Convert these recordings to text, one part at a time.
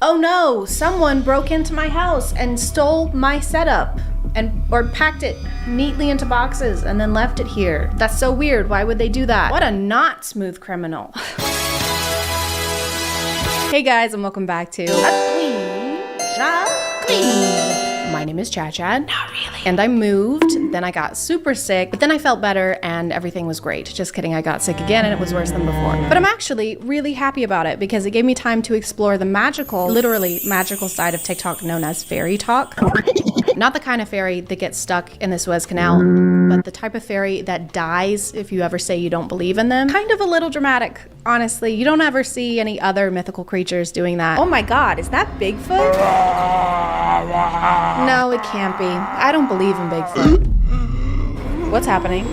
Oh no, someone broke into my house and stole my setup or packed it neatly into boxes and then left it here. That's so weird. Why would they do that? What a not smooth criminal. Hey guys, and welcome back to My name is ChadChad. Not really. And I moved, then I got super sick, but then I felt better and everything was great. Just kidding, I got sick again and it was worse than before. But I'm actually really happy about it because it gave me time to explore the magical, literally magical side of TikTok known as fairy talk. Not the kind of fairy that gets stuck in the Suez Canal, but the type of fairy that dies if you ever say you don't believe in them. Kind of a little dramatic, honestly. You don't ever see any other mythical creatures doing that. Oh my god, is that Bigfoot? No, it can't be. I don't believe in Bigfoot. What's happening?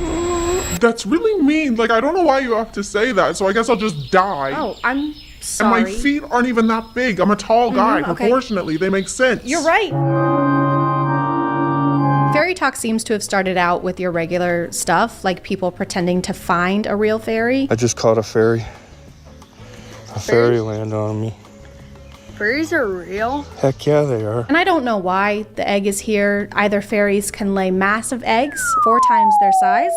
That's really mean. Like, I don't know why you have to say that, so I guess I'll just die. Oh, I'm sorry. And my feet aren't even that big. I'm a tall guy. Okay. Proportionately, they make sense. You're right. Fairy talk seems to have started out with your regular stuff, like people pretending to find a real fairy. I just caught a fairy. A fairy landed on me. Fairies are real? Heck yeah, they are. And I don't know why the egg is here. Either fairies can lay massive eggs, 4 times their size,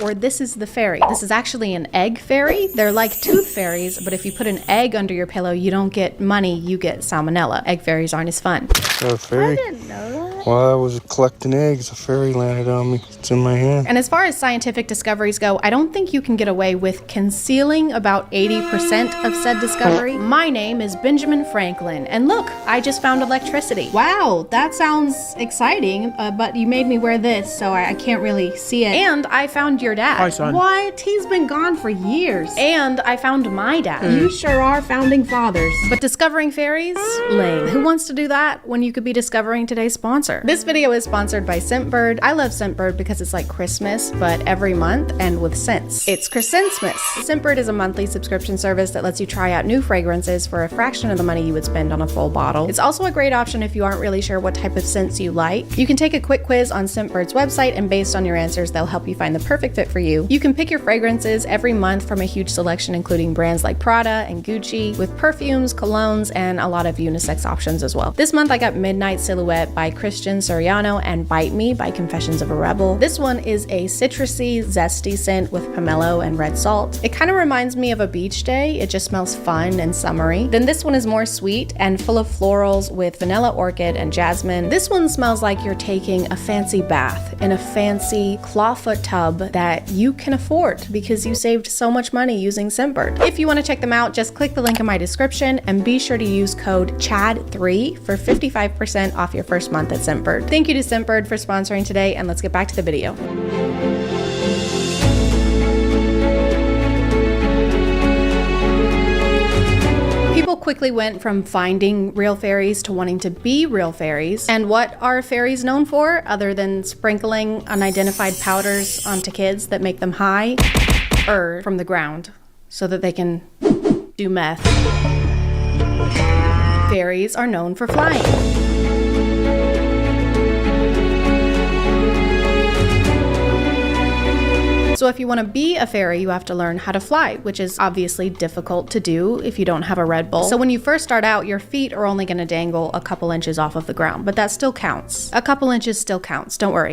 or this is the fairy. This is actually an egg fairy. They're like tooth fairies, but if you put an egg under your pillow, you don't get money, you get salmonella. Egg fairies aren't as fun. A fairy? I didn't know that. While I was collecting eggs, a fairy landed on me. It's in my hand. And as far as scientific discoveries go, I don't think you can get away with concealing about 80% of said discovery. My name is Benjamin Franklin, and look, I just found electricity. Wow, that sounds exciting, but you made me wear this, so I can't really see it. And I found your dad. Hi, son. What? He's been gone for years. And I found my dad. You sure are founding fathers. But discovering fairies? Lame. Who wants to do that when you could be discovering today's sponsor? This video is sponsored by Scentbird. I love Scentbird because it's like Christmas, but every month and with scents. It's Christmas. Scentbird is a monthly subscription service that lets you try out new fragrances for a fraction of the money you would spend on a full bottle. It's also a great option if you aren't really sure what type of scents you like. You can take a quick quiz on Scentbird's website, and based on your answers, they'll help you find the perfect fit for you. You can pick your fragrances every month from a huge selection, including brands like Prada and Gucci, with perfumes, colognes, and a lot of unisex options as well. This month I got Midnight Silhouette by Christian Soriano and Bite Me by Confessions of a Rebel. This one is a citrusy, zesty scent with pomelo and red salt. It kind of reminds me of a beach day. It just smells fun and summery. Then this one is more sweet and full of florals with vanilla orchid and jasmine. This one smells like you're taking a fancy bath in a fancy clawfoot tub that you can afford because you saved so much money using Scentbird. If you want to check them out, just click the link in my description and be sure to use code CHAD3 for 55% off your first month at Scentbird. Thank you to Scentbird for sponsoring today, and let's get back to the video. People quickly went from finding real fairies to wanting to be real fairies. And what are fairies known for, other than sprinkling unidentified powders onto kids that make them high or from the ground so that they can do meth? Fairies are known for flying. So if you want to be a fairy, you have to learn how to fly, which is obviously difficult to do if you don't have a Red Bull. So when you first start out, your feet are only going to dangle a couple inches off of the ground, but that still counts. A couple inches still counts, don't worry.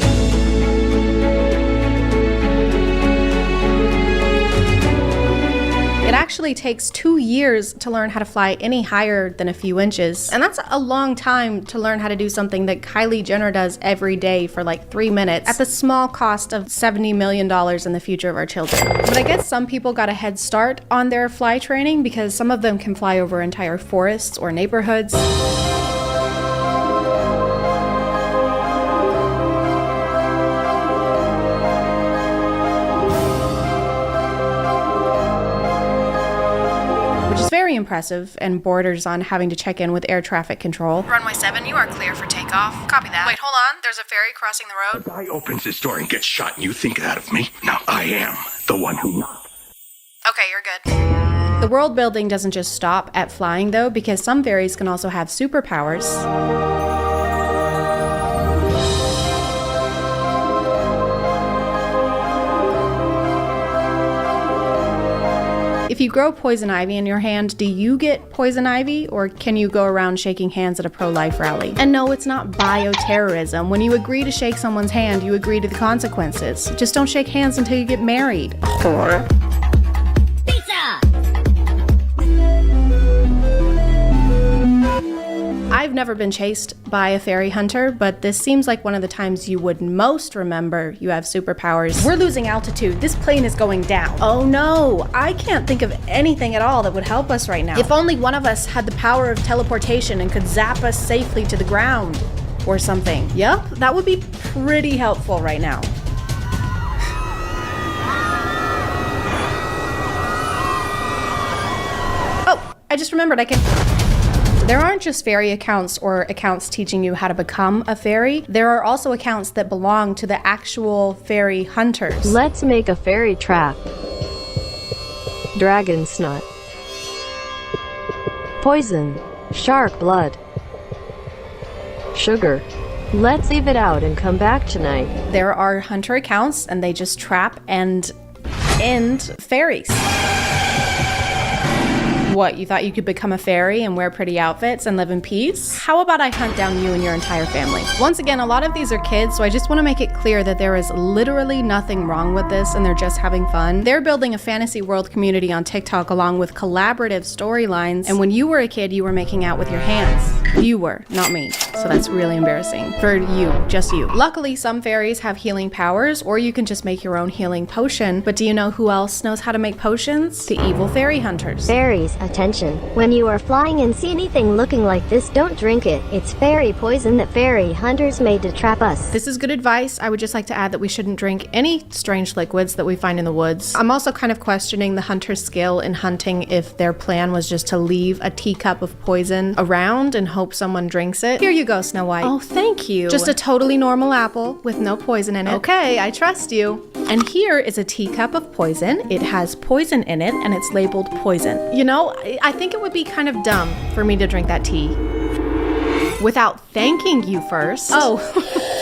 It actually takes 2 years to learn how to fly any higher than a few inches. And that's a long time to learn how to do something that Kylie Jenner does every day for like 3 minutes at the small cost of $70 million in the future of our children. But I guess some people got a head start on their fly training because some of them can fly over entire forests or neighborhoods. Very impressive and borders on having to check in with air traffic control. Runway 7, you are clear for takeoff. Copy that. Wait, hold on. There's a ferry crossing the road. The guy opens his door and gets shot and you think that of me? No, I am the one who knocked. Okay, you're good. The world building doesn't just stop at flying though, because some fairies can also have superpowers. If you grow poison ivy in your hand, do you get poison ivy, or can you go around shaking hands at a pro-life rally? And no, it's not bioterrorism. When you agree to shake someone's hand, you agree to the consequences. Just don't shake hands until you get married. I've never been chased by a fairy hunter, but this seems like one of the times you would most remember you have superpowers. We're losing altitude. This plane is going down. Oh no, I can't think of anything at all that would help us right now. If only one of us had the power of teleportation and could zap us safely to the ground or something. Yep, that would be pretty helpful right now. Oh, I just remembered I can... There aren't just fairy accounts or accounts teaching you how to become a fairy. There are also accounts that belong to the actual fairy hunters. Let's make a fairy trap. Dragon snot. Poison. Shark blood. Sugar. Let's leave it out and come back tonight. There are hunter accounts and they just trap and end fairies. What, you thought you could become a fairy and wear pretty outfits and live in peace? How about I hunt down you and your entire family? Once again, a lot of these are kids, so I just want to make it clear that there is literally nothing wrong with this and they're just having fun. They're building a fantasy world community on TikTok along with collaborative storylines, and when you were a kid, you were making out with your hands. You were, not me. So that's really embarrassing. For you, just you. Luckily, some fairies have healing powers, or you can just make your own healing potion, but do you know who else knows how to make potions? The evil fairy hunters. Fairies, attention. When you are flying and see anything looking like this, don't drink it. It's fairy poison that fairy hunters made to trap us. This is good advice. I would just like to add that we shouldn't drink any strange liquids that we find in the woods. I'm also kind of questioning the hunter's skill in hunting if their plan was just to leave a teacup of poison around and hope someone drinks it. Here you go, Snow White. Oh, thank you. Just a totally normal apple with no poison in it. Okay, I trust you. And here is a teacup of poison. It has poison in it and it's labeled poison. You know, I think it would be kind of dumb for me to drink that tea without thanking you first. Oh,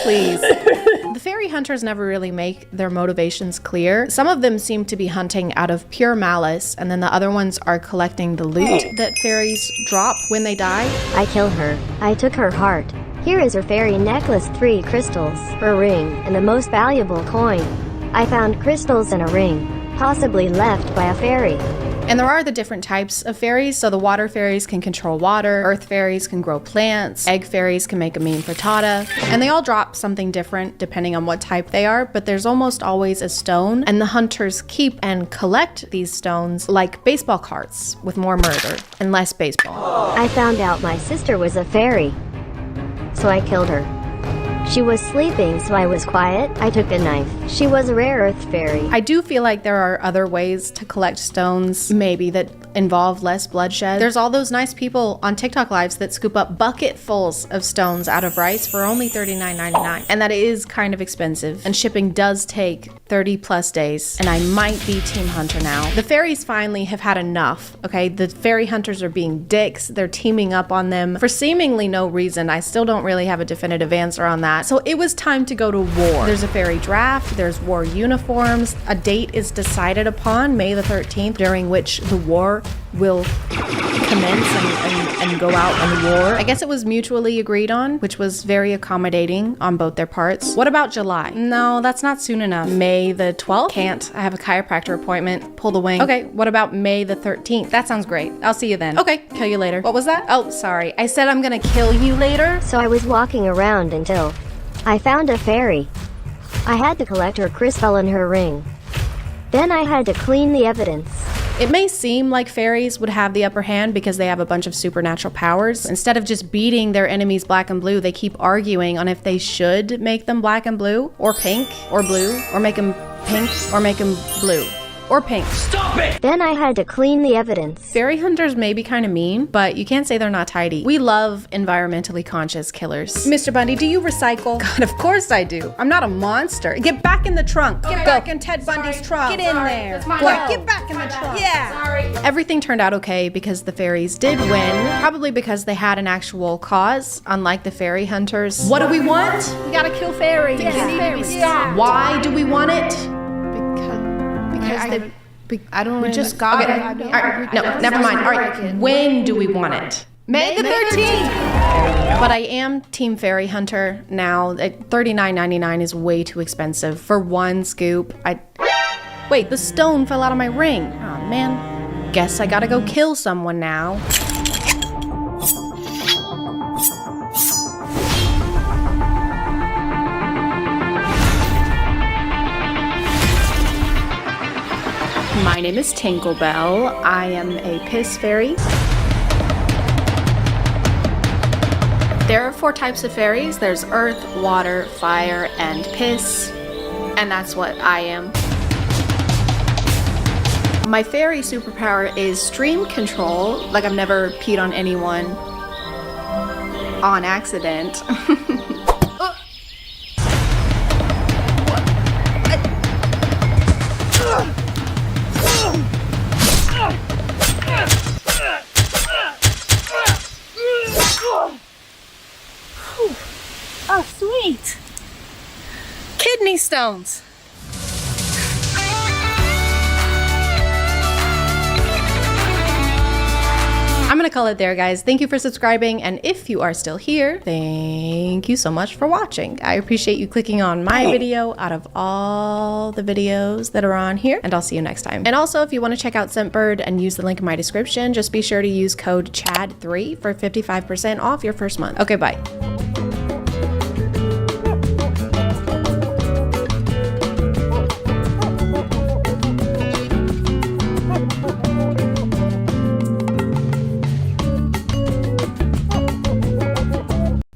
please. The fairy hunters never really make their motivations clear. Some of them seem to be hunting out of pure malice, and then the other ones are collecting the loot that fairies drop when they die. I killed her. I took her heart. Here is her fairy necklace, 3 crystals, her ring, and the most valuable coin. I found crystals in a ring, possibly left by a fairy. And there are the different types of fairies. So the water fairies can control water, earth fairies can grow plants, egg fairies can make a mean frittata, and they all drop something different depending on what type they are, but there's almost always a stone, and the hunters keep and collect these stones like baseball cards with more murder and less baseball. I found out my sister was a fairy, so I killed her. She was sleeping, so I was quiet. I took a knife. She was a rare earth fairy. I do feel like there are other ways to collect stones, maybe, that involve less bloodshed. There's all those nice people on TikTok lives that scoop up bucketfuls of stones out of rice for only $39.99. And that is kind of expensive. And shipping does take 30 plus days. And I might be Team Hunter now. The fairies finally have had enough, okay? The fairy hunters are being dicks. They're teaming up on them for seemingly no reason. I still don't really have a definitive answer on that. So it was time to go to war. There's a fairy draft, there's war uniforms, a date is decided upon, May the 13th, during which the war will commence and go out on war. I guess it was mutually agreed on, which was very accommodating on both their parts. What about July? No, that's not soon enough. May the 12th? Can't. I have a chiropractor appointment. Pull the wing. Okay, what about May the 13th? That sounds great. I'll see you then. Okay, kill you later. What was that? Oh, sorry. I said I'm gonna kill you later. So I was walking around until I found a fairy. I had to collect her crystal and her ring. Then I had to clean the evidence. It may seem like fairies would have the upper hand because they have a bunch of supernatural powers. Instead of just beating their enemies black and blue, they keep arguing on if they should make them black and blue, or pink, or blue, or make them pink, or make them blue. Or pink. Stop it! Then I had to clean the evidence. Fairy hunters may be kind of mean, but you can't say they're not tidy. We love environmentally conscious killers. Mr. Bundy, do you recycle? God, of course I do. I'm not a monster. Get back in the trunk. Get back in Ted Bundy's trunk. Get in there. What? Get back in the trunk. Yeah. Sorry. Everything turned out okay because the fairies did win, probably because they had an actual cause, unlike the fairy hunters. What do we want? We gotta kill fairies. Stop. Why do we want it? I don't. We just got it. All right. No, never mind. All right. When do we want it? May the 13th. But I am Team Fairy Hunter now. At $39.99 is way too expensive for one scoop. Wait, the stone fell out of my ring. Oh man. Guess I gotta go kill someone now. My name is Tinklebell. I am a piss fairy. There are 4 types of fairies. There's earth, water, fire, and piss. And that's what I am. My fairy superpower is stream control. Like I've never peed on anyone on accident. Oh, sweet. Kidney stones. I'm gonna call it there, guys. Thank you for subscribing, and if you are still here, thank you so much for watching. I appreciate you clicking on my video out of all the videos that are on here, and I'll see you next time. And also, if you want to check out Scentbird and use the link in my description, just be sure to use code CHAD3 for 55% off your first month. Okay, bye.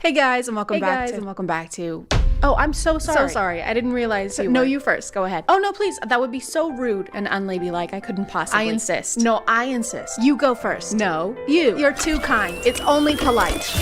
Hey guys, and welcome back to. Oh, I'm so sorry. So sorry. I didn't realize you. No, you first. Go ahead. Oh no, please. That would be so rude and unladylike. I couldn't possibly. I insist. No, I insist. You go first. No, you. You're too kind. It's only polite.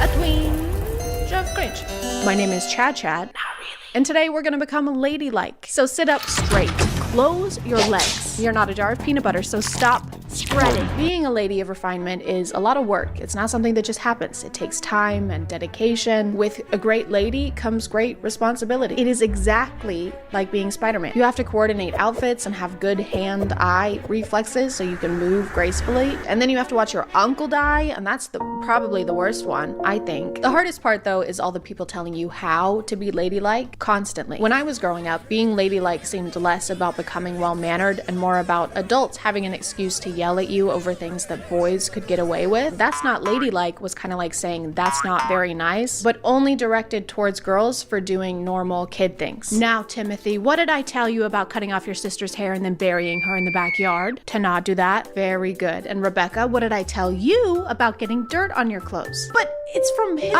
A twinge of cringe. My name is ChadChad. Not really. And today we're gonna become ladylike. So sit up straight. Close your legs. You're not a jar of peanut butter, so stop spreading. Being a lady of refinement is a lot of work. It's not something that just happens. It takes time and dedication. With a great lady comes great responsibility. It is exactly like being Spider-Man. You have to coordinate outfits and have good hand-eye reflexes so you can move gracefully. And then you have to watch your uncle die, and that's probably the worst one, I think. The hardest part, though, is all the people telling you how to be ladylike constantly. When I was growing up, being ladylike seemed less about becoming well-mannered and more about adults having an excuse to yell at you over things that boys could get away with. That's not ladylike was kind of like saying that's not very nice, but only directed towards girls for doing normal kid things. Now, Timothy, what did I tell you about cutting off your sister's hair and then burying her in the backyard? To not do that? Very good. And Rebecca, what did I tell you about getting dirt on your clothes? But it's from him.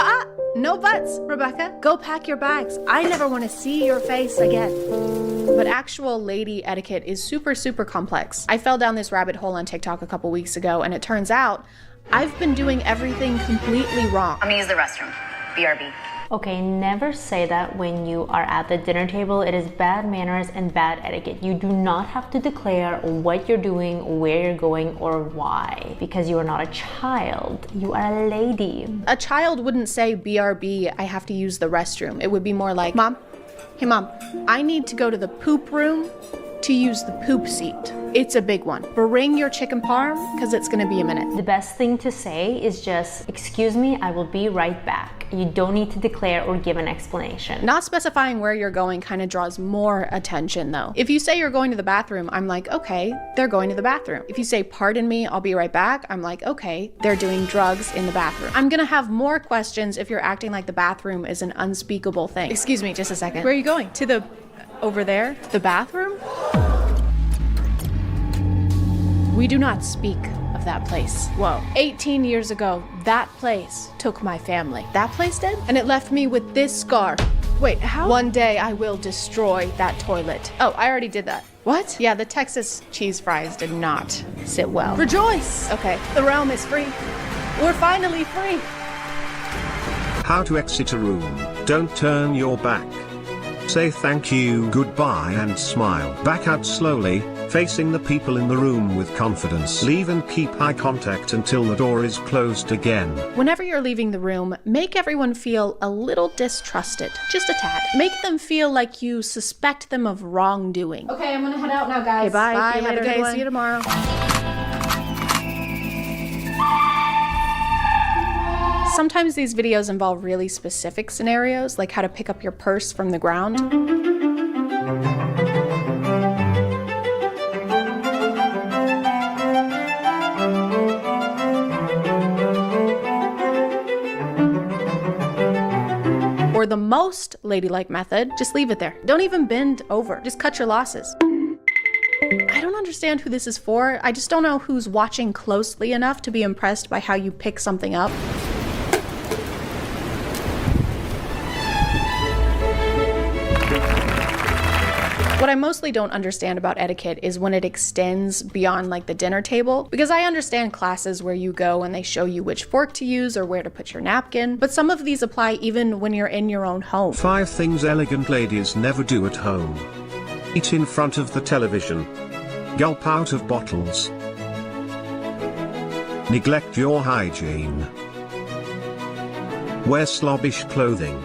No buts, Rebecca. Go pack your bags. I never want to see your face again. But actual lady etiquette is super, super complex. I fell down this rabbit hole on TikTok a couple weeks ago, and it turns out I've been doing everything completely wrong. I'm gonna use the restroom. BRB. Okay, never say that when you are at the dinner table. It is bad manners and bad etiquette. You do not have to declare what you're doing, where you're going, or why. Because you are not a child. You are a lady. A child wouldn't say, BRB, I have to use the restroom. It would be more like, Mom, hey Mom, I need to go to the poop room to use the poop seat. It's a big one. Bring your chicken parm, because it's gonna be a minute. The best thing to say is just, excuse me, I will be right back. You don't need to declare or give an explanation. Not specifying where you're going kind of draws more attention though. If you say you're going to the bathroom, I'm like, okay, they're going to the bathroom. If you say, pardon me, I'll be right back, I'm like, okay, they're doing drugs in the bathroom. I'm gonna have more questions if you're acting like the bathroom is an unspeakable thing. Excuse me, just a second. Where are you going? To the, over there? The bathroom? We do not speak of that place. Whoa. 18 years ago, that place took my family. That place did? And it left me with this scar. Wait, how? One day I will destroy that toilet. Oh, I already did that. What? Yeah, the Texas cheese fries did not sit well. Rejoice! Okay, the realm is free. We're finally free. How to exit a room. Don't turn your back. Say thank you, goodbye, and smile. Back out slowly. Facing the people in the room with confidence. Leave and keep eye contact until the door is closed again. Whenever you're leaving the room, make everyone feel a little distrusted. Just a tad. Make them feel like you suspect them of wrongdoing. Okay, I'm gonna head out now, guys. Okay, bye. Bye. See you Have later. a good one. See you tomorrow. Sometimes these videos involve really specific scenarios, like how to pick up your purse from the ground. Or the most ladylike method, just leave it there. Don't even bend over, just cut your losses. I don't understand who this is for. I just don't know who's watching closely enough to be impressed by how you pick something up. What I mostly don't understand about etiquette is when it extends beyond like the dinner table, because I understand classes where you go and they show you which fork to use or where to put your napkin, but some of these apply even when you're in your own home. 5 things elegant ladies never do at home. Eat in front of the television. Gulp out of bottles. Neglect your hygiene. Wear slobbish clothing.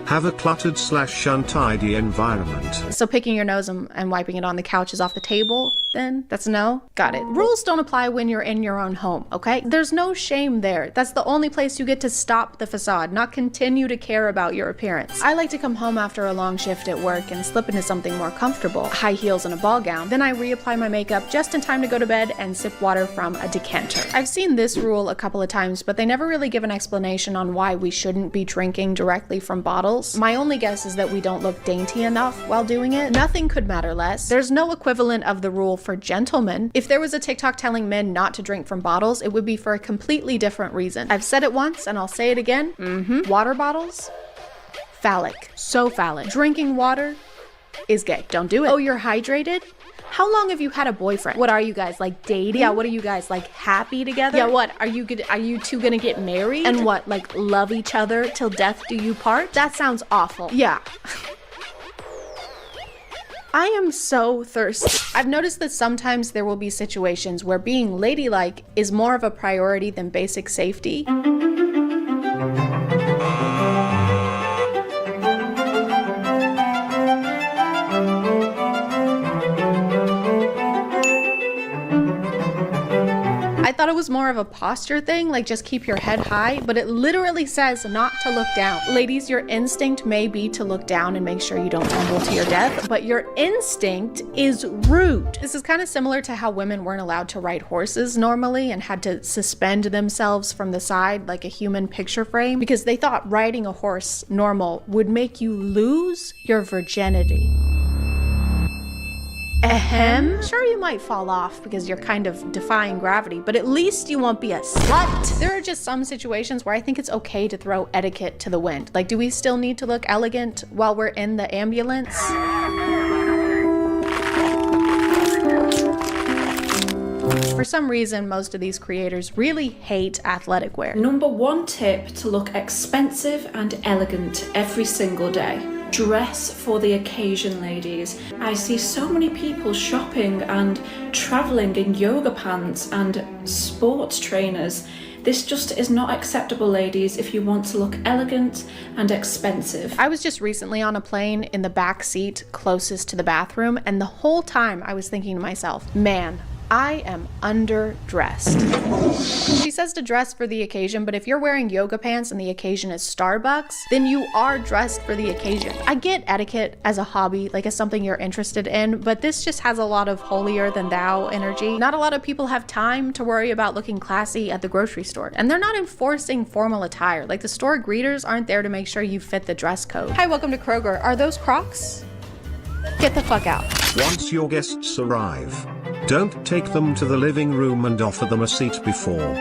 Have a cluttered/untidy environment. So picking your nose and wiping it on the couch is off the table, then? That's a no? Got it. Rules don't apply when you're in your own home, okay? There's no shame there. That's the only place you get to stop the facade, not continue to care about your appearance. I like to come home after a long shift at work and slip into something more comfortable, high heels and a ball gown. Then I reapply my makeup just in time to go to bed and sip water from a decanter. I've seen this rule a couple of times, but they never really give an explanation on why we shouldn't be drinking directly from bottles. My only guess is that we don't look dainty enough while doing it. Nothing could matter less. There's no equivalent of the rule for gentlemen. If there was a TikTok telling men not to drink from bottles, it would be for a completely different reason. I've said it once and I'll say it again. Water bottles? Phallic. So phallic. Drinking water is gay. Don't do it. Oh, you're hydrated? How long have you had a boyfriend? What are you guys, like dating? Yeah, what are you guys, like happy together? Yeah, what? Are you two gonna get married? And what, like love each other till death do you part? That sounds awful. Yeah. I am so thirsty. I've noticed that sometimes there will be situations where being ladylike is more of a priority than basic safety. I thought it was more of a posture thing, like just keep your head high, but it literally says not to look down. Ladies, your instinct may be to look down and make sure you don't tumble to your death, but your instinct is rude. This is kind of similar to how women weren't allowed to ride horses normally and had to suspend themselves from the side like a human picture frame because they thought riding a horse normal would make you lose your virginity. Ahem. Sure, you might fall off because you're kind of defying gravity, but at least you won't be a slut. There are just some situations where I think it's okay to throw etiquette to the wind. Like, do we still need to look elegant while we're in the ambulance? For some reason, most of these creators really hate athletic wear. Number 1 tip to look expensive and elegant every single day. Dress for the occasion, ladies. I see so many people shopping and traveling in yoga pants and sports trainers. This just is not acceptable, ladies, if you want to look elegant and expensive. I was just recently on a plane in the back seat closest to the bathroom, and the whole time I was thinking to myself, man, I am underdressed. She says to dress for the occasion, but if you're wearing yoga pants and the occasion is Starbucks, then you are dressed for the occasion. I get etiquette as a hobby, like as something you're interested in, but this just has a lot of holier than thou energy. Not a lot of people have time to worry about looking classy at the grocery store, and they're not enforcing formal attire. Like the store greeters aren't there to make sure you fit the dress code. Hi, welcome to Kroger. Are those Crocs? Get the fuck out. Once your guests arrive, don't take them to the living room and offer them a seat before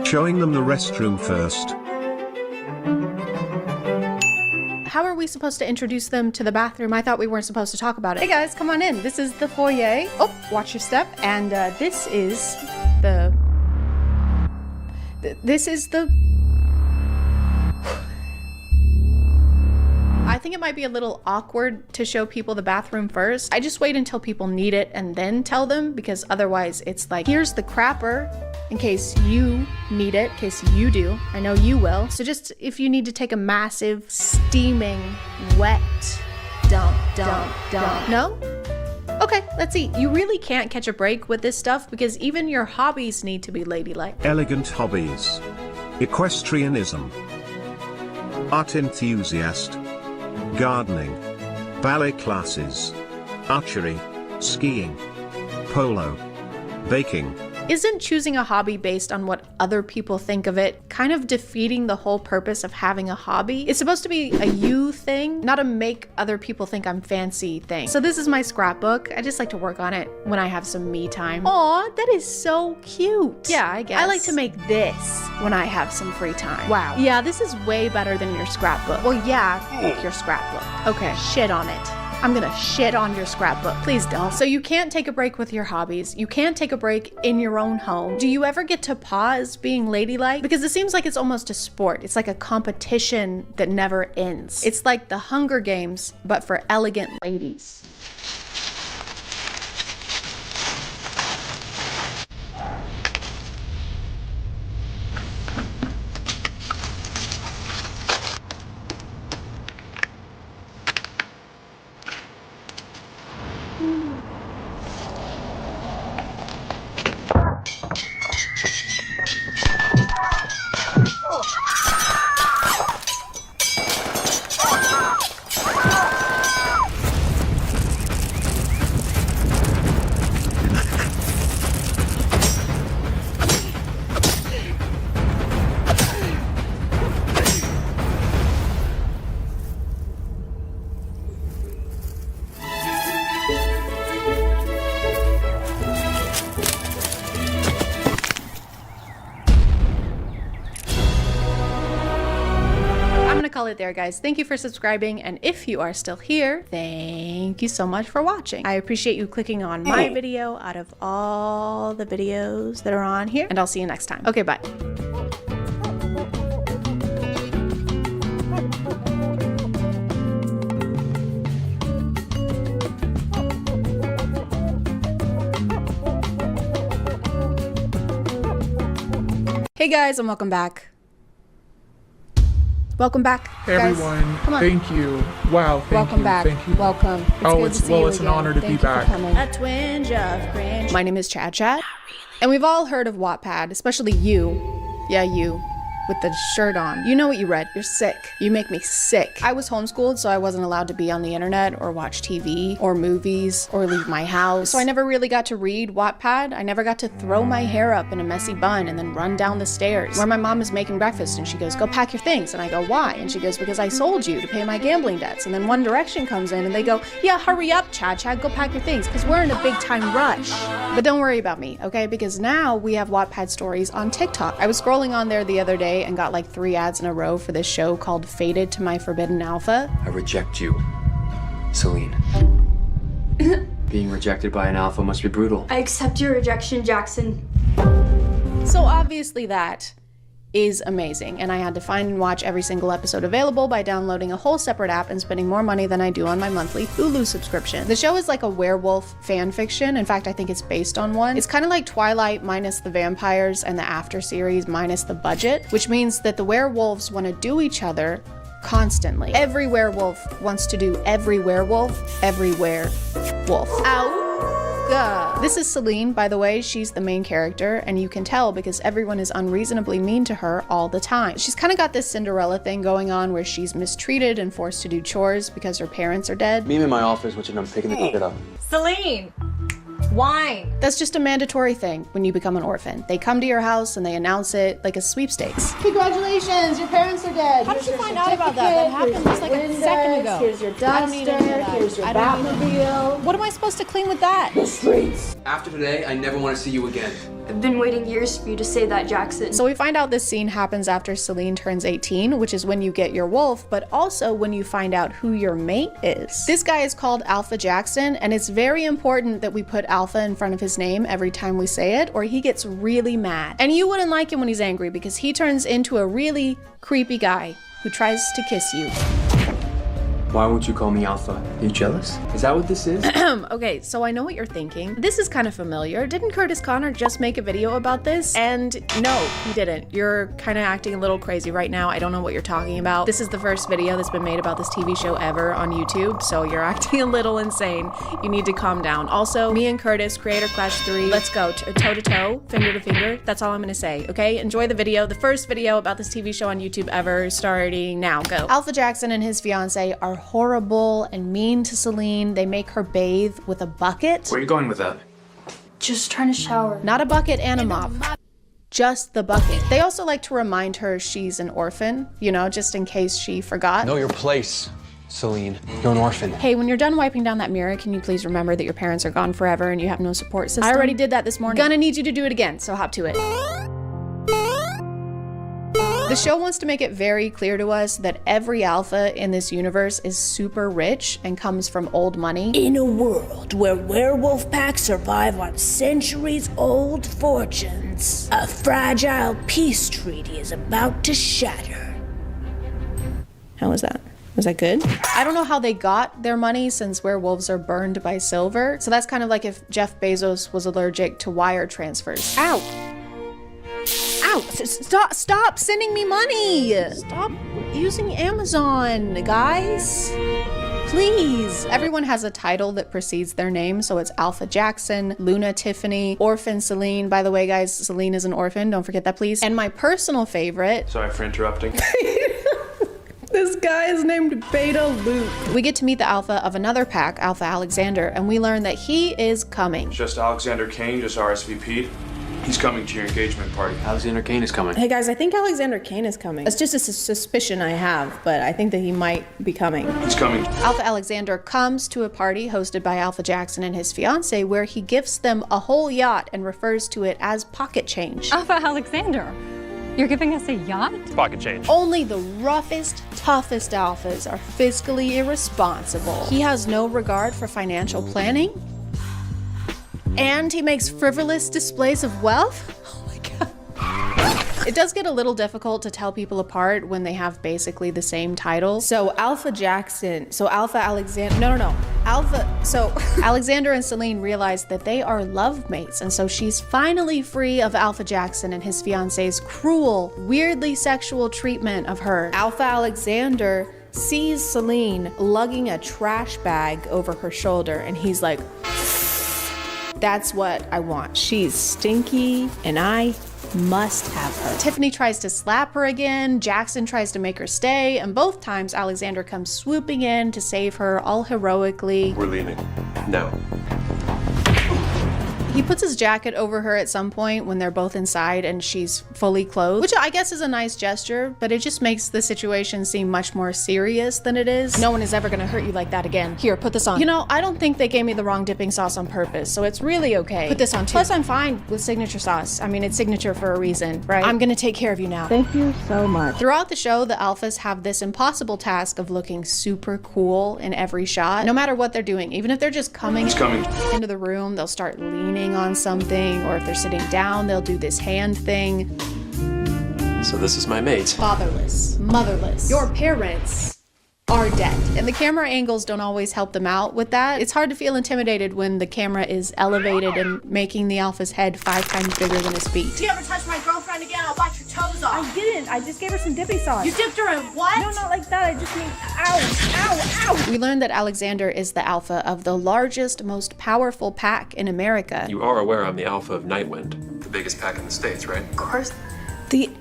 showing them the restroom first. How are we supposed to introduce them to the bathroom? I thought we weren't supposed to talk about it. Hey guys, come on in. This is the foyer. Oh, watch your step. And this is the... This is the... I I think it might be a little awkward to show people the bathroom first. I just wait until people need it and then tell them, because otherwise it's like, here's the crapper in case you need it, in case you do. I know you will. So just if you need to take a massive, steaming, wet dump. No? Okay, let's see. You really can't catch a break with this stuff because even your hobbies need to be ladylike. Elegant hobbies. Equestrianism. Art enthusiast. Gardening. Ballet classes. Archery. Skiing. Polo. Baking. Isn't choosing a hobby based on what other people think of it kind of defeating the whole purpose of having a hobby? It's supposed to be a you thing, not a make other people think I'm fancy thing. So this is my scrapbook. I just like to work on it when I have some me time. Aw, that is so cute. Yeah, I guess. I like to make this when I have some free time. Wow. Yeah, this is way better than your scrapbook. Well, yeah, your scrapbook. Okay, shit on it. I'm gonna shit on your scrapbook. Please don't. So you can't take a break with your hobbies. You can't take a break in your own home. Do you ever get to pause being ladylike? Because it seems like it's almost a sport. It's like a competition that never ends. It's like the Hunger Games, but for elegant ladies. Call it there, guys. Thank you for subscribing, and if you are still here, thank you so much for watching. I appreciate you clicking on my video out of all the videos that are on here, and I'll see you next time. Okay, bye. Hey guys, and welcome back. Welcome back, Hey guys. everyone, Come on. thank you. Wow, thank Welcome you, back. thank you. Welcome. It's an honor to be back. A twinge of cringe. My name is ChadChad, and we've all heard of Wattpad, especially you. Yeah, you. With the shirt on. You know what you read. You're sick. You make me sick. I was homeschooled, so I wasn't allowed to be on the internet or watch TV or movies or leave my house. So I never really got to read Wattpad. I never got to throw my hair up in a messy bun and then run down the stairs where my mom is making breakfast and she goes, go pack your things. And I go, why? And she goes, because I sold you to pay my gambling debts. And then One Direction comes in and they go, yeah, hurry up, Chad, go pack your things because we're in a big time rush. But don't worry about me, okay? Because now we have Wattpad stories on TikTok. I was scrolling on there the other day and got like 3 ads in a row for this show called Fated to My Forbidden Alpha. I reject you, Celine. Being rejected by an alpha must be brutal. I accept your rejection, Jackson. So obviously that is amazing, and I had to find and watch every single episode available by downloading a whole separate app and spending more money than I do on my monthly Hulu subscription. The show is like a werewolf fan fiction. In fact, I think it's based on one. It's kind of like Twilight minus the vampires and the After series minus the budget, which means that the werewolves want to do each other constantly. Every werewolf wants to do every werewolf everywhere wolf. Ow! This is Celine, by the way. She's the main character, and you can tell because everyone is unreasonably mean to her all the time. She's kind of got this Cinderella thing going on where she's mistreated and forced to do chores because her parents are dead. Meet me in my office, which I'm picking the shit up. Celine! Wine! That's just a mandatory thing when you become an orphan. They come to your house and they announce it like a sweepstakes. Congratulations, your parents are dead. How did you find out about that? That happened just like a second ago. Here's your duster, I don't need any of that. here's your I don't need any of Batmobile. that. What am I supposed to clean with that? The streets! After today, I never want to see you again. I've been waiting years for you to say that, Jackson. So we find out this scene happens after Celine turns 18, which is when you get your wolf, but also when you find out who your mate is. This guy is called Alpha Jackson, and it's very important that we put Alpha in front of his name every time we say it, or he gets really mad. And you wouldn't like him when he's angry because he turns into a really creepy guy who tries to kiss you. Why won't you call me Alpha? You jealous? Is that what this is? Okay, so I know what you're thinking. This is kind of familiar. Didn't Curtis Connor just make a video about this? And no, he didn't. You're kind of acting a little crazy right now. I don't know what you're talking about. This is the first video that's been made about this TV show ever on YouTube, so you're acting a little insane. You need to calm down. Also, me and Curtis, Creator Clash 3, let's go toe to toe, finger to finger. That's all I'm gonna say, okay? Enjoy the video. The first video about this TV show on YouTube ever, starting now. Go. Alpha Jackson and his fiance are horrible and mean to Celine. They make her bathe with a bucket. Where are you going with that? Just trying to shower. Not a bucket and a mop. Just the bucket. They also like to remind her she's an orphan, you know, just in case she forgot. Know your place, Celine. You're an orphan. Hey, when you're done wiping down that mirror, can you please remember that your parents are gone forever and you have no support system? I already did that this morning. Gonna need you to do it again, so hop to it. The show wants to make it very clear to us that every alpha in this universe is super rich and comes from old money. In a world where werewolf packs survive on centuries-old fortunes, a fragile peace treaty is about to shatter. How was that? Was that good? I don't know how they got their money since werewolves are burned by silver. So that's kind of like if Jeff Bezos was allergic to wire transfers. Ow! Ow! Stop sending me money! Stop using Amazon, guys. Please. Everyone has a title that precedes their name, so it's Alpha Jackson, Luna Tiffany, Orphan Celine. By the way, guys, Celine is an orphan. Don't forget that, please. And my personal favorite. Sorry for interrupting. This guy is named Beta Luke. We get to meet the alpha of another pack, Alpha Alexander, and we learn that he is coming. Just Alexander Kane, just RSVP'd. He's coming to your engagement party. Alexander Kane is coming. Hey guys, I think Alexander Kane is coming. It's just a suspicion I have, but I think that he might be coming. He's coming. Alpha Alexander comes to a party hosted by Alpha Jackson and his fiance where he gifts them a whole yacht and refers to it as pocket change. Alpha Alexander, you're giving us a yacht? Pocket change. Only the roughest, toughest alphas are fiscally irresponsible. He has no regard for financial planning. And he makes frivolous displays of wealth? Oh my God. It does get a little difficult to tell people apart when they have basically the same title. So Alpha Alexander and Celine realize that they are love mates, and so she's finally free of Alpha Jackson and his fiance's cruel, weirdly sexual treatment of her. Alpha Alexander sees Celine lugging a trash bag over her shoulder, and he's like, that's what I want. She's stinky, and I must have her. Tiffany tries to slap her again, Jackson tries to make her stay, and both times Alexander comes swooping in to save her, all heroically. We're leaving. No. He puts his jacket over her at some point when they're both inside and she's fully clothed, which I guess is a nice gesture, but it just makes the situation seem much more serious than it is. No one is ever gonna hurt you like that again. Here, put this on. You know, I don't think they gave me the wrong dipping sauce on purpose, so it's really okay. Put this on too. Plus, I'm fine with signature sauce. I mean, it's signature for a reason, right? I'm gonna take care of you now. Thank you so much. Throughout the show, the alphas have this impossible task of looking super cool in every shot, no matter what they're doing. Even if they're just coming into the room, they'll start leaning on something, or if they're sitting down, they'll do this hand thing. So this is my mate. Fatherless, motherless. Your parents are dead. And the camera angles don't always help them out with that. It's hard to feel intimidated when the camera is elevated and making the alpha's head 5 times bigger than his feet. If you ever touch my girlfriend again, I'll bite your toes off. I didn't. I just gave her some dipping sauce. You dipped her in what? No, not like that. I just mean, ow. We learned that Alexander is the alpha of the largest, most powerful pack in America. You are aware I'm the alpha of Nightwind, the biggest pack in the States, right? Of course. The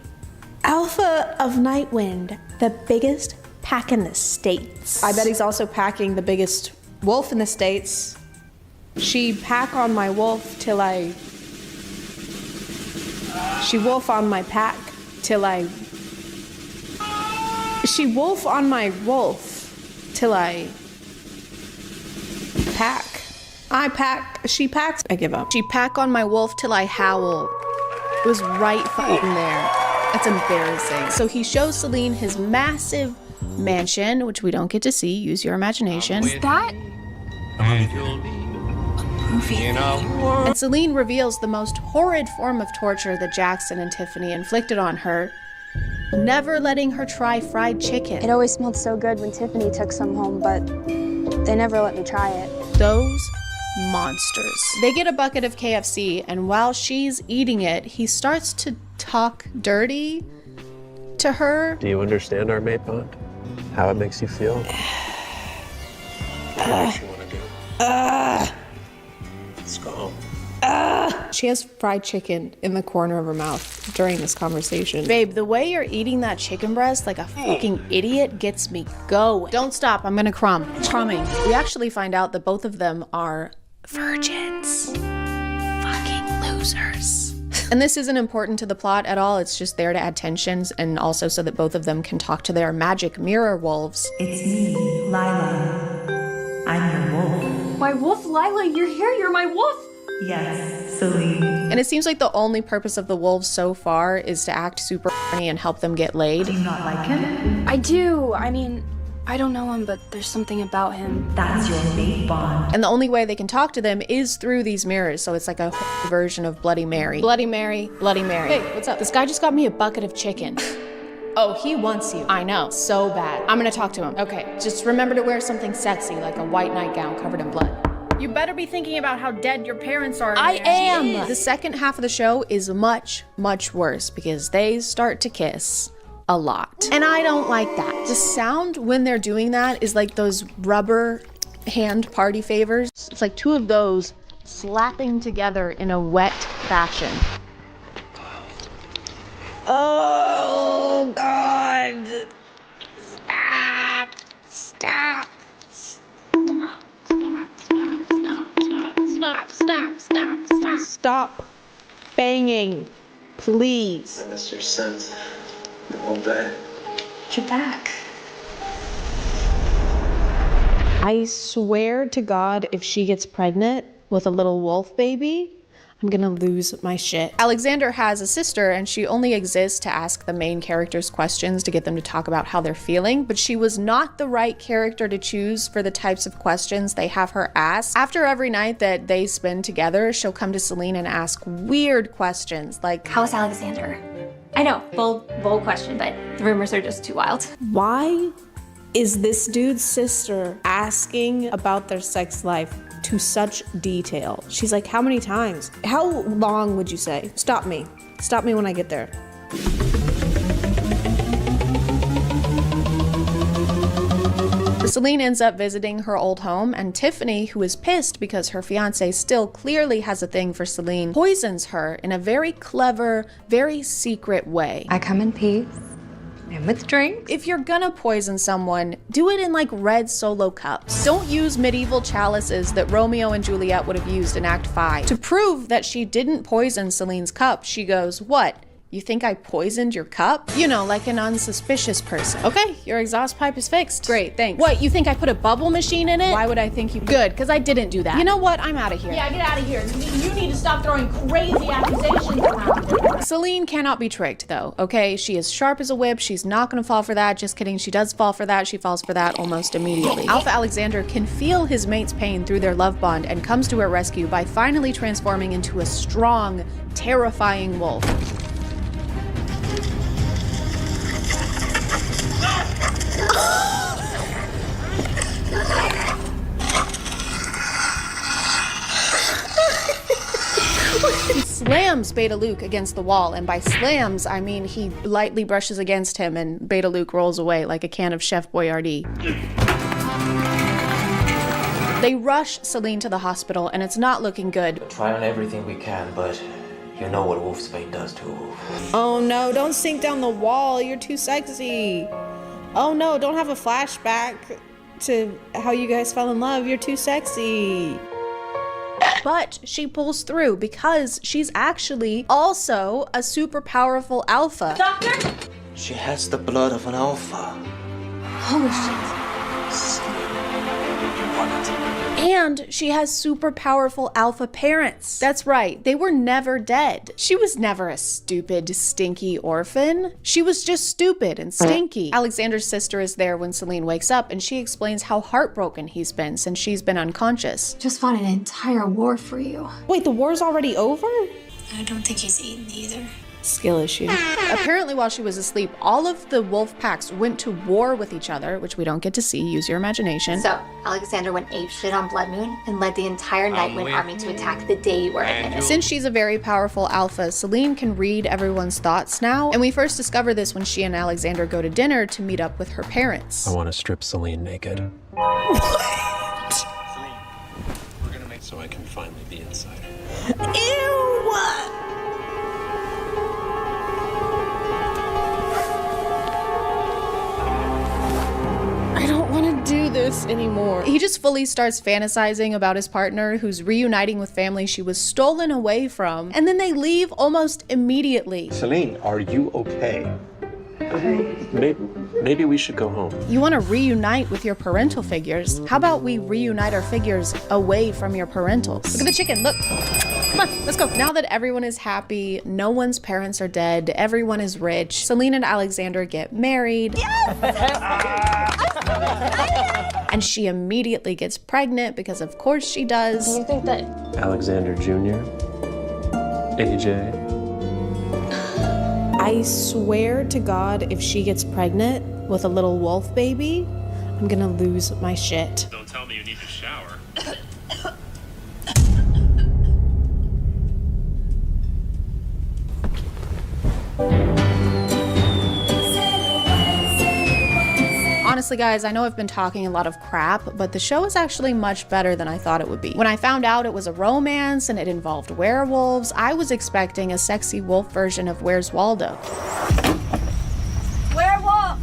alpha of Nightwind, the biggest pack in the States. I bet he's also packing the biggest wolf in the States. She pack on my wolf till I... She wolf on my pack till I... She wolf on my wolf till I... Pack. I pack. She packs. I give up. She pack on my wolf till I howl. It was right fucking there. That's embarrassing. So he shows Celine his massive mansion, which we don't get to see. Use your imagination. Is that And Celine reveals the most horrid form of torture that Jackson and Tiffany inflicted on her. never letting her try fried chicken. It always smelled so good when Tiffany took some home, but they never let me try it. Those monsters. They get a bucket of KFC, and while she's eating it, he starts to talk dirty to her. Do you understand our mate bond? How it makes you feel? What else you want to do? Let's go home. She has fried chicken in the corner of her mouth during this conversation. Babe, the way you're eating that chicken breast like a fucking idiot gets me going. Don't stop, I'm gonna crumb. Crumbing. We actually find out that both of them are virgins. Fucking losers. And this isn't important to the plot at all, it's just there to add tensions and also so that both of them can talk to their magic mirror wolves. It's me, Lila. I'm your wolf. My wolf, Lila, you're here, you're my wolf. Yes, Celine. And it seems like the only purpose of the wolves so far is to act super funny and help them get laid. Do you not like him? I do. I mean, I don't know him, but there's something about him. That's your mate bond. And the only way they can talk to them is through these mirrors, so it's like a version of Bloody Mary. Bloody Mary, Bloody Mary. Hey, what's up? This guy just got me a bucket of chicken. Oh, he wants you. I know, so bad. I'm gonna talk to him. Okay, just remember to wear something sexy, like a white nightgown covered in blood. You better be thinking about how dead your parents are. I am! The second half of the show is much, much worse because they start to kiss a lot. And I don't like that. The sound when they're doing that is like those rubber hand party favors. It's like two of those slapping together in a wet fashion. Oh, God. Stop. Stop banging, please. I missed your sense. The whole day. You're back. I swear to God, if she gets pregnant with a little wolf baby, I'm gonna lose my shit. Alexander has a sister and she only exists to ask the main characters questions to get them to talk about how they're feeling, but she was not the right character to choose for the types of questions they have her ask. After every night that they spend together, she'll come to Celine and ask weird questions like, How's Alexander? I know, bold question, but the rumors are just too wild. why is this dude's sister asking about their sex life to such detail? She's like, how many times? How long would you say? Stop me. Stop me when I get there. Celine ends up visiting her old home, and Tiffany, who is pissed because her fiancé still clearly has a thing for Celine, poisons her in a very clever, very secret way. I come in peace and with drinks. If you're gonna poison someone, do it in like red Solo cups. Don't use medieval chalices that Romeo and Juliet would have used in Act 5. To prove that she didn't poison Celine's cup, she goes, what? You think I poisoned your cup? You know, like an unsuspicious person. Okay, your exhaust pipe is fixed. Great, thanks. What, you think I put a bubble machine in it? Why would I think you— Good, because I didn't do that. You know what? I'm out of here. Yeah, get out of here. You need to stop throwing crazy accusations around. Celine cannot be tricked though, okay? She is sharp as a whip. She's not gonna fall for that. Just kidding, she does fall for that. She falls for that almost immediately. Alpha Alexander can feel his mate's pain through their love bond and comes to her rescue by finally transforming into a strong, terrifying wolf. He slams Beta Luke against the wall, and by slams, I mean he lightly brushes against him and Beta Luke rolls away like a can of Chef Boyardee. They rush Celine to the hospital, and it's not looking good. We're trying everything we can, but you know what Wolfsbane does to a wolf. Oh no, don't sink down the wall, you're too sexy. Oh no, don't have a flashback to how you guys fell in love, you're too sexy. But she pulls through because she's actually also a super powerful alpha. Doctor? She has the blood of an alpha. Holy shit. And she has super powerful alpha parents. That's right, they were never dead. She was never a stupid, stinky orphan. She was just stupid and stinky. Alexander's sister is there when Celine wakes up, and she explains how heartbroken he's been since she's been unconscious. Just fought an entire war for you. Wait, the war's already over? I don't think he's eaten either. skill issue. Apparently, while she was asleep, all of the wolf packs went to war with each other, which we don't get to see. Use your imagination. So, Alexander went apeshit on Blood Moon and led the entire Nightwind army to attack the day you were admitted. Since she's a very powerful alpha, Celine can read everyone's thoughts now, and we first discover this when she and Alexander go to dinner to meet up with her parents. I want to strip Celine naked. What? Celine, we're gonna make so I can finally be inside. Ew! I don't want to do this anymore. He just fully starts fantasizing about his partner who's reuniting with family she was stolen away from, and then they leave almost immediately. Celine, are you okay? Maybe we should go home. You want to reunite with your parental figures. How about we reunite our figures away from your parentals? Look at the chicken, look. Come on, let's go. Now that everyone is happy, no one's parents are dead, everyone is rich, Celine and Alexander get married. Yes! And she immediately gets pregnant because of course she does. Do you think that Alexander Jr., AJ. I swear to God, if she gets pregnant with a little wolf baby, I'm gonna lose my shit. Don't tell me you need to shower. Honestly, guys, I know I've been talking a lot of crap, but the show is actually much better than I thought it would be. When I found out it was a romance and it involved werewolves, I was expecting a sexy wolf version of Where's Waldo. Werewolf!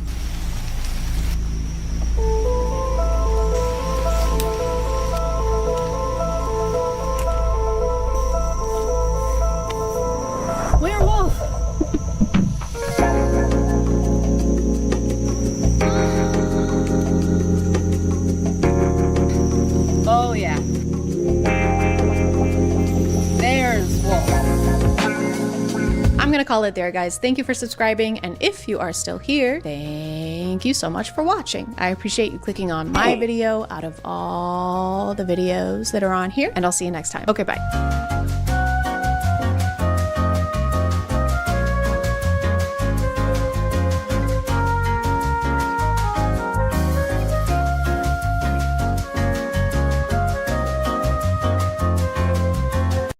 Werewolf! Oh yeah. There's Wolf. I'm gonna call it there, guys. Thank you for subscribing, and if you are still here, thank you so much for watching. I appreciate you clicking on my video out of all the videos that are on here, and I'll see you next time. Okay, bye.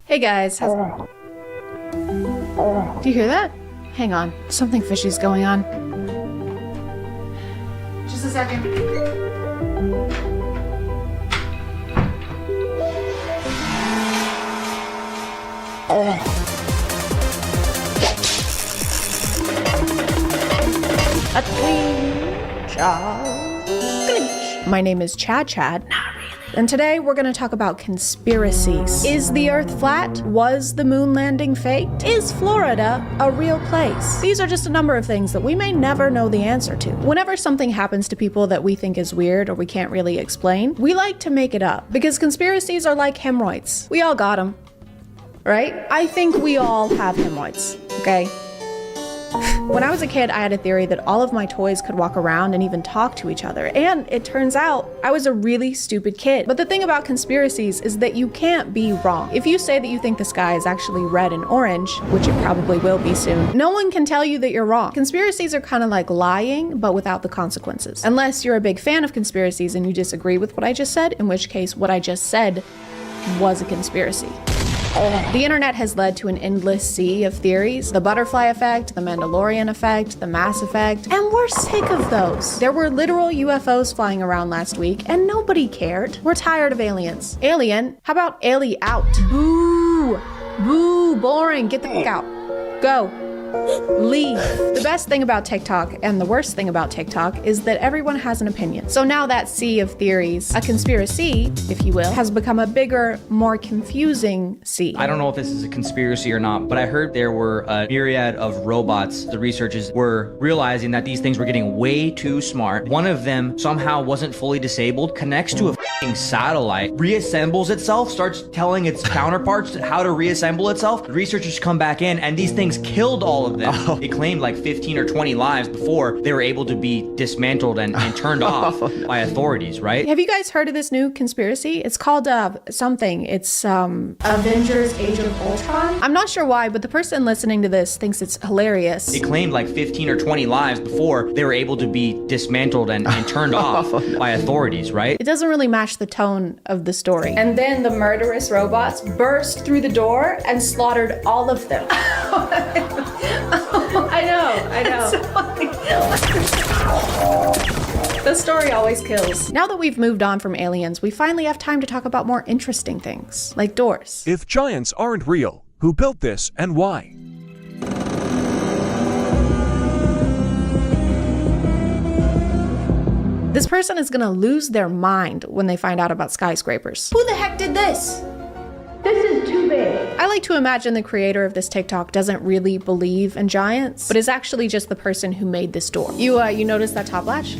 Hey guys, do you hear that? Hang on, something fishy's going on. Just a second. A clean job. My name is ChadChad. And today we're gonna talk about conspiracies. Is the Earth flat? Was the moon landing fake? Is Florida a real place? These are just a number of things that we may never know the answer to. Whenever something happens to people that we think is weird or we can't really explain, we like to make it up because conspiracies are like hemorrhoids. We all got them, right? I think we all have hemorrhoids, okay? When I was a kid, I had a theory that all of my toys could walk around and even talk to each other. And it turns out I was a really stupid kid. But the thing about conspiracies is that you can't be wrong. If you say that you think the sky is actually red and orange, which it probably will be soon, no one can tell you that you're wrong. Conspiracies are kind of like lying, but without the consequences. Unless you're a big fan of conspiracies and you disagree with what I just said, in which case what I just said was a conspiracy. The internet has led to an endless sea of theories. The butterfly effect, the Mandalorian effect, the Mass effect, and we're sick of those. There were literal UFOs flying around last week and nobody cared. We're tired of aliens. Alien? How about Ali out? Boo! Boo, boring, get the fuck out. Go. Leave. The best thing about TikTok and the worst thing about TikTok is that everyone has an opinion. So now that sea of theories, a conspiracy, if you will, has become a bigger, more confusing sea. I don't know if this is a conspiracy or not, but I heard there were a myriad of robots. The researchers were realizing that these things were getting way too smart. One of them somehow wasn't fully disabled, connects to a f***ing satellite, reassembles itself, starts telling its counterparts how to reassemble itself. The researchers come back in and these things killed all all of them. They claimed like 15 or 20 lives before they were able to be dismantled and turned off by authorities, right? Have you guys heard of this new conspiracy? It's called something. It's Avengers Age of Ultron. I'm not sure why, but the person listening to this thinks it's hilarious. They claimed like 15 or 20 lives before they were able to be dismantled and turned off by authorities, right? It doesn't really match the tone of the story. And then the murderous robots burst through the door and slaughtered all of them. I know. The story always kills. Now that we've moved on from aliens, we finally have time to talk about more interesting things, like doors. If giants aren't real, who built this and why? This person is gonna lose their mind when they find out about skyscrapers. Who the heck did this? This is too big. I like to imagine the creator of this TikTok doesn't really believe in giants, but is actually just the person who made this door. You notice that top latch?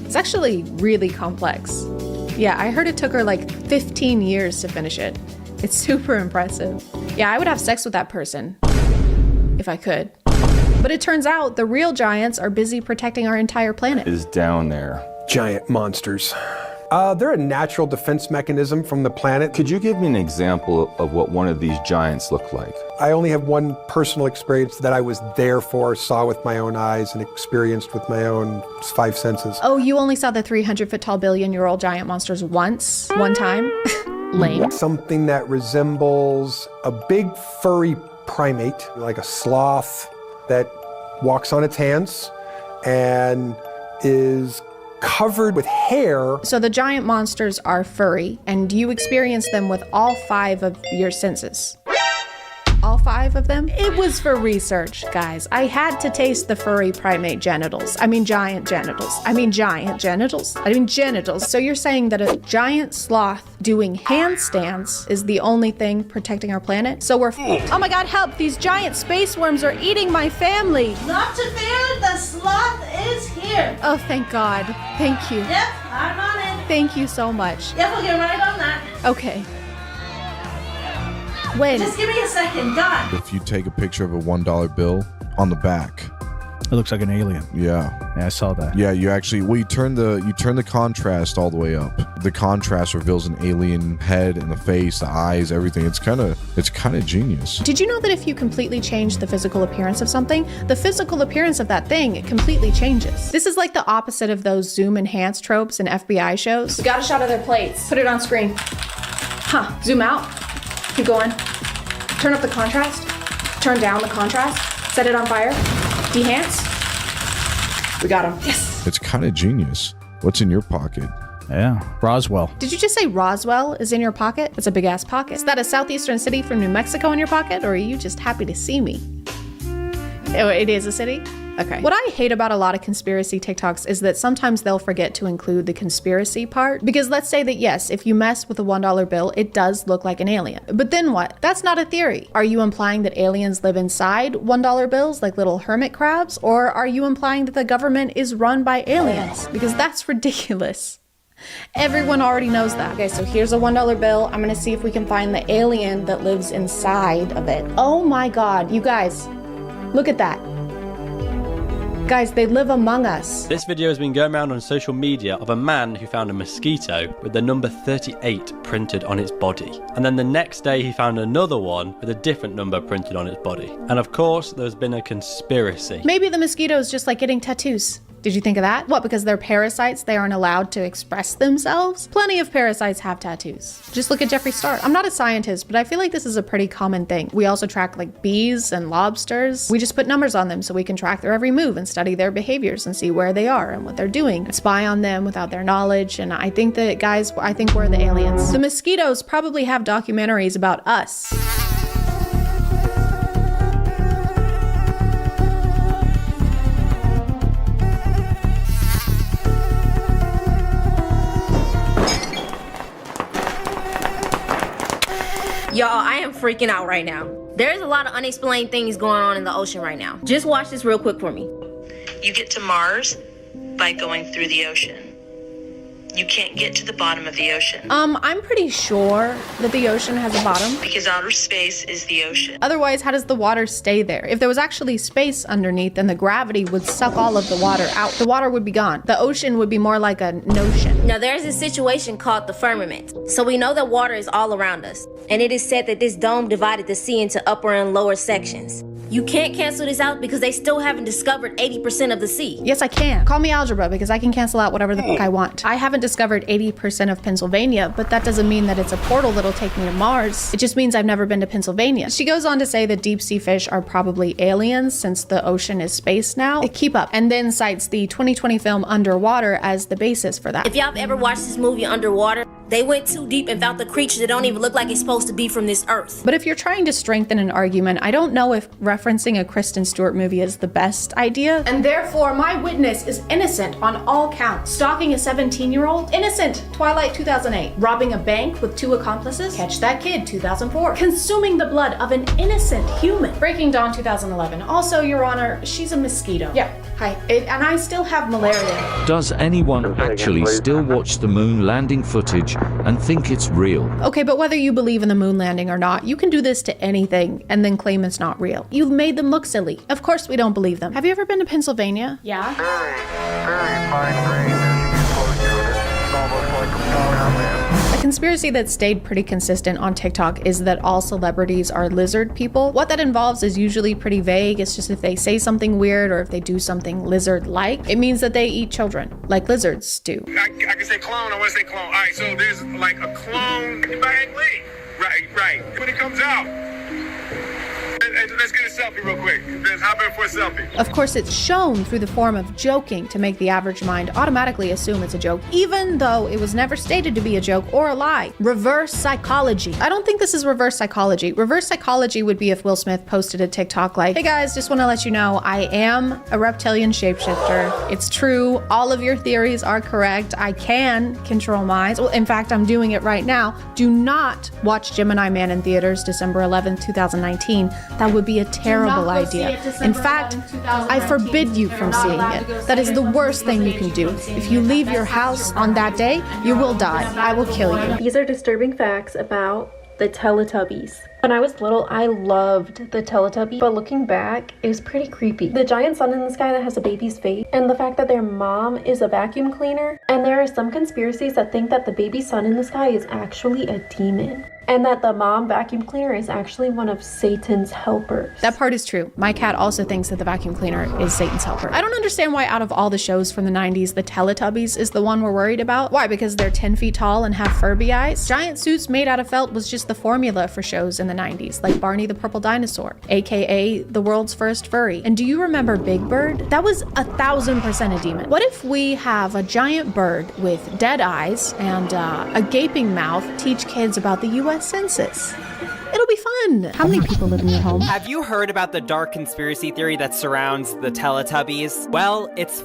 It's actually really complex. Yeah, I heard it took her like 15 years to finish it. It's super impressive. Yeah, I would have sex with that person if I could. But it turns out the real giants are busy protecting our entire planet. Is down there. Giant monsters. They're a natural defense mechanism from the planet. Could you give me an example of what one of these giants look like? I only have one personal experience that I was there for, saw with my own eyes, and experienced with my own 5 senses. Oh, you only saw the 300-foot tall billion-year-old giant monsters one time? Lame. Something that resembles a big furry primate, like a sloth that walks on its hands and is covered with hair. So the giant monsters are furry, and you experience them with all 5 of your senses. All 5 of them? It was for research, guys. I had to taste the furry primate genitals. I mean giant genitals. So you're saying that a giant sloth doing handstands is the only thing protecting our planet? So we're oh my god, help! These giant space worms are eating my family! Not to fear, the sloth is here. Oh, thank God. Thank you. Yep, I'm on it. Thank you so much. Yep, we'll get right on that. Okay. When? Just give me a second, God. If you take a picture of a $1 bill, on the back, it looks like an alien. Yeah, I saw that. Yeah, you turn the contrast all the way up. The contrast reveals an alien head and the face, the eyes, everything. It's kind of genius. Did you know that if you completely change the physical appearance of something, the physical appearance of that thing completely changes? This is like the opposite of those zoom enhanced tropes in FBI shows. We got a shot of their plates. Put it on screen. Zoom out. Keep going. Turn up the contrast. Turn down the contrast. Set it on fire. Dehance. We got him. Yes. It's kind of genius. What's in your pocket? Yeah, Roswell. Did you just say Roswell is in your pocket? It's a big ass pocket. Is that a southeastern city from New Mexico in your pocket, or are you just happy to see me? Oh, it is a city? Okay. What I hate about a lot of conspiracy TikToks is that sometimes they'll forget to include the conspiracy part. Because let's say that yes, if you mess with a $1 bill, it does look like an alien. But then what? That's not a theory. Are you implying that aliens live inside $1 bills like little hermit crabs? Or are you implying that the government is run by aliens? Because that's ridiculous. Everyone already knows that. Okay, so here's a $1 bill. I'm gonna see if we can find the alien that lives inside of it. Oh my God, you guys, look at that. Guys, they live among us. This video has been going around on social media of a man who found a mosquito with the number 38 printed on its body. And then the next day he found another one with a different number printed on its body. And of course, there's been a conspiracy. Maybe the mosquitoes just like getting tattoos. Did you think of that? What, because they're parasites, they aren't allowed to express themselves? Plenty of parasites have tattoos. Just look at Jeffree Star. I'm not a scientist, but I feel like this is a pretty common thing. We also track like bees and lobsters. We just put numbers on them so we can track their every move and study their behaviors and see where they are and what they're doing. And spy on them without their knowledge. And I think that, guys, I think we're the aliens. The mosquitoes probably have documentaries about us. Y'all, I am freaking out right now. There's a lot of unexplained things going on in the ocean right now. Just watch this real quick for me. You get to Mars by going through the ocean. you can't get to the bottom of the ocean. I'm pretty sure that the ocean has a bottom. Because outer space is the ocean. Otherwise, how does the water stay there? If there was actually space underneath, then the gravity would suck all of the water out. The water would be gone. The ocean would be more like a notion. Now, there's a situation called the firmament. So we know that water is all around us. And it is said that this dome divided the sea into upper and lower sections. You can't cancel this out because they still haven't discovered 80% of the sea. Yes, I can. Call me algebra because I can cancel out whatever the fuck I want. I haven't discovered 80% of Pennsylvania, but that doesn't mean that it's a portal that'll take me to Mars. It just means I've never been to Pennsylvania. She goes on to say that deep sea fish are probably aliens since the ocean is space now. Keep up. And then cites the 2020 film Underwater as the basis for that. If y'all have ever watched this movie Underwater, they went too deep and found the creature that don't even look like it's supposed to be from this earth. But if you're trying to strengthen an argument, I don't know if referencing a Kristen Stewart movie is the best idea. And therefore, my witness is innocent on all counts. Stalking a 17-year-old? Innocent. Twilight 2008. Robbing a bank with 2 accomplices? Catch That Kid 2004. Consuming the blood of an innocent human? Breaking Dawn 2011. Also, Your Honor, she's a mosquito. Yeah, hi. And I still have malaria. Does anyone actually still watch the moon landing footage and think it's real? Okay, but whether you believe in the moon landing or not, you can do this to anything and then claim it's not real. You've made them look silly. Of course we don't believe them. Have you ever been to Pennsylvania? Yeah. Very fine grain as you get close to it. It's almost like a powder man. A conspiracy that stayed pretty consistent on TikTok is that all celebrities are lizard people. What that involves is usually pretty vague. It's just if they say something weird or if they do something lizard-like, it means that they eat children, like lizards do. I can say clone, I want to say clone. All right, so there's like a clone by Ang Lee. Right. When it comes out, let's get a selfie real quick. Let's hop in for a selfie. Of course, it's shown through the form of joking to make the average mind automatically assume it's a joke, even though it was never stated to be a joke or a lie. Reverse psychology. I don't think this is reverse psychology. Reverse psychology would be if Will Smith posted a TikTok like, "Hey guys, just want to let you know I am a reptilian shapeshifter. It's true. All of your theories are correct. I can control minds. Well, in fact, I'm doing it right now. Do not watch Gemini Man in theaters December 11th, 2019. That would be a terrible idea. In fact, I forbid you from seeing it. That is the worst thing you can do. If you leave your house on that day, you will die. I will kill you." These are disturbing facts about the Teletubbies. When I was little, I loved the Teletubbies, but looking back, it was pretty creepy. The giant sun in the sky that has a baby's face, and the fact that their mom is a vacuum cleaner, and there are some conspiracies that think that the baby sun in the sky is actually a demon, and that the mom vacuum cleaner is actually one of Satan's helpers. That part is true. My cat also thinks that the vacuum cleaner is Satan's helper. I don't understand why out of all the shows from the 90s, the Teletubbies is the one we're worried about. Why? Because they're 10 feet tall and have Furby eyes? Giant suits made out of felt was just the formula for shows in the 90s, like Barney the Purple Dinosaur, aka the world's first furry. And do you remember Big Bird? That was 1000% a demon. What if we have a giant bird with dead eyes and a gaping mouth teach kids about the US Census? It'll be fun. How many people live in your home? Have you heard about the dark conspiracy theory that surrounds the Teletubbies? Well, it's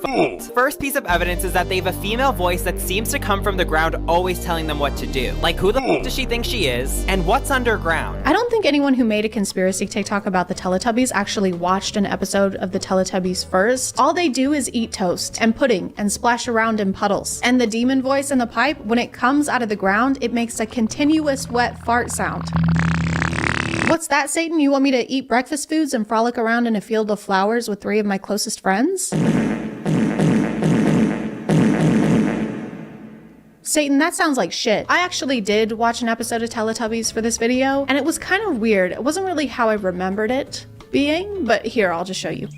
First piece of evidence is that they have a female voice that seems to come from the ground, always telling them what to do. Like, who the does she think she is? And what's underground? I don't think anyone who made a conspiracy TikTok about the Teletubbies actually watched an episode of the Teletubbies first. All they do is eat toast and pudding and splash around in puddles. And the demon voice in the pipe, when it comes out of the ground, it makes a continuous wet fart sound. What's that, Satan? You want me to eat breakfast foods and frolic around in a field of flowers with 3 of my closest friends? Satan, that sounds like shit. I actually did watch an episode of Teletubbies for this video, and it was kind of weird. It wasn't really how I remembered it being, but here, I'll just show you.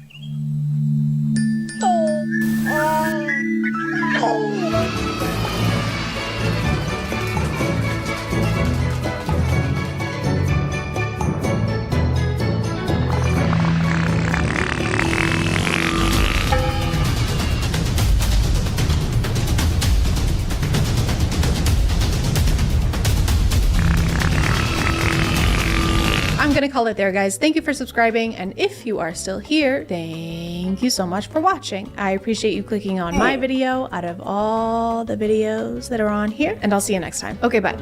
I'm gonna call it there, guys. Thank you for subscribing, and if you are still here, thank you so much for watching. I appreciate you clicking on my video out of all the videos that are on here, and I'll see you next time. Okay, bye.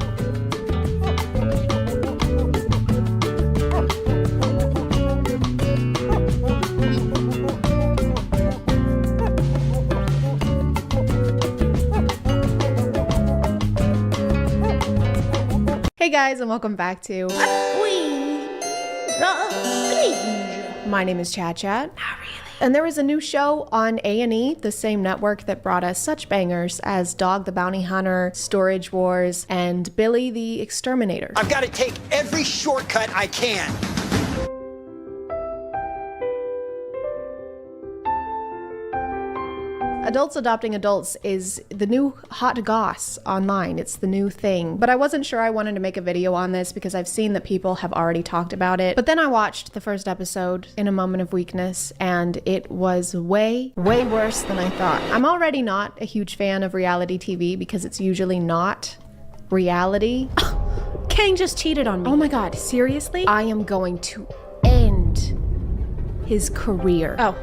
guys, and welcome back to My name is ChadChad. Not really. And there is a new show on A&E, the same network that brought us such bangers as Dog the Bounty Hunter, Storage Wars, and Billy the Exterminator. I've got to take every shortcut I can. Adults adopting adults is the new hot goss online. It's the new thing. But I wasn't sure I wanted to make a video on this because I've seen that people have already talked about it. But then I watched the first episode in a moment of weakness, and it was way worse than I thought. I'm already not a huge fan of reality TV because it's usually not reality. Kang just cheated on me. Oh my God, seriously? I am going to end his career. Oh.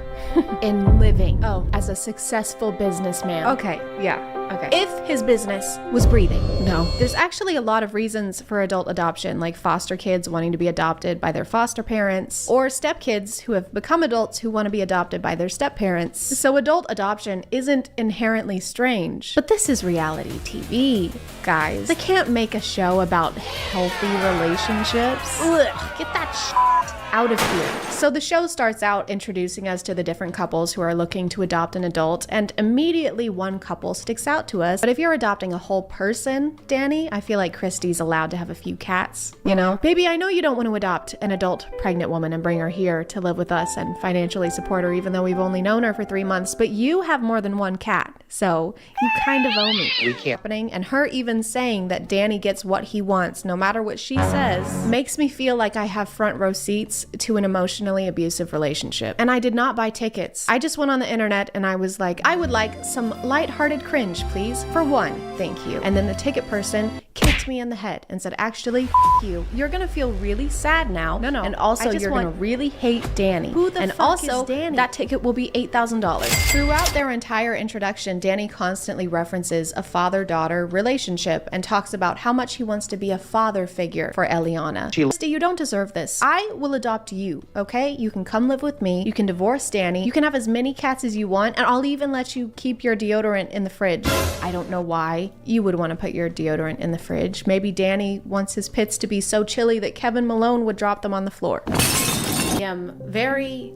in living as a successful businessman. Okay, yeah, okay. If his business was breathing. No. There's actually a lot of reasons for adult adoption, like foster kids wanting to be adopted by their foster parents, or stepkids who have become adults who want to be adopted by their step-parents. So adult adoption isn't inherently strange. But this is reality TV, guys. They can't make a show about healthy relationships. Ugh, get that shit out of here. So the show starts out introducing us to the different couples who are looking to adopt an adult, and immediately one couple sticks out to us. But if you're adopting a whole person, Danny, I feel like Christy's allowed to have a few cats, you know? Baby, I know you don't want to adopt an adult pregnant woman and bring her here to live with us and financially support her, even though we've only known her for 3 months, but you have more than one cat, so you kind of owe me. We can't. And her even saying that Danny gets what he wants, no matter what she says, makes me feel like I have front row seats to an emotionally abusive relationship. And I did not buy tickets. I just went on the internet and I was like, I would like some lighthearted cringe, please. For one, thank you. And then the ticket person kicked me in the head and said, actually, you. You're gonna feel really sad now. No. And also you're gonna really hate Danny. Who the fuck is Danny? That ticket will be $8,000. Throughout their entire introduction, Danny constantly references a father-daughter relationship and talks about how much he wants to be a father figure for Eliana. Christy, you don't deserve this. I will adopt you, okay? You can come live with me. You can divorce Danny. You can have as many cats as you want, and I'll even let you keep your deodorant in the fridge. I don't know why you would want to put your deodorant in the fridge. Maybe Danny wants his pits to be so chilly that Kevin Malone would drop them on the floor. I am very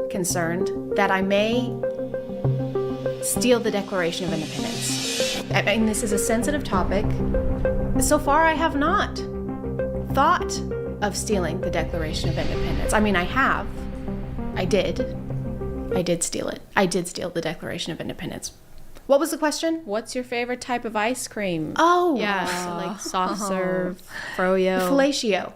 concerned that I may steal the Declaration of Independence. I mean, this is a sensitive topic. So far, I have not thought of stealing the Declaration of Independence. I mean, I did steal it. I did steal the Declaration of Independence. What was the question? What's your favorite type of ice cream? Oh, yeah, so like soft serve, froyo, fellatio.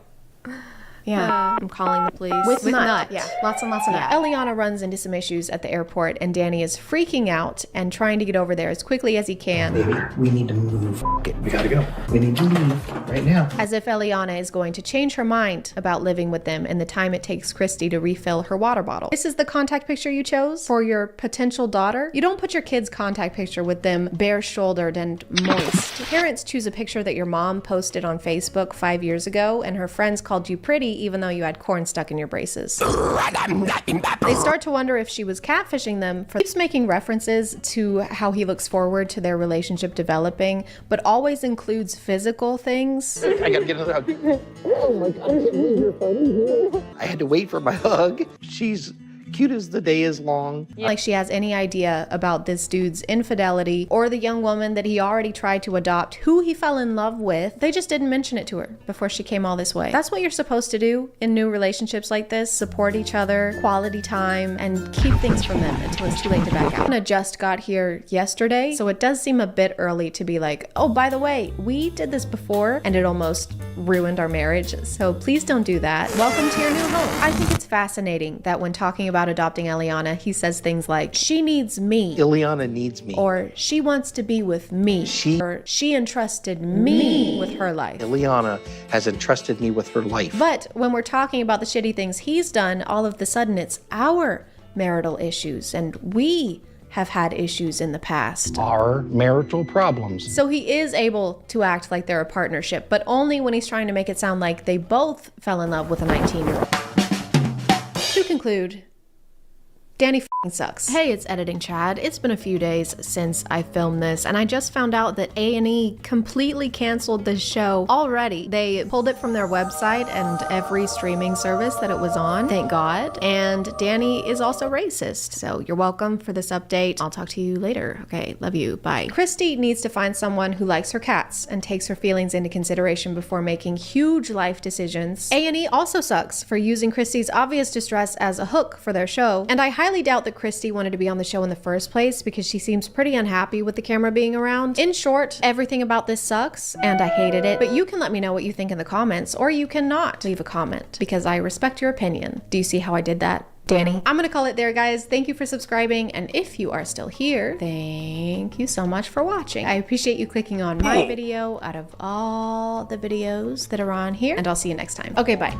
Yeah, I'm calling the police. With nut. Yeah, lots and lots of nut. Eliana runs into some issues at the airport, and Danny is freaking out and trying to get over there as quickly as he can. Baby, we need to move. We gotta go. We need to leave right now. As if Eliana is going to change her mind about living with them in the time it takes Christy to refill her water bottle. This is the contact picture you chose for your potential daughter? You don't put your kid's contact picture with them bare-shouldered and moist. Parents choose a picture that your mom posted on Facebook 5 years ago, and her friends called you pretty even though you had corn stuck in your braces. They start to wonder if she was catfishing them. He keeps making references to how he looks forward to their relationship developing, but always includes physical things. I gotta get another hug. Oh my God, I had to wait for my hug. She's cute as the day is long. Like she has any idea about this dude's infidelity or the young woman that he already tried to adopt, who he fell in love with. They just didn't mention it to her before she came all this way. That's what you're supposed to do in new relationships like this. Support each other, quality time, and keep things from them until it's too late to back out. Anna just got here yesterday, so it does seem a bit early to be like, oh, by the way, we did this before and it almost ruined our marriage, so please don't do that. Welcome to your new home. I think it's fascinating that when talking about adopting Eliana, he says things like, she needs me. Eliana needs me. Or she wants to be with me. Or she entrusted me with her life. Eliana has entrusted me with her life. But when we're talking about the shitty things he's done, all of the sudden it's our marital issues, and we have had issues in the past. Our marital problems. So he is able to act like they're a partnership, but only when he's trying to make it sound like they both fell in love with a 19-year-old. To conclude, Danny f***ing sucks. Hey, it's Editing Chad. It's been a few days since I filmed this, and I just found out that A&E completely canceled this show already. They pulled it from their website and every streaming service that it was on, thank God. And Danny is also racist. So you're welcome for this update. I'll talk to you later. Okay, love you. Bye. Christy needs to find someone who likes her cats and takes her feelings into consideration before making huge life decisions. A&E also sucks for using Christy's obvious distress as a hook for their show, and I highly doubt that Christy wanted to be on the show in the first place because she seems pretty unhappy with the camera being around. In short, everything about this sucks and I hated it, but you can let me know what you think in the comments, or you cannot leave a comment because I respect your opinion. Do you see how I did that, Danny? I'm gonna call it there, guys. Thank you for subscribing, and if you are still here, thank you so much for watching. I appreciate you clicking on my video out of all the videos that are on here, and I'll see you next time. Okay, bye.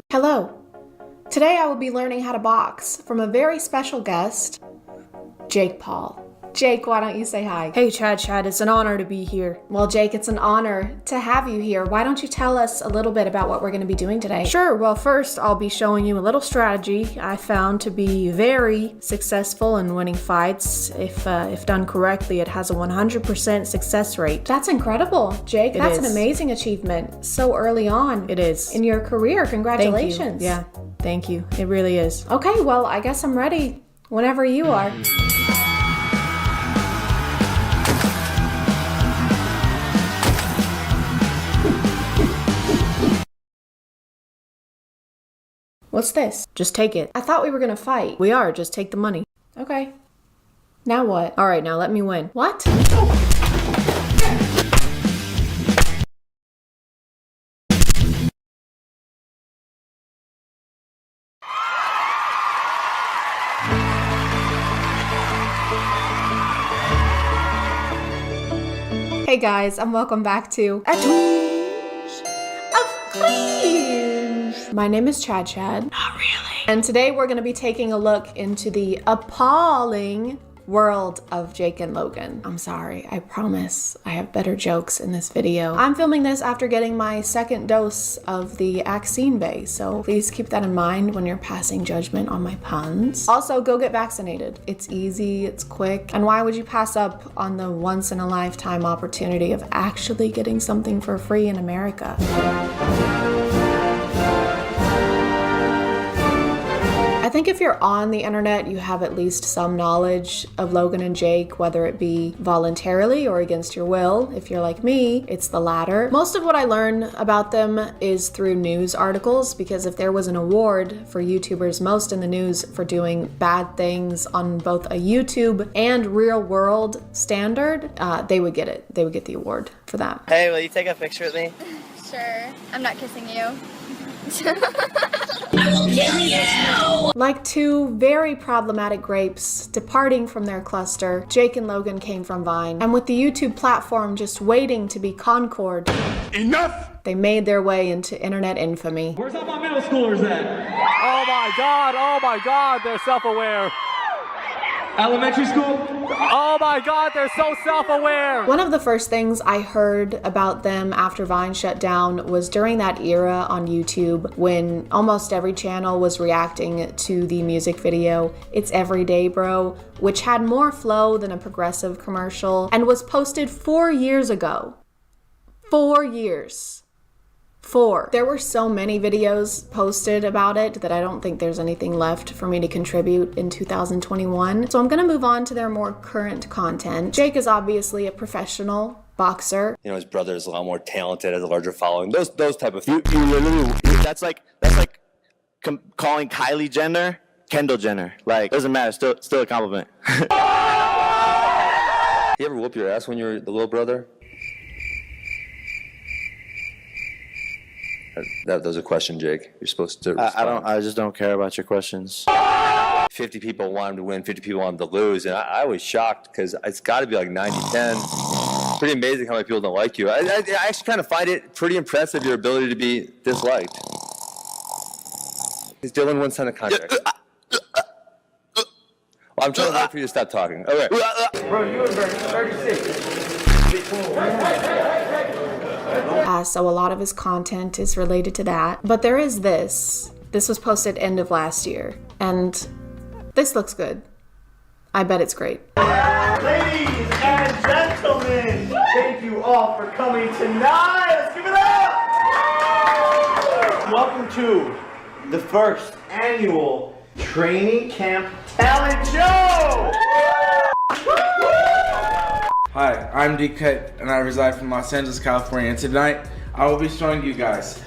Hello. Today I will be learning how to box from a very special guest, Jake Paul. Jake, why don't you say hi? Hey ChadChad, it's an honor to be here. Well, Jake, it's an honor to have you here. Why don't you tell us a little bit about what we're going to be doing today? Sure, well first I'll be showing you a little strategy I found to be very successful in winning fights. If done correctly, it has a 100% success rate. That's incredible, Jake. That's an is. amazing achievement so early on. It is. In your career. Congratulations. Thank you. Yeah, thank you. It really is. Okay, well, I guess I'm ready whenever you are. What's this? Just take it. I thought we were gonna fight. We are, just take the money. Okay. Now what? All right, now let me win. What? Hey guys, and welcome back to A Twinge of Cringe. My name is ChadChad. Not really. And today we're going to be taking a look into the appalling world of Jake and Logan. I'm sorry, I promise I have better jokes in this video. I'm filming this after getting my second dose of the vaccine base, so please keep that in mind when you're passing judgment on my puns. Also, go get vaccinated. It's easy, it's quick, and why would you pass up on the once-in-a-lifetime opportunity of actually getting something for free in America? I think if you're on the internet, you have at least some knowledge of Logan and Jake, whether it be voluntarily or against your will. If you're like me, it's the latter. Most of what I learn about them is through news articles, because if there was an award for YouTubers most in the news for doing bad things on both a YouTube and real world standard, they would get it. They would get the award for that. Hey, will you take a picture with me? Sure. I'm not kissing you. Like two very problematic grapes departing from their cluster, Jake and Logan came from Vine, and with the YouTube platform just waiting to be Concord, Enough! they made their way into internet infamy. Where's all my middle schoolers at? Oh my god, they're self-aware. Elementary school? Oh my god, they're so self-aware. One of the first things I heard about them after Vine shut down was during that era on YouTube when almost every channel was reacting to the music video It's Everyday Bro, which had more flow than a Progressive commercial and was posted 4 years ago. 4 years. 4. There were so many videos posted about it that I don't think there's anything left for me to contribute in 2021. So I'm gonna move on to their more current content. Jake is obviously a professional boxer. You know, his brother is a lot more talented, has a larger following. Those type of things. That's like calling Kylie Jenner Kendall Jenner. Like, doesn't matter. Still a compliment. You ever whoop your ass when you were the little brother? That was a question, Jake. You're supposed to respond. I just don't care about your questions. 50 people want him to win, 50 people want him to lose, and I was shocked because it's got to be like 90-10. Pretty amazing how many people don't like you. I actually kind of find it pretty impressive, your ability to be disliked. Because Dylan wouldn't sign a contract. Well, I'm trying to wait for you to stop talking. Okay. Bro, you were 36. So a lot of his content is related to that. But there is this. This was posted end of last year. And this looks good. I bet it's great. Ladies and gentlemen, thank you all for coming tonight. Let's give it up. Welcome to the first annual training camp talent show. Hi, I'm D-Cut and I reside from Los Angeles, California, and tonight I will be showing you guys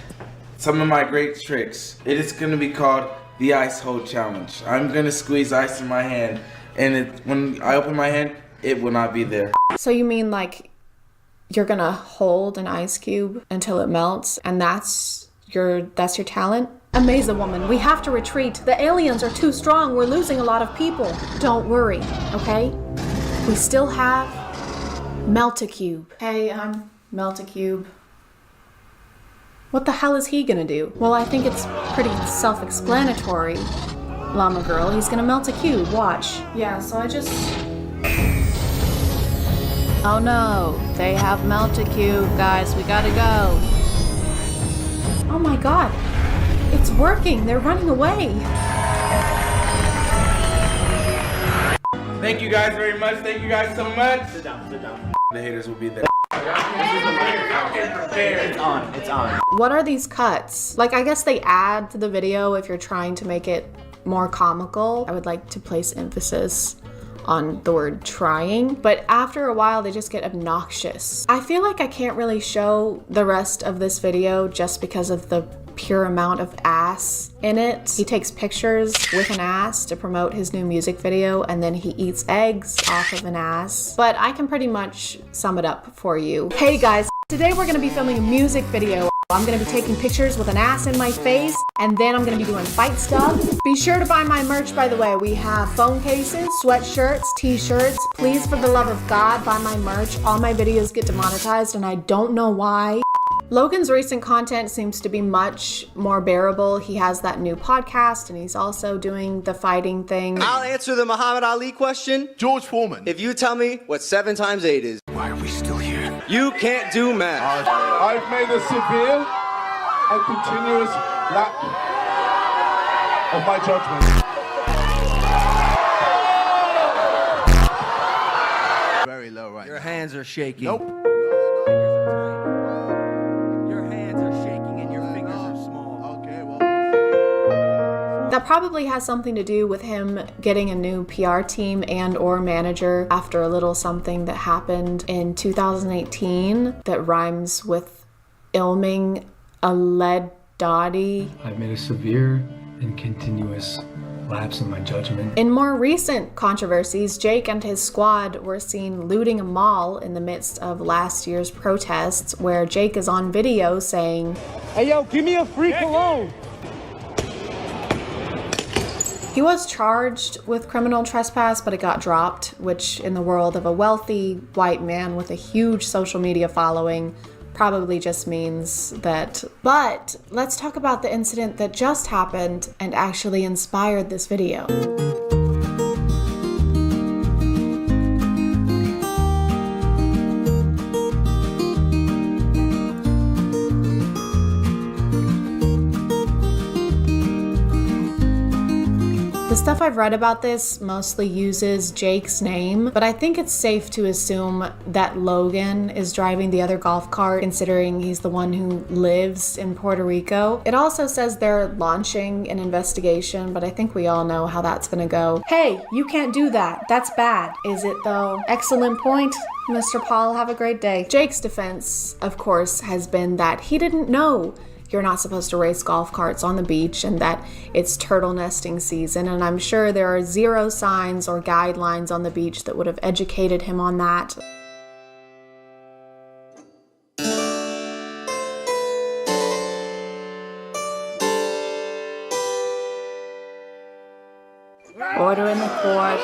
some of my great tricks. It is going to be called the Ice Hole Challenge. I'm going to squeeze ice in my hand, and when I open my hand, it will not be there. So you mean like you're gonna hold an ice cube until it melts, and that's your talent? Amaze a woman. We have to retreat. The aliens are too strong. We're losing a lot of people. Don't worry, okay? We still have Melt-A-Cube. Hey, I'm Melt-A-Cube. What the hell is he gonna do? Well, I think it's pretty self-explanatory, Llama Girl. He's gonna melt a cube, watch. Yeah, so I just... Oh no, they have Melt-A-Cube, guys. We gotta go. Oh my god, it's working. They're running away. Thank you guys very much. Thank you guys so much. Sit down, sit down. The haters will be there. It's on, it's on. What are these cuts? Like, I guess they add to the video if you're trying to make it more comical. I would like to place emphasis on the word trying, but after a while they just get obnoxious. I feel like I can't really show the rest of this video just because of the pure amount of ass in it. He takes pictures with an ass to promote his new music video, and then he eats eggs off of an ass. But I can pretty much sum it up for you. Hey guys, today we're gonna be filming a music video. I'm gonna be taking pictures with an ass in my face, and then I'm gonna be doing fight stuff. Be sure to buy my merch, by the way. We have phone cases, sweatshirts, t-shirts. Please, for the love of God, buy my merch. All my videos get demonetized, and I don't know why. Logan's recent content seems to be much more bearable. He has that new podcast, and he's also doing the fighting thing. I'll answer the Muhammad Ali question. George Foreman. If you tell me what 7 times 8 is. Why are we still here? You can't do math. I've made a severe and continuous lack of my judgment. Very low right Your now. hands are shaking. Nope. Your hands are shaking and your fingers are small. Okay, well. That probably has something to do with him getting a new PR team and or manager after a little something that happened in 2018 that rhymes with ilming a lead dotty. I've made a severe and continuous lapse in my judgment. In more recent controversies, Jake and his squad were seen looting a mall in the midst of last year's protests, where Jake is on video saying, Hey yo, give me a free cologne. he was charged with criminal trespass, but it got dropped, which in the world of a wealthy white man with a huge social media following probably just means that. But let's talk about the incident that just happened and actually inspired this video. The stuff I've read about this mostly uses Jake's name, but I think it's safe to assume that Logan is driving the other golf cart, considering he's the one who lives in Puerto Rico. It also says they're launching an investigation, but I think we all know how that's gonna go. Hey, you can't do that. That's bad. Is it though? Excellent point, Mr. Paul. Have a great day. Jake's defense, of course, has been that he didn't know you're not supposed to race golf carts on the beach and that it's turtle nesting season, and I'm sure there are 0 signs or guidelines on the beach that would have educated him on that. Order in the court.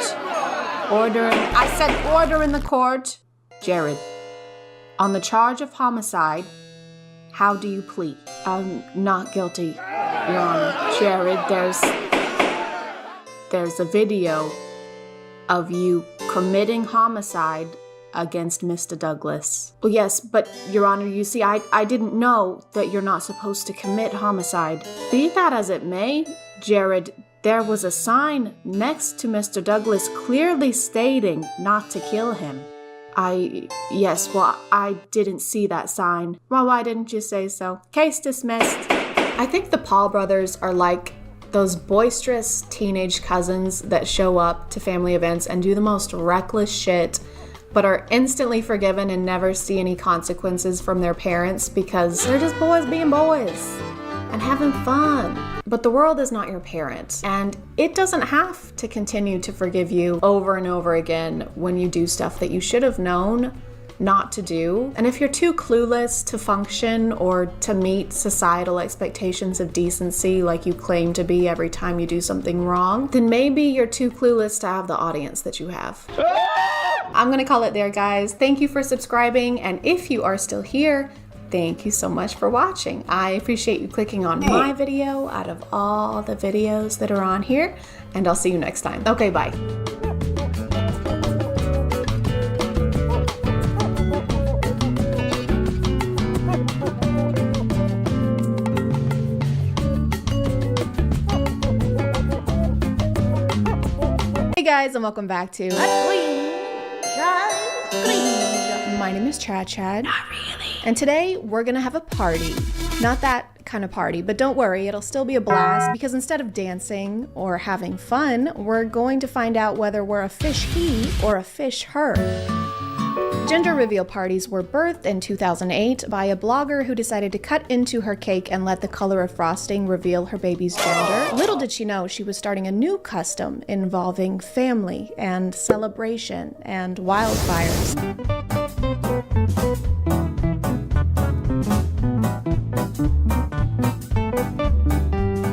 I said order in the court. Jared, on the charge of homicide, how do you plead? I'm not guilty, Your Honor. Jared, there's a video of you committing homicide against Mr. Douglas. Oh yes, but Your Honor, you see, I didn't know that you're not supposed to commit homicide. Be that as it may, Jared, there was a sign next to Mr. Douglas clearly stating not to kill him. Yes, well, I didn't see that sign. Well, why didn't you say so? Case dismissed. I think the Paul brothers are like those boisterous teenage cousins that show up to family events and do the most reckless shit, but are instantly forgiven and never see any consequences from their parents because they're just boys being boys and having fun. But the world is not your parent, and it doesn't have to continue to forgive you over and over again when you do stuff that you should have known not to do. And if you're too clueless to function or to meet societal expectations of decency like you claim to be every time you do something wrong, then maybe you're too clueless to have the audience that you have. I'm gonna call it there, guys. Thank you for subscribing, and if you are still here, thank you so much for watching. I appreciate you clicking on my video out of all the videos that are on here, and I'll see you next time. Okay, bye. Hey guys, and welcome back to My name is ChadChad. Not really. And today we're gonna have a party. Not that kind of party, but don't worry, it'll still be a blast because instead of dancing or having fun, we're going to find out whether we're a fish he or a fish her. Gender reveal parties were birthed in 2008 by a blogger who decided to cut into her cake and let the color of frosting reveal her baby's gender. Little did she know she was starting a new custom involving family and celebration and wildfires.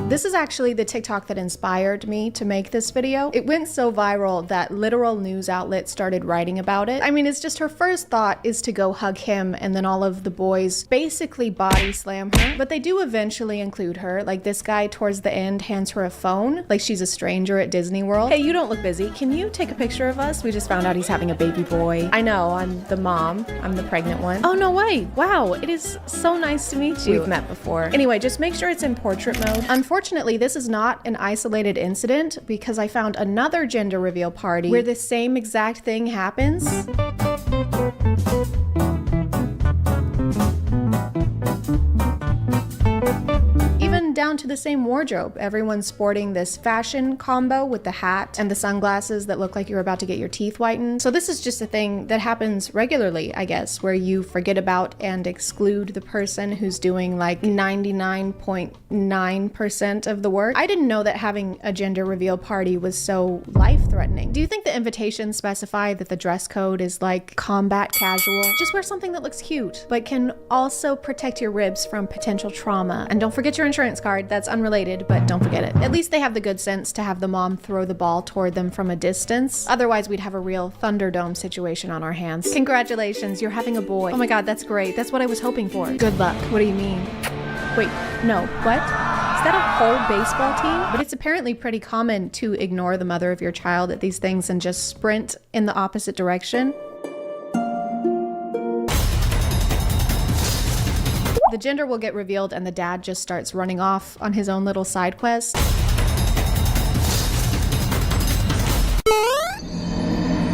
This is actually the TikTok that inspired me to make this video. It went so viral that literal news outlets started writing about it. I mean, it's just her first thought is to go hug him, and then all of the boys basically body slam her. But they do eventually include her. Like this guy towards the end hands her a phone, like she's a stranger at Disney World. Hey, you don't look busy. Can you take a picture of us? We just found out he's having a baby boy. I know, I'm the mom. I'm the pregnant one. Oh, no way. Wow, it is so nice to meet you. We've met before. Anyway, just make sure it's in portrait mode. Unfortunately, this is not an isolated incident because I found another gender reveal party where the same exact thing happens. Even down to the same wardrobe. Everyone's sporting this fashion combo with the hat and the sunglasses that look like you're about to get your teeth whitened. So this is just a thing that happens regularly, I guess, where you forget about and exclude the person who's doing like 99.9% of the work. I didn't know that having a gender reveal party was so life-threatening. Do you think the invitations specify that the dress code is like combat casual? Just wear something that looks cute, but can also protect your ribs from potential trauma. And don't forget your insurance card. That's unrelated, but don't forget it. At least they have the good sense to have the mom throw the ball toward them from a distance. Otherwise, we'd have a real Thunderdome situation on our hands. Congratulations, you're having a boy. Oh my God, that's great. That's what I was hoping for. Good luck. What do you mean? Wait, no, what? Is that a whole baseball team? But it's apparently pretty common to ignore the mother of your child at these things and just sprint in the opposite direction. The gender will get revealed and the dad just starts running off on his own little side quest.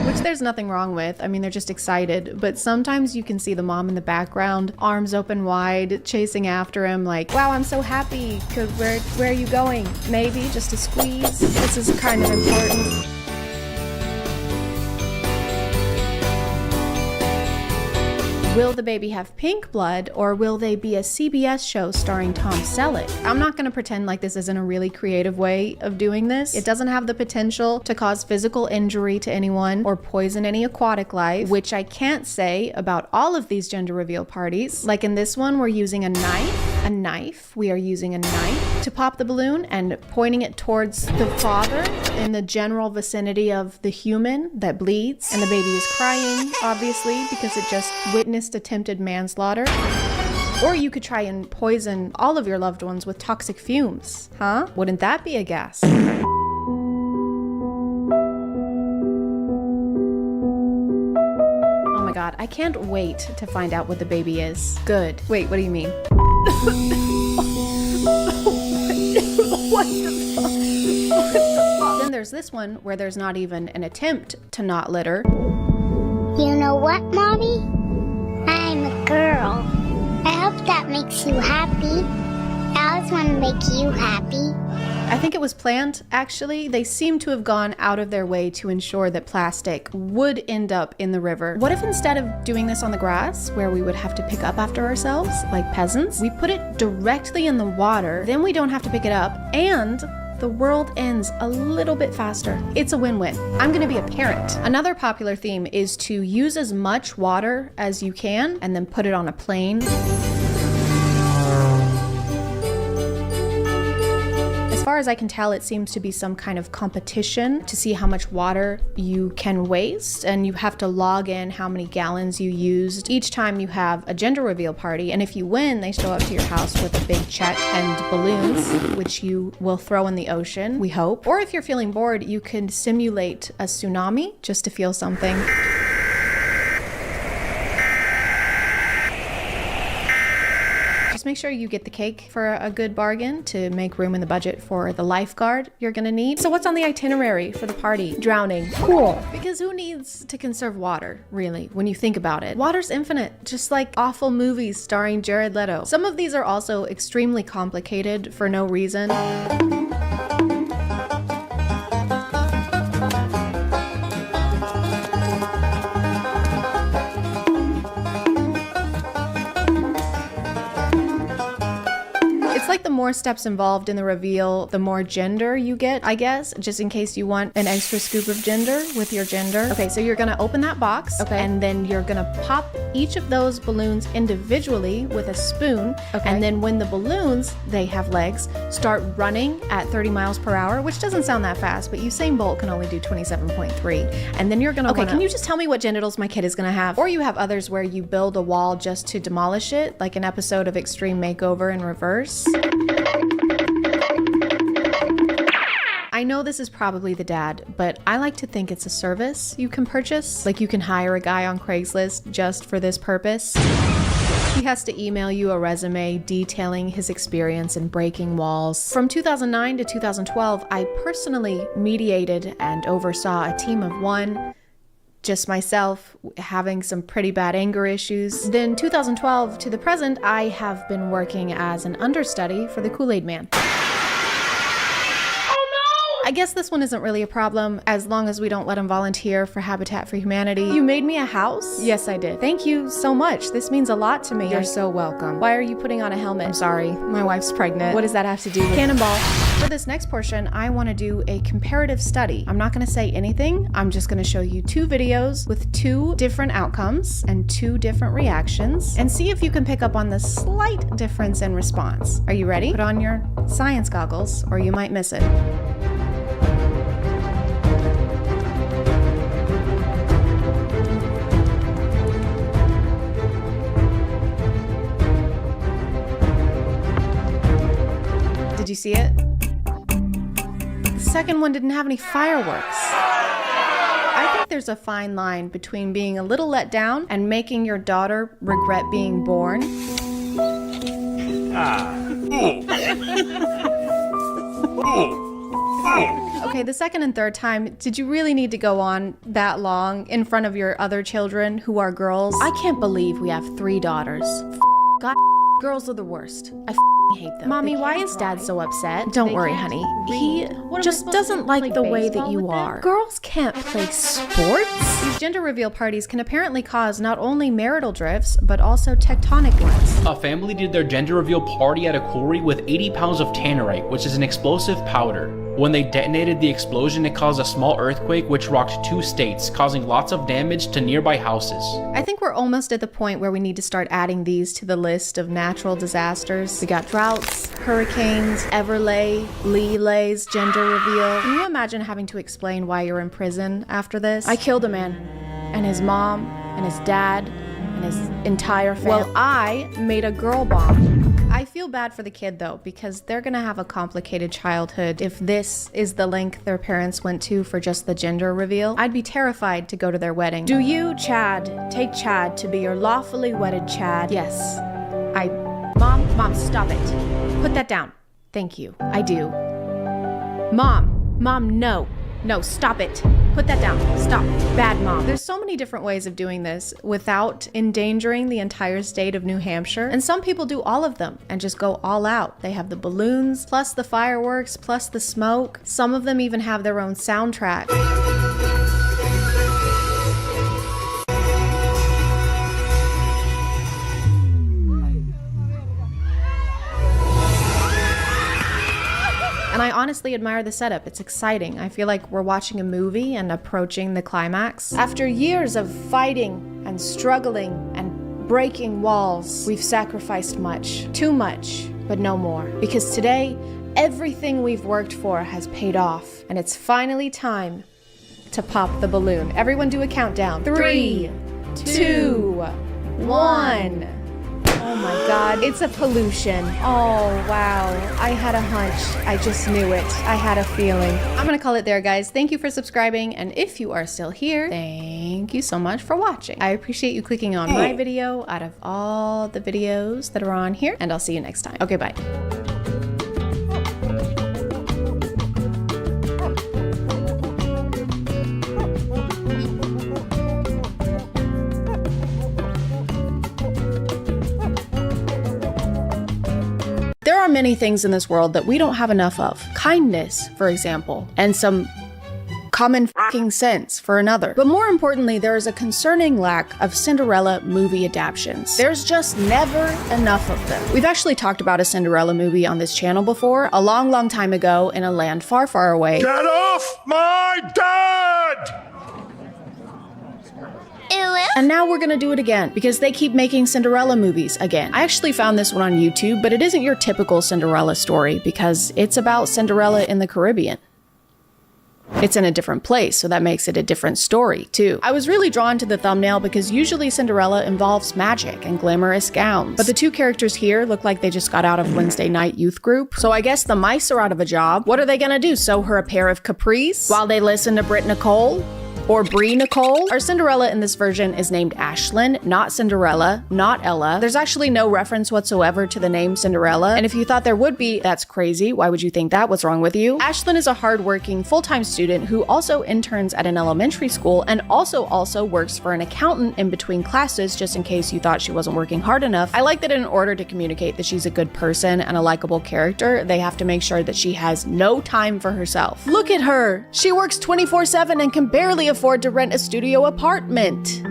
Which there's nothing wrong with. I mean, they're just excited. But sometimes you can see the mom in the background, arms open wide, chasing after him like, wow, I'm so happy. Where are you going? Maybe just a squeeze. This is kind of important. Will the baby have pink blood, or will they be a CBS show starring Tom Selleck? I'm not gonna pretend like this isn't a really creative way of doing this. It doesn't have the potential to cause physical injury to anyone or poison any aquatic life, which I can't say about all of these gender reveal parties. Like in this one, we're using a knife. We are using a knife to pop the balloon and pointing it towards the father in the general vicinity of the human that bleeds. And the baby is crying, obviously, because it just witnessed attempted manslaughter. Or you could try and poison all of your loved ones with toxic fumes, huh? Wouldn't that be a gas? Oh I can't wait to find out what the baby is. Good. Wait, what do you mean? What the fuck? Then there's this one where there's not even an attempt to not litter. You know what, Mommy? I'm a girl. I hope that makes you happy. I always want to make you happy. I think it was planned, actually. They seem to have gone out of their way to ensure that plastic would end up in the river. What if instead of doing this on the grass, where we would have to pick up after ourselves, like peasants, we put it directly in the water, then we don't have to pick it up, and the world ends a little bit faster. It's a win-win. I'm gonna be a parent. Another popular theme is to use as much water as you can and then put it on a plane. As far as I can tell, it seems to be some kind of competition to see how much water you can waste, and you have to log in how many gallons you used each time you have a gender reveal party. And if you win, they show up to your house with a big check and balloons, which you will throw in the ocean, we hope. Or if you're feeling bored, you can simulate a tsunami just to feel something. Just make sure you get the cake for a good bargain to make room in the budget for the lifeguard you're gonna need. So what's on the itinerary for the party? Drowning. Cool. Because who needs to conserve water, really, when you think about it? Water's infinite, just like awful movies starring Jared Leto. Some of these are also extremely complicated for no reason. Like the more steps involved in the reveal, the more gender you get, I guess, just in case you want an extra scoop of gender with your gender. Okay, so you're gonna open that box, okay, and then you're gonna pop each of those balloons individually with a spoon, okay, and then when the balloons, they have legs, start running at 30 miles per hour, which doesn't sound that fast, but Usain Bolt can only do 27.3, and then you're gonna can you just tell me what genitals my kid is gonna have? Or you have others where you build a wall just to demolish it, like an episode of Extreme Makeover in reverse. I know this is probably the dad, but I like to think it's a service you can purchase. Like you can hire a guy on Craigslist just for this purpose. He has to email you a resume detailing his experience in breaking walls. From 2009 to 2012, I personally mediated and oversaw a team of one. Just myself, having some pretty bad anger issues. Then 2012 to the present, I have been working as an understudy for the Kool-Aid Man. I guess this one isn't really a problem as long as we don't let him volunteer for Habitat for Humanity. You made me a house? Yes, I did. Thank you so much. This means a lot to me. You're so welcome. Why are you putting on a helmet? I'm sorry. My wife's pregnant. What does that have to do with Cannonball? For this next portion, I want to do a comparative study. I'm not going to say anything. I'm just going to show you 2 videos with 2 different outcomes and 2 different reactions and see if you can pick up on the slight difference in response. Are you ready? Put on your science goggles or you might miss it. Did you see it? The second one didn't have any fireworks. I think there's a fine line between being a little let down and making your daughter regret being born. Okay, the second and third time, did you really need to go on that long in front of your other children who are girls? I can't believe we have 3 daughters. God, girls are the worst. I hate them. Mommy, why is Dad so upset? Don't worry, honey. He just doesn't like the way that you are. Girls can't play sports. These gender reveal parties can apparently cause not only marital drifts, but also tectonic ones. A family did their gender reveal party at a quarry with 80 pounds of tannerite, which is an explosive powder. When they detonated the explosion, it caused a small earthquake which rocked 2 states, causing lots of damage to nearby houses. I think we're almost at the point where we need to start adding these to the list of natural disasters. We got droughts, hurricanes, Everlay, Leelay's gender reveal. Can you imagine having to explain why you're in prison after this? I killed a man, and his mom, and his dad, and his entire family. Well, I made a girl bomb. I I feel bad for the kid though, because they're gonna have a complicated childhood if this is the length their parents went to for just the gender reveal. I'd be terrified to go to their wedding. Do you, Chad, take Chad to be your lawfully wedded Chad? Yes. Mom, stop it. Put that down. Thank you. I do. Mom, no. No, stop it. Put that down. Stop. Bad mom. There's so many different ways of doing this without endangering the entire state of New Hampshire. And some people do all of them and just go all out. They have the balloons, plus the fireworks, plus the smoke. Some of them even have their own soundtrack. And I honestly admire the setup. It's exciting. I feel like we're watching a movie and approaching the climax. After years of fighting and struggling and breaking walls, we've sacrificed much. Too much, but no more. Because today, everything we've worked for has paid off. And it's finally time to pop the balloon. Everyone do a countdown. 3, 2, 1. Oh my God, it's a pollution. Oh, wow. I had a hunch. I just knew it. I had a feeling. I'm gonna call it there, guys. Thank you for subscribing. And if you are still here, thank you so much for watching. I appreciate you clicking on my video out of all the videos that are on here. And I'll see you next time. Okay, bye. There are many things in this world that we don't have enough of. Kindness, for example, and some common fucking sense for another. But more importantly, there is a concerning lack of Cinderella movie adaptations. There's just never enough of them. We've actually talked about a Cinderella movie on this channel before, a long, long time ago in a land far, far away. Get off my dad! And now we're gonna do it again, because they keep making Cinderella movies again. I actually found this one on YouTube, but it isn't your typical Cinderella story, because it's about Cinderella in the Caribbean. It's in a different place, so that makes it a different story, too. I was really drawn to the thumbnail because usually Cinderella involves magic and glamorous gowns. But the two characters here look like they just got out of Wednesday night youth group. So I guess the mice are out of a job. What are they gonna do, sew her a pair of capris while they listen to Britt Nicole? Or Brie Nicole? Our Cinderella in this version is named Ashlyn, not Cinderella, not Ella. There's actually no reference whatsoever to the name Cinderella, and if you thought there would be, that's crazy. Why would you think that? What's wrong with you? Ashlyn is a hardworking, full-time student who also interns at an elementary school and also works for an accountant in between classes, just in case you thought she wasn't working hard enough. I like that in order to communicate that she's a good person and a likable character, they have to make sure that she has no time for herself. Look at her! She works 24/7 and can barely afford to rent a studio apartment.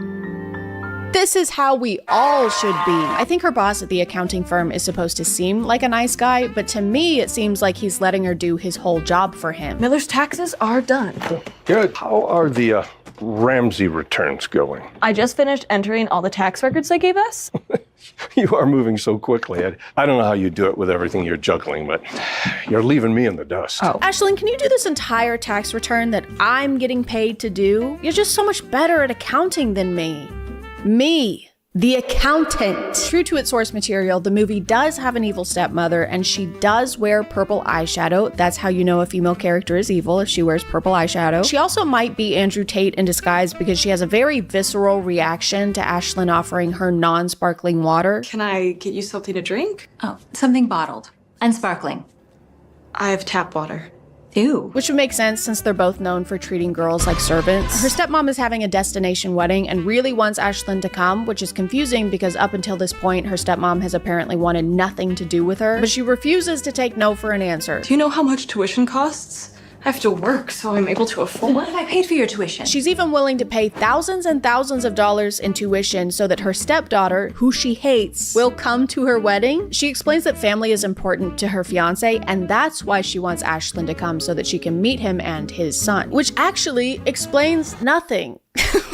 This is how we all should be. I think her boss at the accounting firm is supposed to seem like a nice guy, but to me it seems like he's letting her do his whole job for him. Miller's taxes are done. Good. How are the Ramsey returns going? I just finished entering all the tax records they gave us. You are moving so quickly. I don't know how you do it with everything you're juggling, but you're leaving me in the dust. Oh. Ashlyn, can you do this entire tax return that I'm getting paid to do? You're just so much better at accounting than me. Me, the accountant. True to its source material, the movie does have an evil stepmother, and she does wear purple eyeshadow. That's how you know a female character is evil, if she wears purple eyeshadow. She also might be Andrew Tate in disguise because she has a very visceral reaction to Ashlyn offering her non-sparkling water. Can I get you something to drink? Oh, something bottled and sparkling. I have tap water. Ew. Which would make sense since they're both known for treating girls like servants. Her stepmom is having a destination wedding and really wants Ashlyn to come, which is confusing because up until this point, her stepmom has apparently wanted nothing to do with her, but she refuses to take no for an answer. Do you know how much tuition costs? I have to work, so I'm able to afford. What have I paid for your tuition? She's even willing to pay thousands and thousands of dollars in tuition so that her stepdaughter, who she hates, will come to her wedding. She explains that family is important to her fiance, and that's why she wants Ashlyn to come so that she can meet him and his son, which actually explains nothing.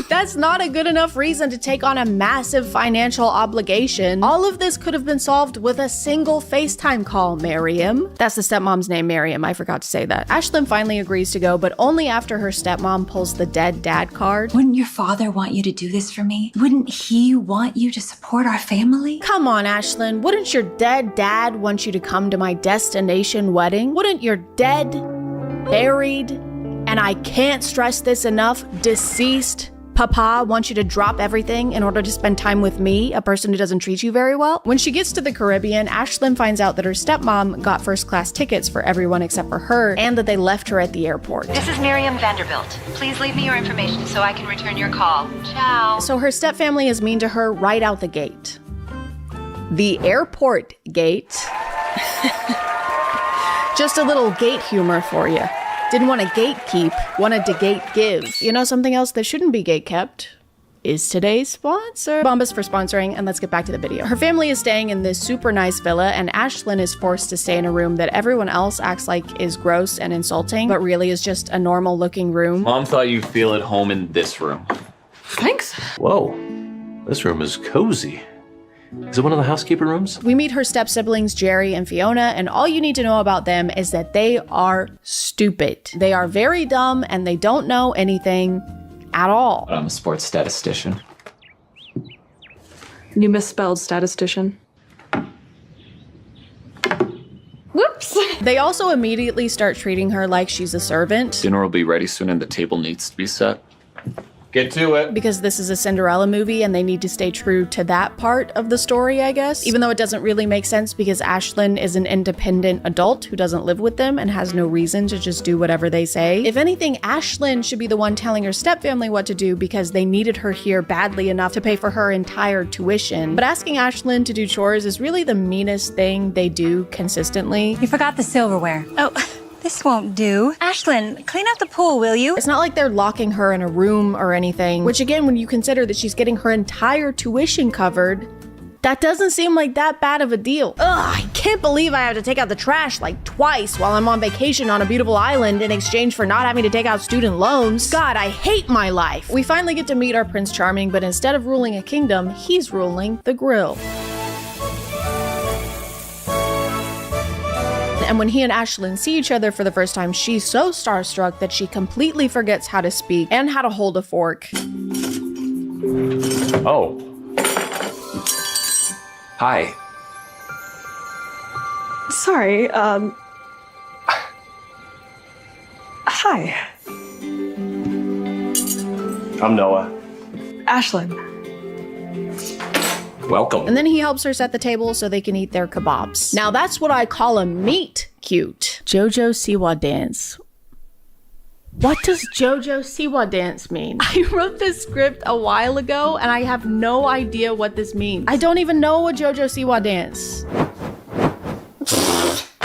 That's not a good enough reason to take on a massive financial obligation. All of this could have been solved with a single FaceTime call, Miriam. That's the stepmom's name, Miriam. I forgot to say that. Ashlyn finally agrees to go, but only after her stepmom pulls the dead dad card. Wouldn't your father want you to do this for me? Wouldn't he want you to support our family? Come on, Ashlyn. Wouldn't your dead dad want you to come to my destination wedding? Wouldn't your dead, buried, and I can't stress this enough, deceased Papa wants you to drop everything in order to spend time with me, a person who doesn't treat you very well? When she gets to the Caribbean, Ashlyn finds out that her stepmom got first-class tickets for everyone except for her, and that they left her at the airport. This is Miriam Vanderbilt. Please leave me your information so I can return your call. Ciao. So her stepfamily is mean to her right out the gate. The airport gate. Just a little gate humor for you. Didn't want to gatekeep, wanted to gate give. You know something else that shouldn't be gate kept? Is today's sponsor. Bombas for sponsoring, and let's get back to the video. Her family is staying in this super nice villa, and Ashlyn is forced to stay in a room that everyone else acts like is gross and insulting, but really is just a normal looking room. Mom thought you'd feel at home in this room. Thanks. Whoa, this room is cozy. Is it one of the housekeeper rooms? We meet her step-siblings, Jerry and Fiona, and all you need to know about them is that they are stupid. They are very dumb, and they don't know anything at all. I'm a sports statistician. You misspelled statistician. Whoops. They also immediately start treating her like she's a servant. Dinner will be ready soon and the table needs to be set. Get to it. Because this is a Cinderella movie and they need to stay true to that part of the story, I guess. Even though it doesn't really make sense because Ashlyn is an independent adult who doesn't live with them and has no reason to just do whatever they say. If anything, Ashlyn should be the one telling her stepfamily what to do because they needed her here badly enough to pay for her entire tuition. But asking Ashlyn to do chores is really the meanest thing they do consistently. You forgot the silverware. Oh. This won't do. Ashlyn, clean out the pool, will you? It's not like they're locking her in a room or anything, which again, when you consider that she's getting her entire tuition covered, that doesn't seem like that bad of a deal. Ugh, I can't believe I have to take out the trash like twice while I'm on vacation on a beautiful island in exchange for not having to take out student loans. God, I hate my life. We finally get to meet our Prince Charming, but instead of ruling a kingdom, he's ruling the grill. And when he and Ashlyn see each other for the first time, she's so starstruck that she completely forgets how to speak and how to hold a fork. Oh. Hi. Sorry, Hi. I'm Noah. Ashlyn. Welcome. And then he helps her set the table so they can eat their kebabs. Now that's what I call a meet cute. Jojo Siwa dance. What does Jojo Siwa dance mean? I wrote this script a while ago and I have no idea what this means. I don't even know a Jojo Siwa dance.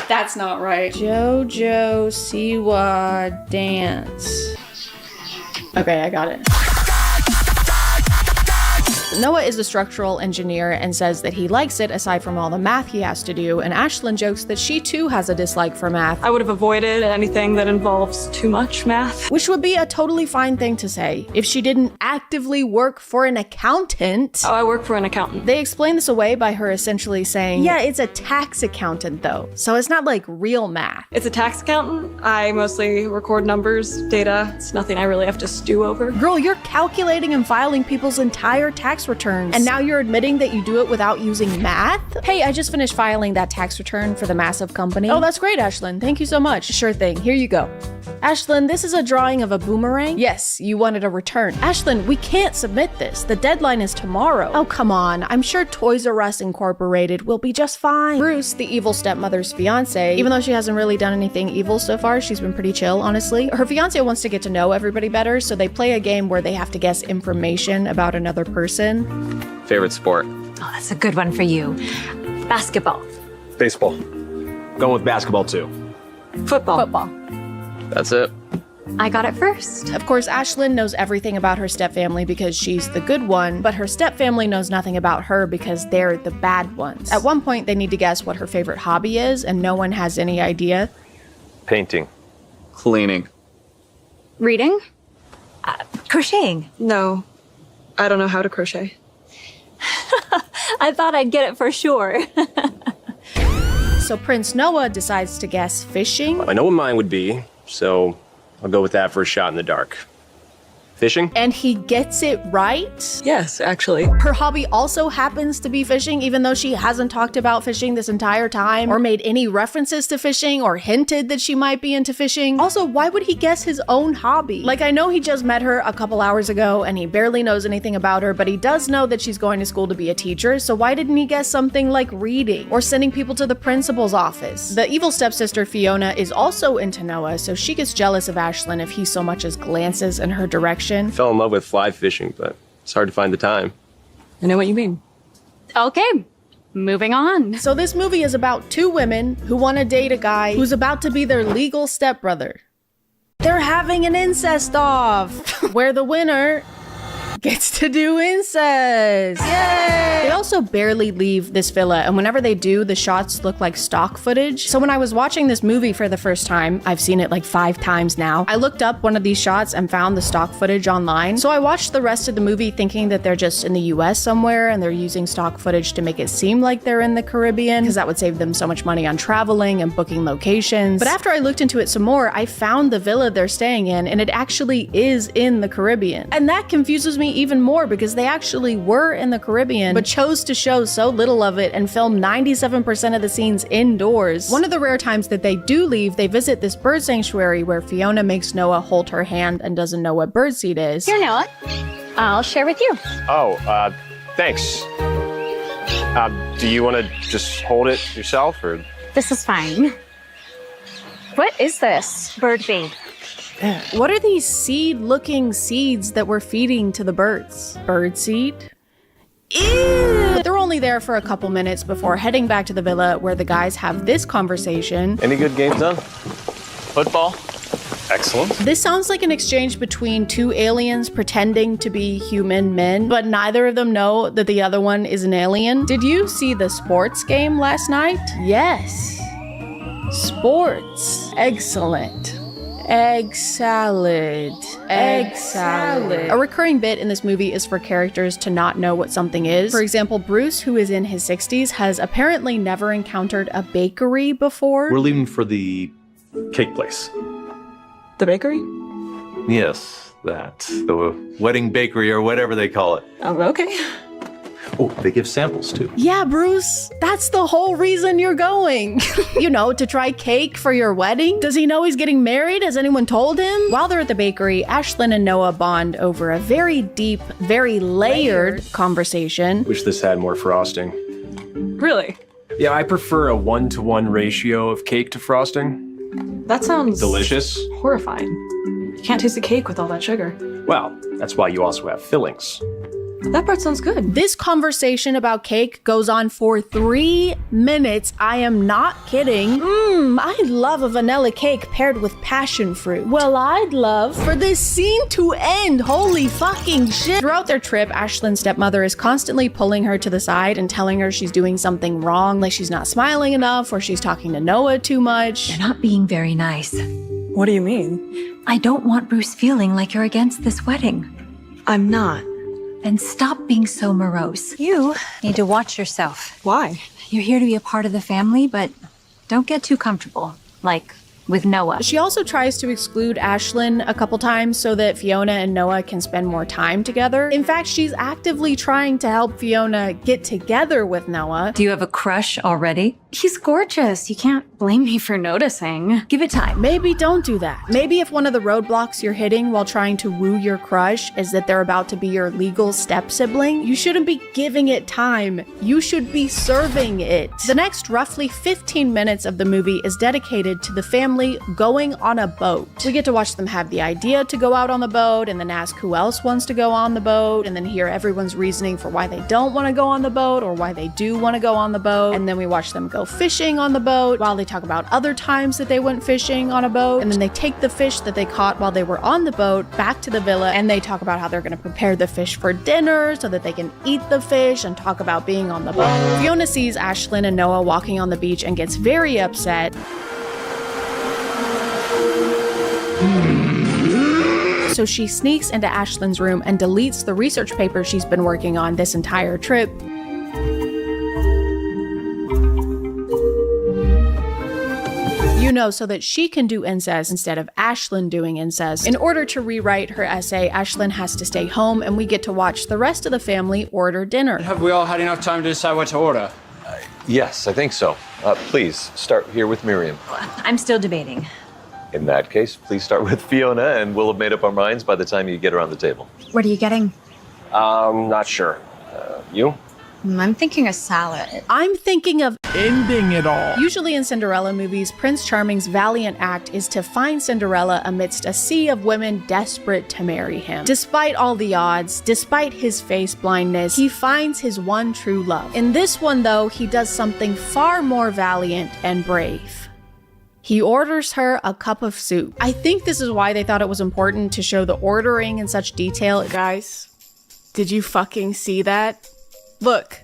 That's not right. Jojo Siwa dance. Okay, I got it. Noah is a structural engineer and says that he likes it aside from all the math he has to do, and Ashlyn jokes that she too has a dislike for math. I would have avoided anything that involves too much math. Which would be a totally fine thing to say if she didn't actively work for an accountant. Oh, I work for an accountant. They explain this away by her essentially saying, yeah, it's a tax accountant though, so it's not like real math. It's a tax accountant. I mostly record numbers, data. It's nothing I really have to stew over. Girl, you're calculating and filing people's entire tax returns, and now you're admitting that you do it without using math? Hey, I just finished filing that tax return for the massive company. Oh, that's great, Ashlyn. Thank you so much. Sure thing. Here you go. Ashlyn, this is a drawing of a boomerang? Yes, you wanted a return. Ashlyn, we can't submit this. The deadline is tomorrow. Oh, come on. I'm sure Toys R Us Incorporated will be just fine. Bruce, the evil stepmother's fiance, even though she hasn't really done anything evil so far, she's been pretty chill, honestly. Her fiance wants to get to know everybody better, so they play a game where they have to guess information about another person. Favorite sport? Oh, that's a good one for you. Basketball. Baseball. Going with basketball too. Football. That's it. I got it first. Of course, Ashlyn knows everything about her stepfamily because she's the good one, but her stepfamily knows nothing about her because they're the bad ones. At one point, they need to guess what her favorite hobby is, and no one has any idea. Painting. Cleaning. Reading. Crocheting. No, I don't know how to crochet. I thought I'd get it for sure. So Prince Noah decides to guess fishing. I know what mine would be, so I'll go with that for a shot in the dark. Fishing? And he gets it right? Yes, actually. Her hobby also happens to be fishing, even though she hasn't talked about fishing this entire time, or made any references to fishing, or hinted that she might be into fishing. Also, why would he guess his own hobby? Like, I know he just met her a couple hours ago, and he barely knows anything about her, but he does know that she's going to school to be a teacher, so why didn't he guess something like reading, or sending people to the principal's office? The evil stepsister Fiona is also into Noah, so she gets jealous of Ashlyn if he so much as glances in her direction. Fell in love with fly fishing, but it's hard to find the time. I know what you mean. Okay, moving on. So this movie is about two women who want to date a guy who's about to be their legal stepbrother. They're having an incest off, where the winner gets to do incest. Yay! They also barely leave this villa, and whenever they do, the shots look like stock footage. So when I was watching this movie for the first time, I've seen it like 5 times now, I looked up one of these shots and found the stock footage online. So I watched the rest of the movie thinking that they're just in the US somewhere and they're using stock footage to make it seem like they're in the Caribbean, because that would save them so much money on traveling and booking locations. But after I looked into it some more, I found the villa they're staying in, and it actually is in the Caribbean. And that confuses me even more because they actually were in the Caribbean, but chose to show so little of it and film 97% of the scenes indoors. One of the rare times that they do leave, they visit this bird sanctuary where Fiona makes Noah hold her hand and doesn't know what birdseed is. Here, Noah. I'll share with you. Oh, thanks. Do you want to just hold it yourself, or? This is fine. What is this? Bird feed. What are these seed-looking seeds that we're feeding to the birds? Birdseed? Ew! They're only there for a couple minutes before heading back to the villa where the guys have this conversation. Any good games done? Football? Excellent. This sounds like an exchange between two aliens pretending to be human men, but neither of them know that the other one is an alien. Did you see the sports game last night? Yes. Sports. Excellent. Egg salad. Egg salad. A recurring bit in this movie is for characters to not know what something is. For example, Bruce, who is in his 60s, has apparently never encountered a bakery before. We're leaving for the cake place. The bakery? Yes, that. The wedding bakery or whatever they call it. Oh, okay. Oh, they give samples too. Yeah, Bruce, that's the whole reason you're going. You know, to try cake for your wedding? Does he know he's getting married? Has anyone told him? While they're at the bakery, Ashlyn and Noah bond over a very deep, very layered conversation. Wish this had more frosting. Really? Yeah, I prefer a 1-to-1 ratio of cake to frosting. That sounds delicious. Horrifying. You can't taste the cake with all that sugar. Well, that's why you also have fillings. That part sounds good. This conversation about cake goes on for 3 minutes. I am not kidding. I love a vanilla cake paired with passion fruit. Well, I'd love for this scene to end. Holy fucking shit. Throughout their trip, Ashlyn's stepmother is constantly pulling her to the side and telling her she's doing something wrong, like she's not smiling enough or she's talking to Noah too much. You're not being very nice. What do you mean? I don't want Bruce feeling like you're against this wedding. I'm not. Then stop being so morose. You need to watch yourself. Why? You're here to be a part of the family, but don't get too comfortable. Like with Noah. She also tries to exclude Ashlyn a couple times so that Fiona and Noah can spend more time together. In fact, she's actively trying to help Fiona get together with Noah. Do you have a crush already? He's gorgeous. You can't blame me for noticing. Give it time. Maybe don't do that. Maybe if one of the roadblocks you're hitting while trying to woo your crush is that they're about to be your legal step-sibling, you shouldn't be giving it time. You should be serving it. The next roughly 15 minutes of the movie is dedicated to the family going on a boat. We get to watch them have the idea to go out on the boat and then ask who else wants to go on the boat and then hear everyone's reasoning for why they don't want to go on the boat or why they do want to go on the boat. And then we watch them go fishing on the boat while they talk about other times that they went fishing on a boat. And then they take the fish that they caught while they were on the boat back to the villa and they talk about how they're going to prepare the fish for dinner so that they can eat the fish and talk about being on the boat. Fiona sees Ashlyn and Noah walking on the beach and gets very upset. So she sneaks into Ashlyn's room and deletes the research paper she's been working on this entire trip. You know, so that she can do incest instead of Ashlyn doing incest. In order to rewrite her essay, Ashlyn has to stay home and we get to watch the rest of the family order dinner. Have we all had enough time to decide what to order? Yes, I think so. Please, start here with Miriam. I'm still debating. In that case, please start with Fiona, and we'll have made up our minds by the time you get around the table. What are you getting? Not sure. You? I'm thinking a salad. I'm thinking of ending it all. Usually in Cinderella movies, Prince Charming's valiant act is to find Cinderella amidst a sea of women desperate to marry him. Despite all the odds, despite his face blindness, he finds his one true love. In this one though, he does something far more valiant and brave. He orders her a cup of soup. I think this is why they thought it was important to show the ordering in such detail. Guys, did you fucking see that? Look.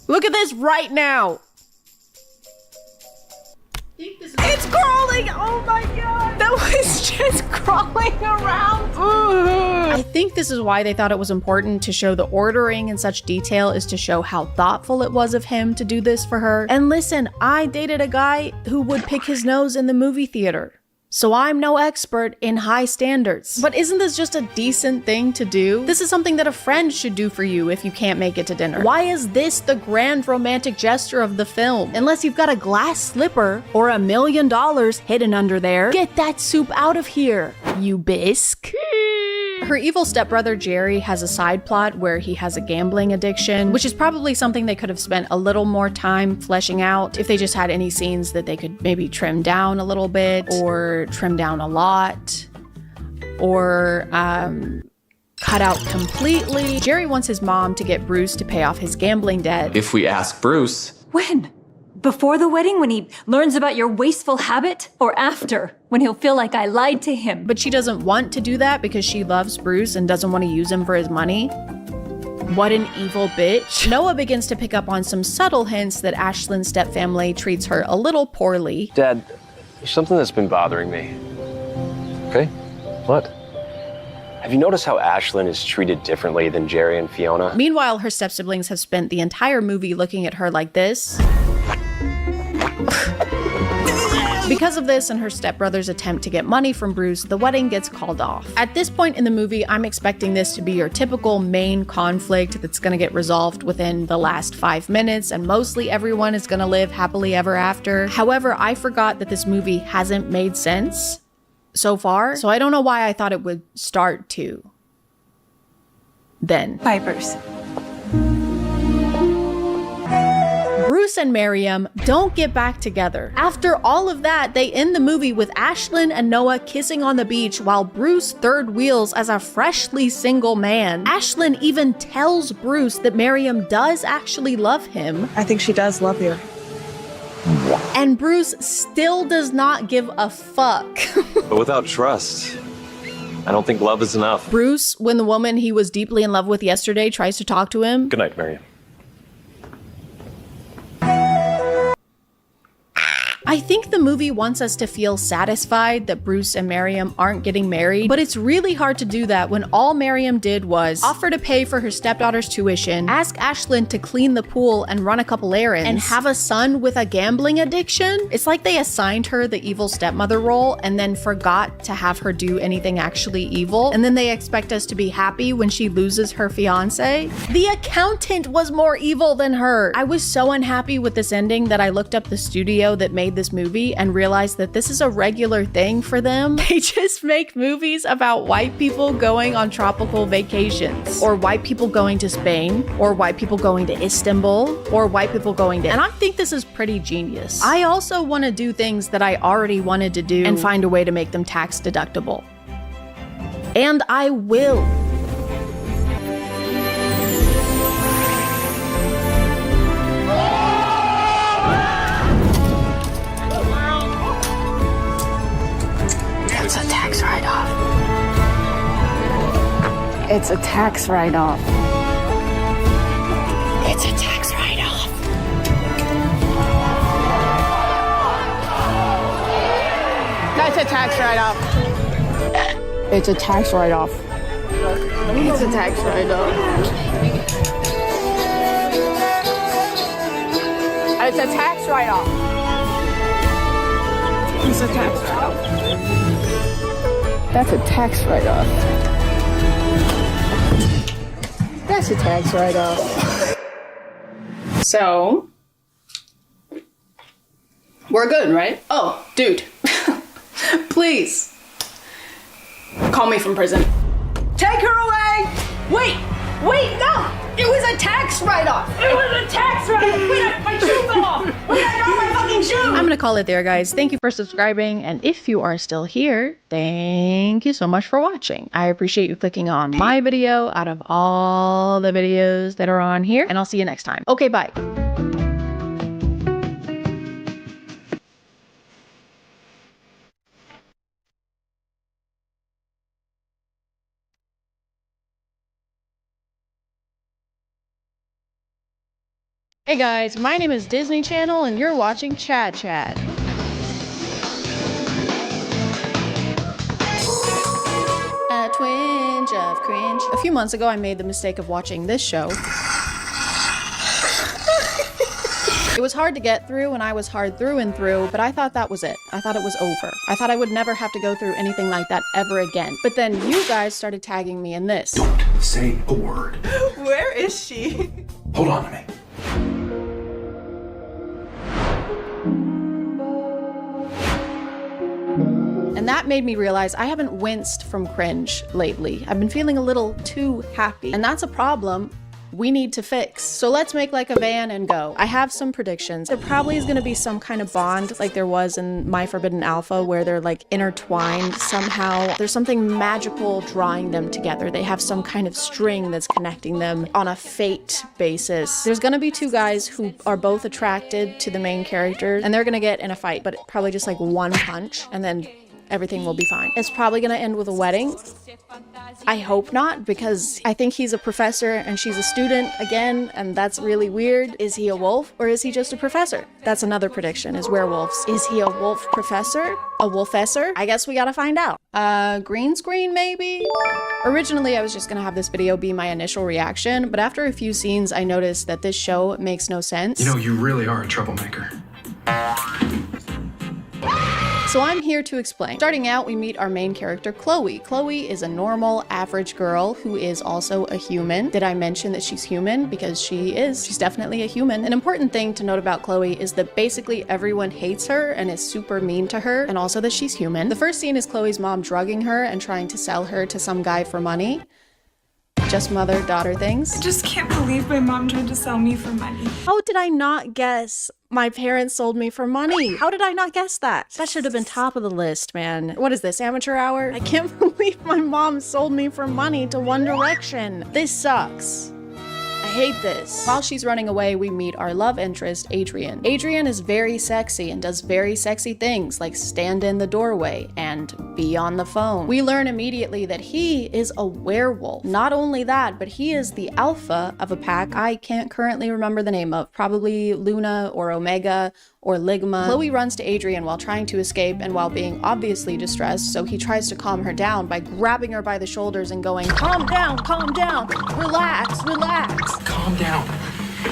Look at this right now. It's crawling! Oh my god! That was just crawling around. I think this is why they thought it was important to show the ordering in such detail, is to show how thoughtful it was of him to do this for her. And listen, I dated a guy who would pick his nose in the movie theater. So I'm no expert in high standards. But isn't this just a decent thing to do? This is something that a friend should do for you if you can't make it to dinner. Why is this the grand romantic gesture of the film? Unless you've got a glass slipper or $1 million hidden under there. Get that soup out of here, you bisque. Her evil stepbrother Jerry has a side plot where he has a gambling addiction, which is probably something they could have spent a little more time fleshing out if they just had any scenes that they could maybe trim down a little bit, or trim down a lot, or cut out completely. Jerry wants his mom to get Bruce to pay off his gambling debt. If we ask Bruce... When? Before the wedding, when he learns about your wasteful habit? Or after, when he'll feel like I lied to him? But she doesn't want to do that because she loves Bruce and doesn't want to use him for his money. What an evil bitch. Noah begins to pick up on some subtle hints that Ashlyn's stepfamily treats her a little poorly. Dad, there's something that's been bothering me. Okay, what? Have you noticed how Ashlyn is treated differently than Jerry and Fiona? Meanwhile, her step-siblings have spent the entire movie looking at her like this. Because of this and her stepbrother's attempt to get money from Bruce, the wedding gets called off. At this point in the movie, I'm expecting this to be your typical main conflict that's gonna get resolved within the last 5 minutes, and mostly everyone is gonna live happily ever after. However, I forgot that this movie hasn't made sense so far, so I don't know why I thought it would start to then. Vipers. Bruce and Miriam don't get back together. After all of that, they end the movie with Ashlyn and Noah kissing on the beach while Bruce third wheels as a freshly single man. Ashlyn even tells Bruce that Miriam does actually love him. I think she does love you. And Bruce still does not give a fuck. But without trust, I don't think love is enough. Bruce, when the woman he was deeply in love with yesterday tries to talk to him. Good night, Miriam. I think the movie wants us to feel satisfied that Bruce and Miriam aren't getting married, but it's really hard to do that when all Miriam did was offer to pay for her stepdaughter's tuition, ask Ashlyn to clean the pool and run a couple errands, and have a son with a gambling addiction. It's like they assigned her the evil stepmother role and then forgot to have her do anything actually evil, and then they expect us to be happy when she loses her fiance. The accountant was more evil than her. I was so unhappy with this ending that I looked up the studio that made this movie and realized that this is a regular thing for them. They just make movies about white people going on tropical vacations, or white people going to Spain, or white people going to Istanbul, or white people going to... And I think this is pretty genius. I also want to do things that I already wanted to do and find a way to make them tax deductible. And I will. It's a tax write-off. It's a tax write-off. It's a tax write-off. That's a tax write-off. It's a tax write-off. It's a tax write-off. It's a tax write-off. It's a tax write-off. That's a tax write-off. That's a tax write-off. So, we're good, right? Oh, dude. Please. Call me from prison. Take her away! Wait, no! It was a tax write-off! It was a tax write-off! Wait, my shoe fell off! Wait, I got my fucking shoe! I'm gonna call it there, guys. Thank you for subscribing, and if you are still here, thank you so much for watching. I appreciate you clicking on my video out of all the videos that are on here, and I'll see you next time. Okay, bye. Hey guys, my name is Disney Channel and you're watching ChadChad. A twinge of cringe. A few months ago I made the mistake of watching this show. It was hard to get through and I was hard through and through, but I thought that was it. I thought it was over. I thought I would never have to go through anything like that ever again. But then you guys started tagging me in this. Don't say a word. Where is she? Hold on to me. And that made me realize I haven't winced from cringe lately. I've been feeling a little too happy. And that's a problem we need to fix. So let's make like a van and go. I have some predictions. There probably is gonna be some kind of bond like there was in My Forbidden Alpha where they're like intertwined somehow. There's something magical drawing them together. They have some kind of string that's connecting them on a fate basis. There's gonna be two guys who are both attracted to the main character and they're gonna get in a fight, but probably just like one punch and then everything will be fine. It's probably gonna end with a wedding. I hope not, because I think he's a professor and she's a student again, and that's really weird. Is he a wolf or is he just a professor? That's another prediction, is werewolves. Is he a wolf professor? A wolfessor? I guess we gotta find out. Green screen maybe? Originally, I was just gonna have this video be my initial reaction, but after a few scenes, I noticed that this show makes no sense. You know, you really are a troublemaker. So I'm here to explain. Starting out, we meet our main character, Chloe. Chloe is a normal, average girl who is also a human. Did I mention that she's human? Because she is. She's definitely a human. An important thing to note about Chloe is that basically everyone hates her and is super mean to her, and also that she's human. The first scene is Chloe's mom drugging her and trying to sell her to some guy for money. Just mother-daughter things. I just can't believe my mom tried to sell me for money. How did I not guess my parents sold me for money? How did I not guess that? That should have been top of the list, man. What is this, amateur hour? I can't believe my mom sold me for money to One Direction. This sucks. I hate this. While she's running away, we meet our love interest, Adrian. Adrian is very sexy and does very sexy things like stand in the doorway and be on the phone. We learn immediately that he is a werewolf. Not only that, but he is the alpha of a pack I can't currently remember the name of. Probably Luna or Omega or Ligma. Chloe runs to Adrian while trying to escape and while being obviously distressed, so he tries to calm her down by grabbing her by the shoulders and going, calm down, relax, relax. Calm down.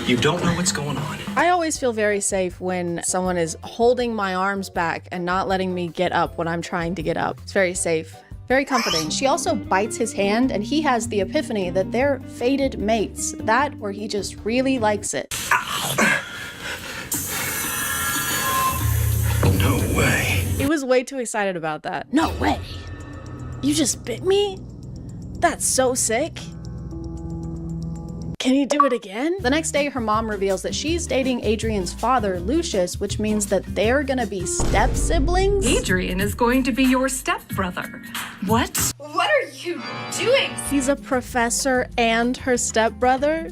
You don't know what's going on. I always feel very safe when someone is holding my arms back and not letting me get up when I'm trying to get up. It's very safe. Very comforting. She also bites his hand and he has the epiphany that they're fated mates. That or he just really likes it. No way. He was way too excited about that. No way. You just bit me? That's so sick. Can you do it again? The next day, her mom reveals that she's dating Adrian's father, Lucius, which means that they're gonna be step-siblings? Adrian is going to be your stepbrother. What? What are you doing? He's a professor and her stepbrother?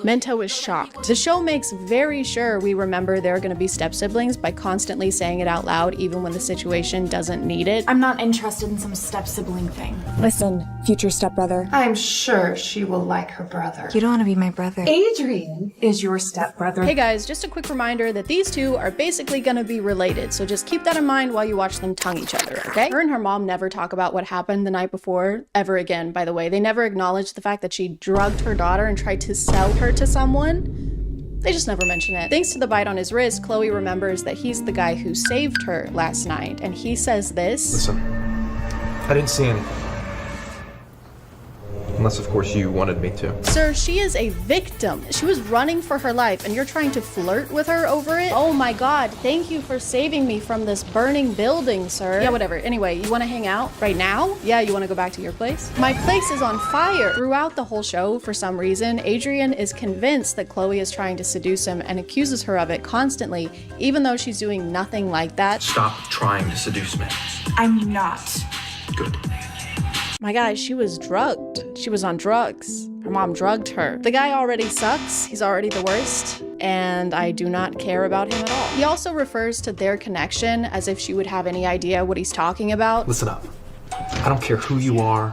Mento is shocked. The show makes very sure we remember there are going to be step-siblings by constantly saying it out loud even when the situation doesn't need it. I'm not interested in some step-sibling thing. Listen, future stepbrother. I'm sure she will like her brother. You don't want to be my brother. Adrian is your stepbrother. Hey guys, just a quick reminder that these two are basically gonna be related, so just keep that in mind while you watch them tongue each other, okay? Her and her mom never talk about what happened the night before, ever again, by the way. They never acknowledge the fact that she drugged her daughter and tried to sell her to someone. They just never mention it. Thanks to the bite on his wrist, Chloe remembers that he's the guy who saved her last night, and he says this. Listen, I didn't see anything. Unless, of course, you wanted me to. Sir, she is a victim. She was running for her life, and you're trying to flirt with her over it? Oh my god, thank you for saving me from this burning building, sir. Yeah, whatever. Anyway, you want to hang out right now? Yeah, you want to go back to your place? My place is on fire. Throughout the whole show, for some reason, Adrian is convinced that Chloe is trying to seduce him and accuses her of it constantly, even though she's doing nothing like that. Stop trying to seduce me. I'm not. Good. My guy, she was drugged. She was on drugs. Her mom drugged her. The guy already sucks. He's already the worst. And I do not care about him at all. He also refers to their connection as if she would have any idea what he's talking about. Listen up. I don't care who you are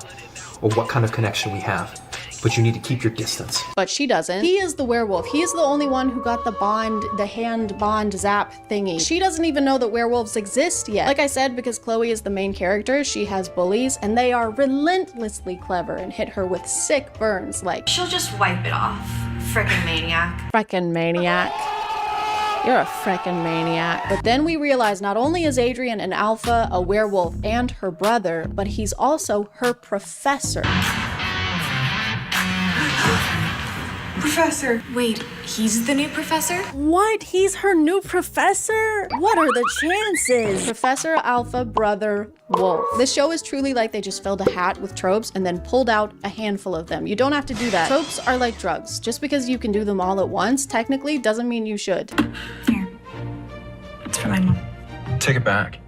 or what kind of connection we have, but you need to keep your distance. But she doesn't. He is the werewolf. He is the only one who got the hand bond zap thingy. She doesn't even know that werewolves exist yet. Like I said, because Chloe is the main character, she has bullies, and they are relentlessly clever and hit her with sick burns like, She'll just wipe it off. Frickin' maniac. frickin' maniac. You're a frickin' maniac. But then we realize not only is Adrian an alpha, a werewolf, and her brother, but he's also her professor. Professor. Wait, he's the new professor? What? He's her new professor? What are the chances? Professor Alpha Brother Wolf. This show is truly like they just filled a hat with tropes and then pulled out a handful of them. You don't have to do that. Tropes are like drugs. Just because you can do them all at once, technically, doesn't mean you should. Here. It's for my mom. Take it back.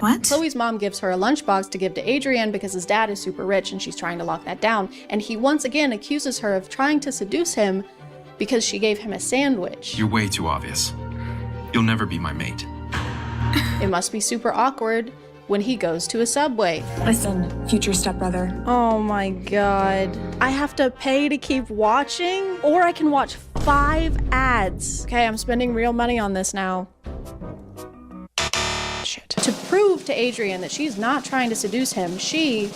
What? Chloe's mom gives her a lunchbox to give to Adrian because his dad is super rich and she's trying to lock that down. And he once again accuses her of trying to seduce him because she gave him a sandwich. You're way too obvious. You'll never be my mate. It must be super awkward when he goes to a Subway. Listen, future stepbrother. Oh my god. I have to pay to keep watching? Or I can watch 5 ads. Okay, I'm spending real money on this now. Shit. To prove to Adrian that she's not trying to seduce him, she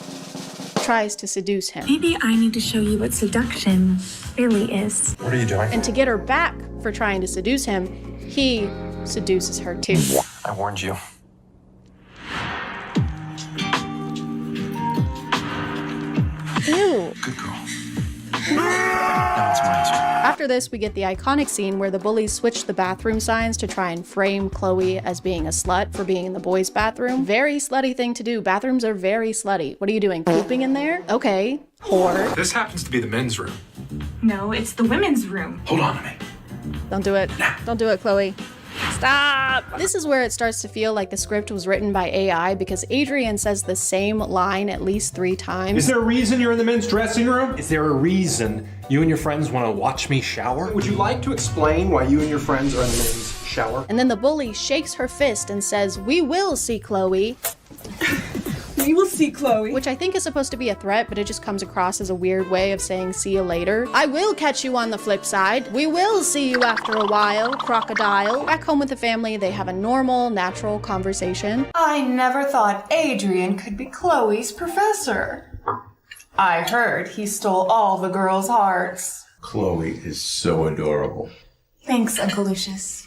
tries to seduce him. Maybe I need to show you what seduction really is. What are you doing? And to get her back for trying to seduce him, he seduces her too. I warned you. Ew. Good girl. Now it's my turn. After this, we get the iconic scene where the bullies switch the bathroom signs to try and frame Chloe as being a slut for being in the boys' bathroom. Very slutty thing to do. Bathrooms are very slutty. What are you doing, pooping in there? Okay, whore. This happens to be the men's room. No, it's the women's room. Hold on to me. Don't do it. Don't do it, Chloe. Stop! This is where it starts to feel like the script was written by AI because Adrian says the same line at least 3 times. Is there a reason you're in the men's dressing room? Is there a reason you and your friends want to watch me shower? Would you like to explain why you and your friends are in the men's shower? And then the bully shakes her fist and says, "We will see Chloe." We will see Chloe. Which I think is supposed to be a threat, but it just comes across as a weird way of saying see you later. I will catch you on the flip side. We will see you after a while, crocodile. Back home with the family, they have a normal, natural conversation. I never thought Adrian could be Chloe's professor. I heard he stole all the girls' hearts. Chloe is so adorable. Thanks, Uncle Lucius.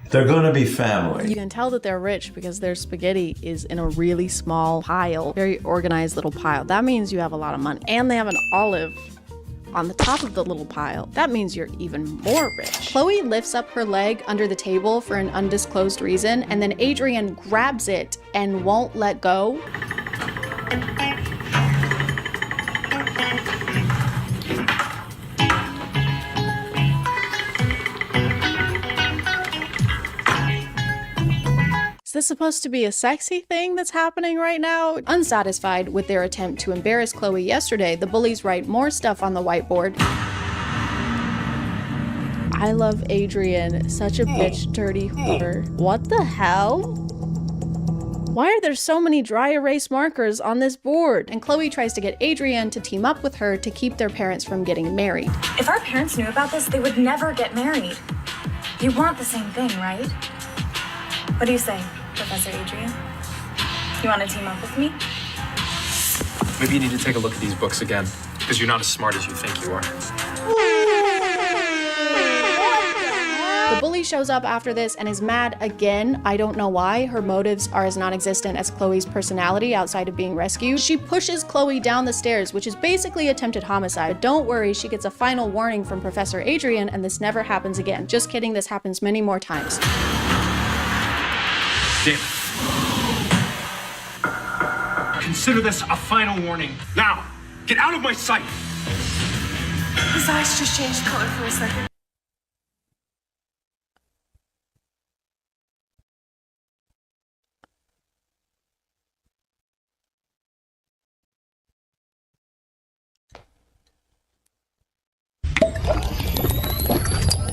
They're gonna be family. You can tell that they're rich because their spaghetti is in a really small pile, very organized little pile. That means you have a lot of money. And they have an olive on the top of the little pile. That means you're even more rich. Chloe lifts up her leg under the table for an undisclosed reason, and then Adrian grabs it and won't let go. Is this supposed to be a sexy thing that's happening right now? Unsatisfied with their attempt to embarrass Chloe yesterday, the bullies write more stuff on the whiteboard. I love Adrian, such a bitch dirty whore. What the hell? Why are there so many dry erase markers on this board? And Chloe tries to get Adrian to team up with her to keep their parents from getting married. If our parents knew about this, they would never get married. You want the same thing, right? What do you say, Professor Adrian? You want to team up with me? Maybe you need to take a look at these books again, because you're not as smart as you think you are. The bully shows up after this and is mad again. I don't know why. Her motives are as non-existent as Chloe's personality outside of being rescued. She pushes Chloe down the stairs, which is basically attempted homicide. But don't worry, she gets a final warning from Professor Adrian, and this never happens again. Just kidding, this happens many more times. Damn. Consider this a final warning. Now, get out of my sight! His eyes just changed color for a second.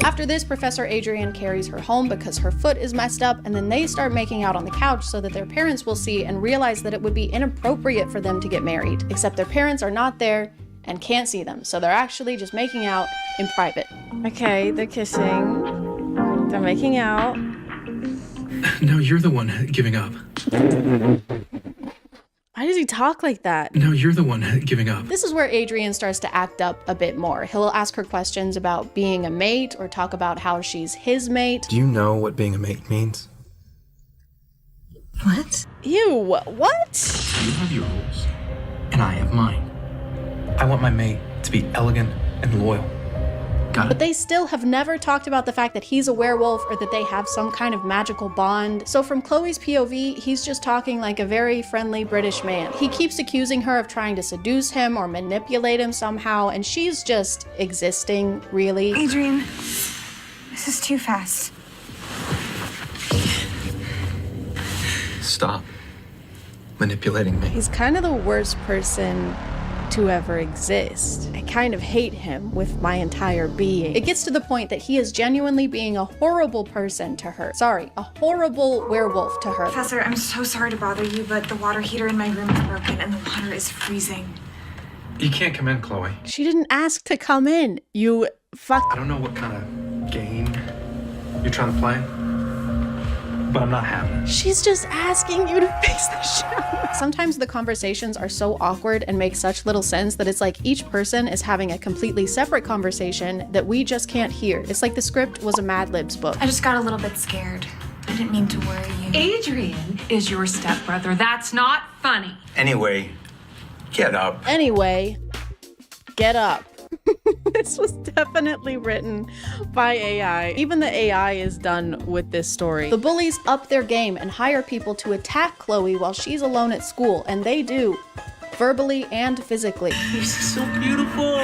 After this, Professor Adrian carries her home because her foot is messed up, and then they start making out on the couch so that their parents will see and realize that it would be inappropriate for them to get married. Except their parents are not there and can't see them, so they're actually just making out in private. Okay, they're kissing. They're making out. No, you're the one giving up. Why does he talk like that? No, you're the one giving up. This is where Adrian starts to act up a bit more. He'll ask her questions about being a mate or talk about how she's his mate. Do you know what being a mate means? What? Ew, what? You have your rules, and I have mine. I want my mate to be elegant and loyal. Got it? But they still have never talked about the fact that he's a werewolf or that they have some kind of magical bond. So from Chloe's POV, he's just talking like a very friendly British man. He keeps accusing her of trying to seduce him or manipulate him somehow, and she's just existing, really. Adrian, this is too fast. Stop manipulating me. He's kind of the worst person to ever exist. I kind of hate him with my entire being. It gets to the point that he is genuinely being a horrible person to her. Sorry, a horrible werewolf to her. Professor, I'm so sorry to bother you, but the water heater in my room is broken and the water is freezing. You can't come in, Chloe. She didn't ask to come in. You fuck. I don't know what kind of game you're trying to play, but I'm not having it. She's just asking you to fix the shower. Sometimes the conversations are so awkward and make such little sense that it's like each person is having a completely separate conversation that we just can't hear. It's like the script was a Mad Libs book. I just got a little bit scared. I didn't mean to worry you. Adrian is your stepbrother. That's not funny. Anyway, get up. Anyway, get up. This was definitely written by AI. Even the AI is done with this story. The bullies up their game and hire people to attack Chloe while she's alone at school, and they do, verbally and physically. You're so beautiful.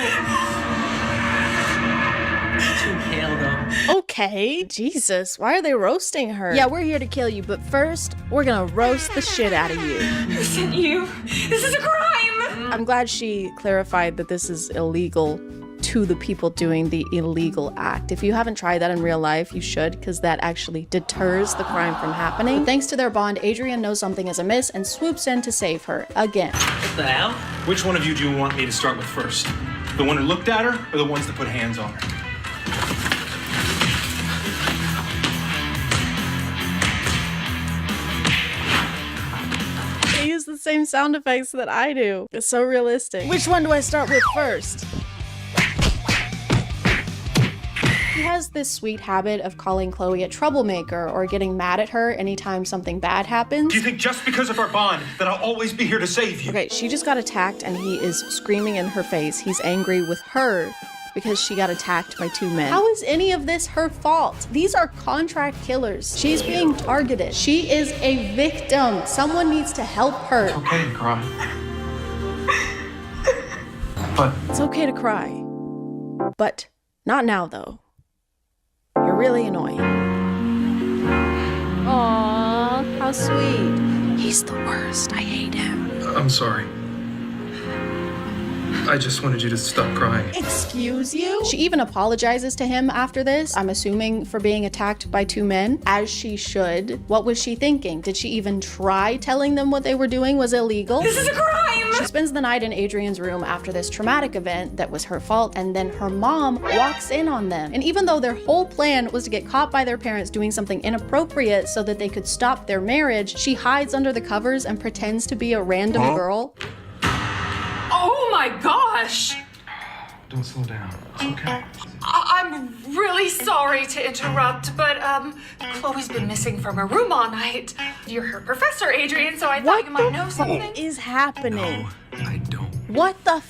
Too pale though. Okay, Jesus, why are they roasting her? Yeah, we're here to kill you, but first, we're gonna roast the shit out of you. Who sent you? This is a crime! I'm glad she clarified that this is illegal to the people doing the illegal act. If you haven't tried that in real life, you should, because that actually deters the crime from happening. But thanks to their bond, Adrian knows something is amiss and swoops in to save her again. What the hell? Which one of you do you want me to start with first? The one who looked at her, or the ones that put hands on her? They use the same sound effects that I do. It's so realistic. Which one do I start with first? He has this sweet habit of calling Chloe a troublemaker or getting mad at her anytime something bad happens. Do you think just because of our bond that I'll always be here to save you? Okay, she just got attacked and he is screaming in her face. He's angry with her because she got attacked by two men. How is any of this her fault? These are contract killers. She's being targeted. She is a victim. Someone needs to help her. It's okay to cry. But it's okay to cry. But not now, though. You're really annoying. Aww, how sweet. He's the worst. I hate him. I'm sorry. I just wanted you to stop crying. Excuse you? She even apologizes to him after this, I'm assuming for being attacked by two men, as she should. What was she thinking? Did she even try telling them what they were doing was illegal? This is a crime! She spends the night in Adrian's room after this traumatic event that was her fault, and then her mom walks in on them. And even though their whole plan was to get caught by their parents doing something inappropriate so that they could stop their marriage, she hides under the covers and pretends to be a random girl. Oh my gosh! Don't slow down. It's okay. I'm really sorry to interrupt, but Chloe's been missing from her room all night. You're her professor, Adrian, so I thought you might know something. What is happening? No, I don't. What the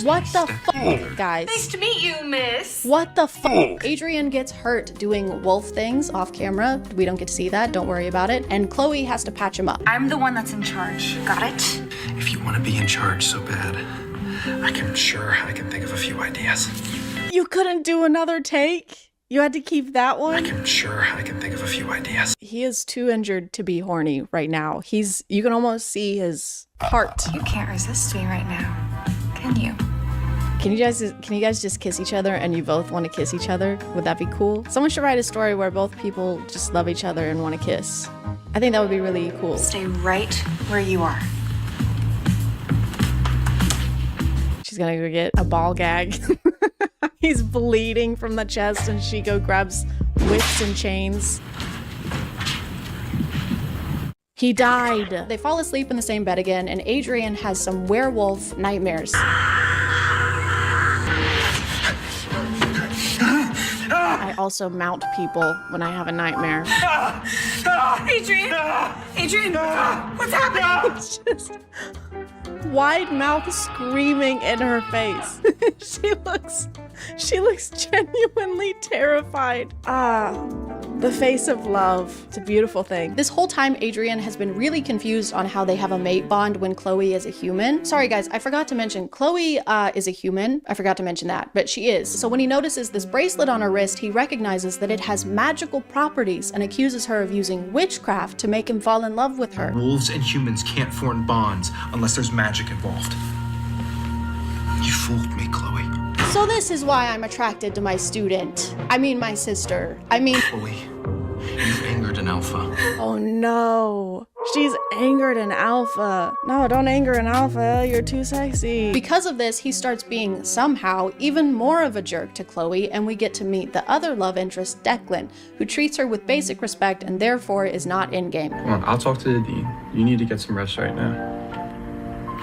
What the fuck, guys? Nice to meet you, miss. What the fuck? Adrian gets hurt doing wolf things off camera. We don't get to see that, don't worry about it. And Chloe has to patch him up. I'm the one that's in charge. Got it? If you want to be in charge so bad, I can think of a few ideas. You couldn't do another take? You had to keep that one? I can think of a few ideas. He is too injured to be horny right now. You can almost see his heart. You can't resist me right now, can you? Can you guys just kiss each other and you both want to kiss each other? Would that be cool? Someone should write a story where both people just love each other and want to kiss. I think that would be really cool. Stay right where you are. She's gonna go get a ball gag. He's bleeding from the chest and she grabs whips and chains. He died. They fall asleep in the same bed again and Adrian has some werewolf nightmares. I also mount people when I have a nightmare. Adrian! Adrian! What's happening? It's just wide mouth screaming in her face. She looks genuinely terrified. The face of love. It's a beautiful thing. This whole time, Adrian has been really confused on how they have a mate bond when Chloe is a human. Sorry guys, I forgot to mention, Chloe is a human. I forgot to mention that, but she is. So when he notices this bracelet on her wrist, he recognizes that it has magical properties and accuses her of using witchcraft to make him fall in love with her. Wolves and humans can't form bonds unless there's magic involved. You fooled me, Chloe. So this is why I'm attracted to my student. I mean my sister. Chloe, you've angered an alpha. Oh no. She's angered an alpha. No, don't anger an alpha. You're too sexy. Because of this, he starts being somehow even more of a jerk to Chloe, and we get to meet the other love interest, Declan, who treats her with basic respect and therefore is not in-game. Come on, I'll talk to the dean. You need to get some rest right now.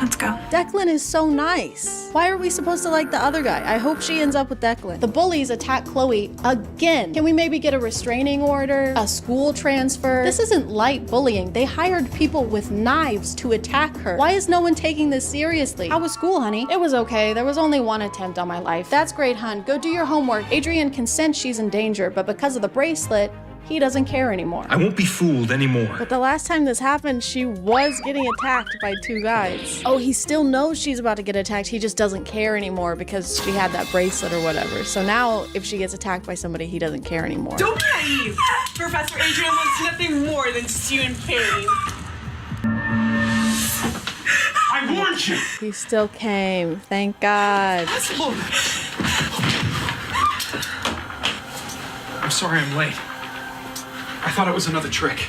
Let's go. Declan is so nice. Why are we supposed to like the other guy? I hope she ends up with Declan. The bullies attack Chloe again. Can we maybe get a restraining order? A school transfer? This isn't light bullying. They hired people with knives to attack her. Why is no one taking this seriously? How was school, honey? It was okay. There was only one attempt on my life. That's great, hun. Go do your homework. Adrian can sense she's in danger, but because of the bracelet, he doesn't care anymore. I won't be fooled anymore. But the last time this happened, she was getting attacked by two guys. Oh, he still knows she's about to get attacked. He just doesn't care anymore because she had that bracelet or whatever. So now if she gets attacked by somebody, he doesn't care anymore. Don't be naive. Professor Adrian wants nothing more than to see you in pain. I warned you. He still came. Thank God. I'm sorry I'm late. I thought it was another trick.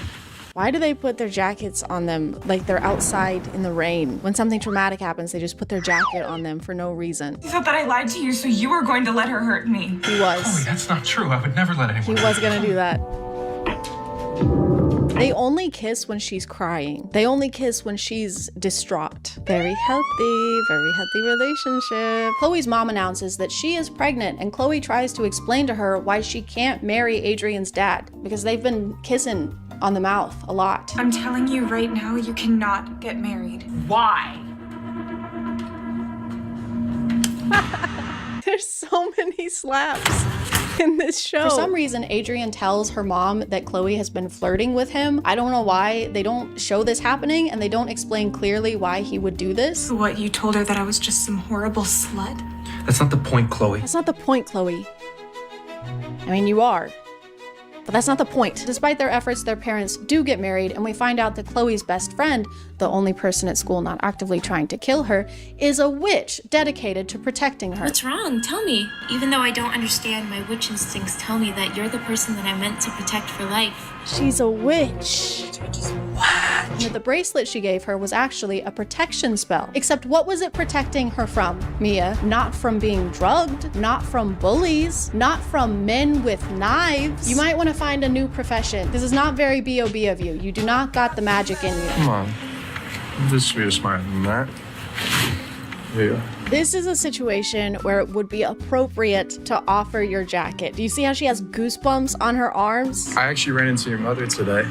Why do they put their jackets on them like they're outside in the rain? When something traumatic happens, they just put their jacket on them for no reason. You thought that I lied to you, so you were going to let her hurt me. He was. Chloe, that's not true. I would never let anyone. He was gonna do that. They only kiss when she's crying. They only kiss when she's distraught. Very healthy relationship. Chloe's mom announces that she is pregnant and Chloe tries to explain to her why she can't marry Adrian's dad because they've been kissing on the mouth a lot. I'm telling you right now, you cannot get married. Why? There's so many slaps in this show. For some reason, Adrian tells her mom that Chloe has been flirting with him. I don't know why. They don't show this happening and they don't explain clearly why he would do this. What, you told her that I was just some horrible slut? That's not the point, Chloe. That's not the point, Chloe. I mean, you are. But that's not the point. Despite their efforts, their parents do get married, and we find out that Chloe's best friend, the only person at school not actively trying to kill her, is a witch dedicated to protecting her. What's wrong? Tell me. Even though I don't understand, my witch instincts tell me that you're the person that I'm meant to protect for life. She's a witch. And that the bracelet she gave her was actually a protection spell. Except what was it protecting her from, Mia? Not from being drugged, not from bullies, not from men with knives. You might want to find a new profession. This is not very B.O.B. of you. You do not got the magic in you. Come on. This should be smarter than that. Yeah. This is a situation where it would be appropriate to offer your jacket. Do you see how she has goosebumps on her arms? I actually ran into your mother today.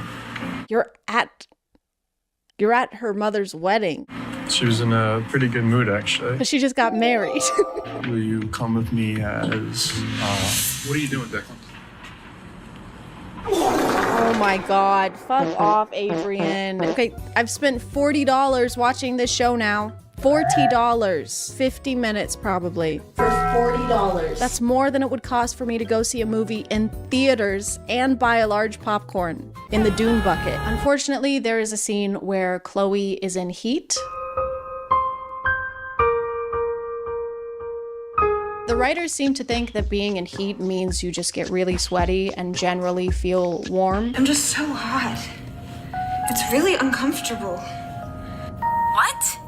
You're at her mother's wedding. She was in a pretty good mood, actually. But she just got married. Will you come with me as, what are you doing, Declan? Oh my God, fuck off, Adrian. Okay, I've spent $40 watching this show now. $40. 50 minutes probably. For $40. That's more than it would cost for me to go see a movie in theaters and buy a large popcorn in the Dune bucket. Unfortunately, there is a scene where Chloe is in heat. The writers seem to think that being in heat means you just get really sweaty and generally feel warm. I'm just so hot. It's really uncomfortable. What?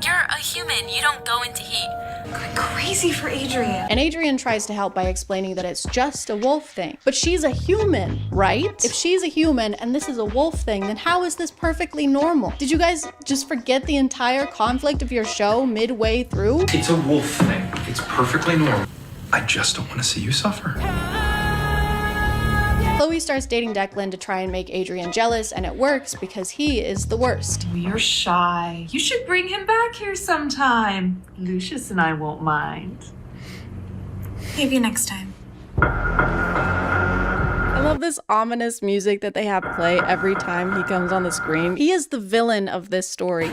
You're a human. You don't go into heat. I'm going crazy for Adrian. And Adrian tries to help by explaining that it's just a wolf thing. But she's a human, right? If she's a human and this is a wolf thing, then how is this perfectly normal? Did you guys just forget the entire conflict of your show midway through? It's a wolf thing. It's perfectly normal. I just don't want to see you suffer. Chloe starts dating Declan to try and make Adrian jealous, and it works because he is the worst. You're shy. You should bring him back here sometime. Lucius and I won't mind. Maybe next time. I love this ominous music that they have play every time he comes on the screen. He is the villain of this story.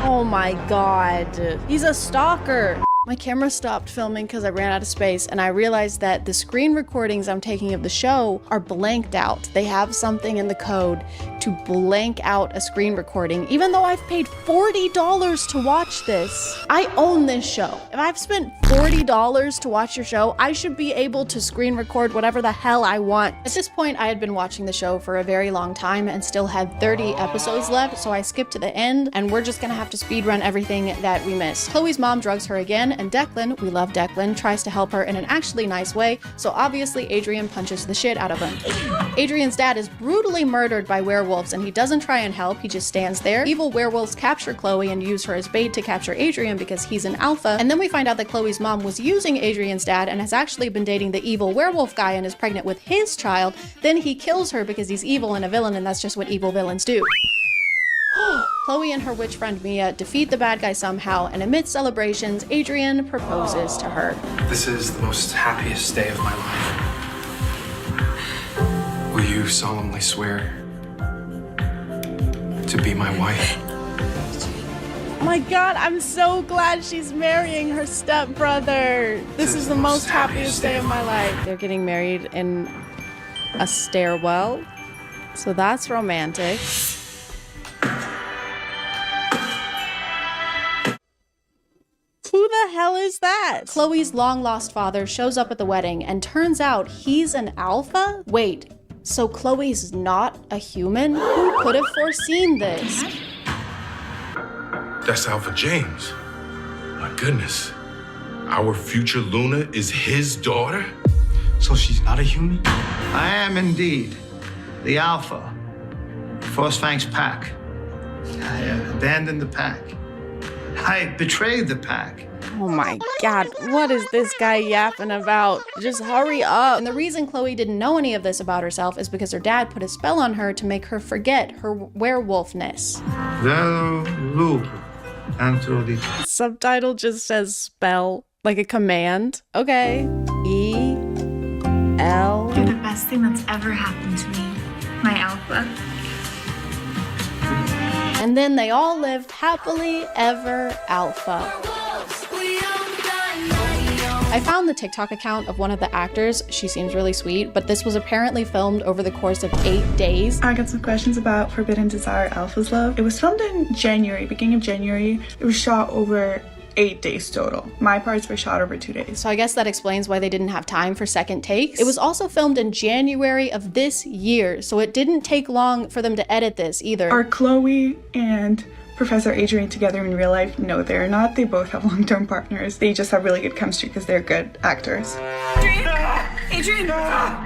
Oh my God. He's a stalker. My camera stopped filming because I ran out of space, and I realized that the screen recordings I'm taking of the show are blanked out. They have something in the code to blank out a screen recording, even though I've paid $40 to watch this. I own this show. If I've spent $40 to watch your show, I should be able to screen record whatever the hell I want. At this point, I had been watching the show for a very long time and still had 30 episodes left, so I skipped to the end, and we're just gonna have to speedrun everything that we missed. Chloe's mom drugs her again, and Declan, we love Declan, tries to help her in an actually nice way, so obviously Adrian punches the shit out of him. Adrian's dad is brutally murdered by werewolves, and he doesn't try and help, he just stands there. Evil werewolves capture Chloe and use her as bait to capture Adrian because he's an alpha, and then we find out that Chloe's mom was using Adrian's dad and has actually been dating the evil werewolf guy and is pregnant with his child. Then he kills her because he's evil and a villain, and that's just what evil villains do. Chloe and her witch friend Mia defeat the bad guy somehow, and amidst celebrations, Adrian proposes to her. This is the most happiest day of my life. Will you solemnly swear to be my wife? Oh my God, I'm so glad she's marrying her stepbrother. This is the most happiest day of my life. They're getting married in a stairwell, so that's romantic. Who the hell is that? Chloe's long-lost father shows up at the wedding, and turns out he's an alpha? Wait, so Chloe's not a human? Who could have foreseen this? That's Alpha James. My goodness. Our future Luna is his daughter? So she's not a human? I am indeed the Alpha. Frostfang's pack. I abandoned the pack. I betrayed the pack. Oh my God, what is this guy yapping about? Just hurry up. And the reason Chloe didn't know any of this about herself is because her dad put a spell on her to make her forget her werewolfness. Subtitle just says spell, like a command. Okay. E-L. You're the best thing that's ever happened to me, my Alpha. And then they all lived happily ever alpha. I found the TikTok account of one of the actors. She seems really sweet, but this was apparently filmed over the course of 8 days. I got some questions about Forbidden Desire Alpha's Love. It was filmed in January, beginning of January. It was shot over 8 days total. My parts were shot over 2 days. So I guess that explains why they didn't have time for second takes. It was also filmed in January of this year, so it didn't take long for them to edit this either. Are Chloe and Professor Adrian together in real life? No, they're not. They both have long-term partners. They just have really good chemistry because they're good actors. Adrian,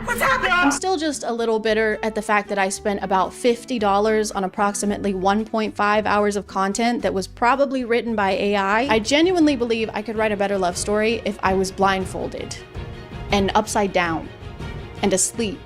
what's happening? I'm still just a little bitter at the fact that I spent about $50 on approximately 1.5 hours of content that was probably written by AI. I genuinely believe I could write a better love story if I was blindfolded and upside down and asleep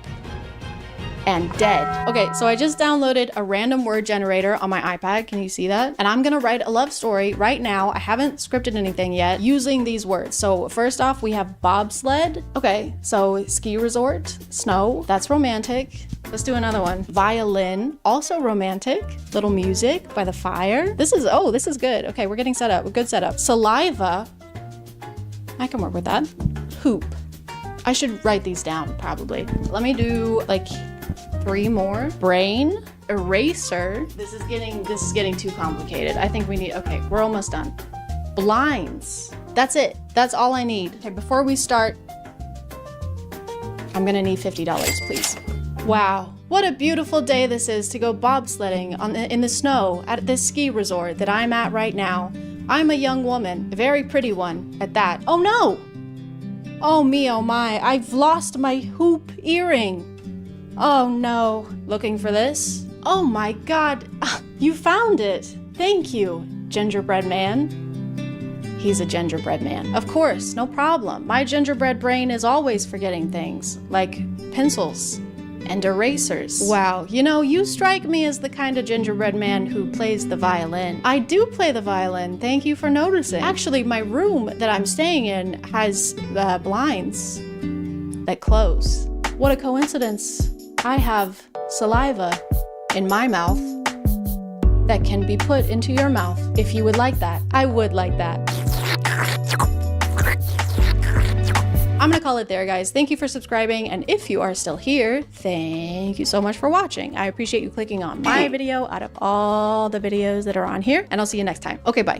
and dead. Okay, so I just downloaded a random word generator on my iPad. Can you see that? And I'm gonna write a love story right now. I haven't scripted anything yet using these words. So first off, we have bobsled. Okay, so ski resort, snow, that's romantic. Let's do another one. Violin, also romantic. Little music by the fire. This is good. Okay, we're getting set up, a good setup. Saliva, I can work with that. Hoop. I should write these down probably. Let me do like 3 more. Brain, eraser. This is getting too complicated. I think we need, okay, we're almost done. Blinds. That's it. That's all I need. Okay, before we start, I'm gonna need $50, please. Wow, what a beautiful day this is to go bobsledding in the snow at this ski resort that I'm at right now. I'm a young woman, a very pretty one at that. Oh no! Oh me, oh my, I've lost my hoop earring. Oh no. Looking for this? Oh my god, you found it. Thank you, gingerbread man. He's a gingerbread man. Of course, no problem. My gingerbread brain is always forgetting things, like pencils and erasers. Wow, you know, you strike me as the kind of gingerbread man who plays the violin. I do play the violin, thank you for noticing. Actually, my room that I'm staying in has blinds that close. What a coincidence. I have saliva in my mouth that can be put into your mouth if you would like that. I would like that. I'm gonna call it there, guys. Thank you for subscribing, and if you are still here, thank you so much for watching. I appreciate you clicking on my video out of all the videos that are on here, and I'll see you next time. Okay, bye.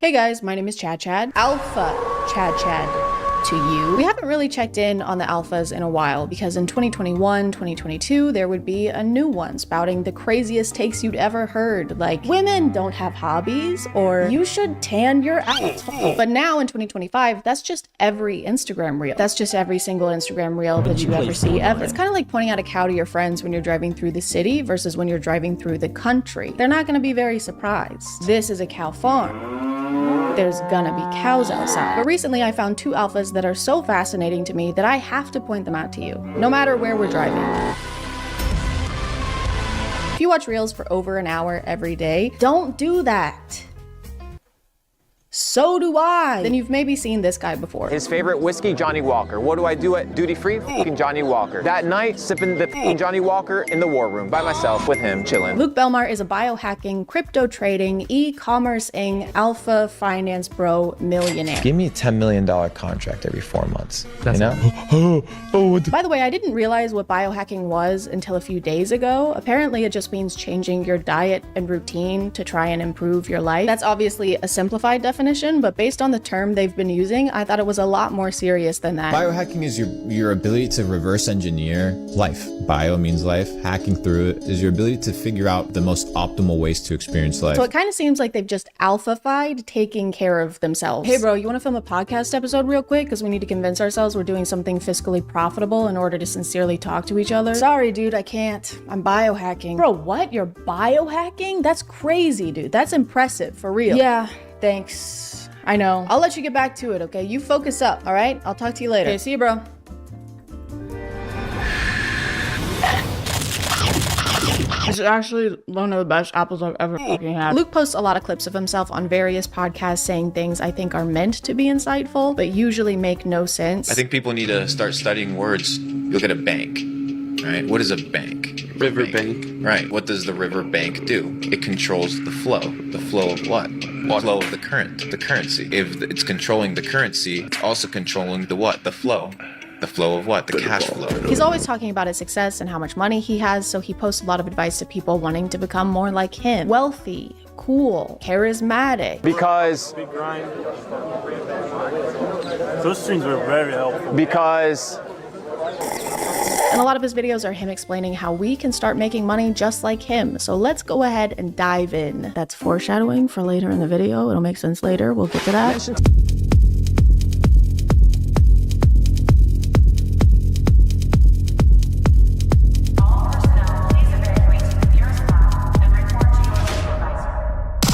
Hey guys, my name is ChadChad. Alpha ChadChad to you. We haven't really checked in on the alphas in a while because in 2021, 2022, there would be a new one spouting the craziest takes you'd ever heard, like women don't have hobbies or you should tan your asshole. But now in 2025, that's just every Instagram reel. That's just every single Instagram reel that you ever see ever. It's kind of like pointing out a cow to your friends when you're driving through the city versus when you're driving through the country. They're not gonna be very surprised. This is a cow farm. There's gonna be cows outside. But recently I found 2 alphas that are so fascinating to me that I have to point them out to you, no matter where we're driving. If you watch reels for over an hour every day, don't do that. So do I. Then you've maybe seen this guy before. His favorite whiskey, Johnny Walker. What do I do at duty free? F***ing Johnny Walker. That night, sipping the f***ing Johnny Walker in the war room by myself with him, chilling. Luke Belmar is a biohacking, crypto trading, e-commerce-ing, alpha finance bro millionaire. Give me a $10 million contract every 4 months. That's you know? By the way, I didn't realize what biohacking was until a few days ago. Apparently, it just means changing your diet and routine to try and improve your life. That's obviously a simplified definition, but based on the term they've been using, I thought it was a lot more serious than that. Biohacking is your ability to reverse engineer life. Bio means life. Hacking through it is your ability to figure out the most optimal ways to experience life. So it kind of seems like they've just alpha-fied taking care of themselves. Hey bro, you want to film a podcast episode real quick? Because we need to convince ourselves we're doing something fiscally profitable in order to sincerely talk to each other. Sorry dude, I can't. I'm biohacking. Bro, what? You're biohacking? That's crazy, dude. That's impressive, for real. Yeah, thanks. I know. I'll let you get back to it, okay? You focus up, all right? I'll talk to you later. Okay, see you, bro. It's actually one of the best apples I've ever fucking had. Luke posts a lot of clips of himself on various podcasts saying things I think are meant to be insightful, but usually make no sense. I think people need to start studying words. You look at a bank, right? What is a bank? Riverbank. Right. What does the river bank do? It controls the flow. The flow of what? The flow of the current, the currency. If it's controlling the currency, it's also controlling the what? The flow. The flow of what? The cash flow. He's always talking about his success and how much money he has, so he posts a lot of advice to people wanting to become more like him. Wealthy, cool, charismatic. Because those streams were very helpful. Because And a lot of his videos are him explaining how we can start making money just like him. So let's go ahead and dive in. That's foreshadowing for later in the video. It'll make sense later. We'll get to that.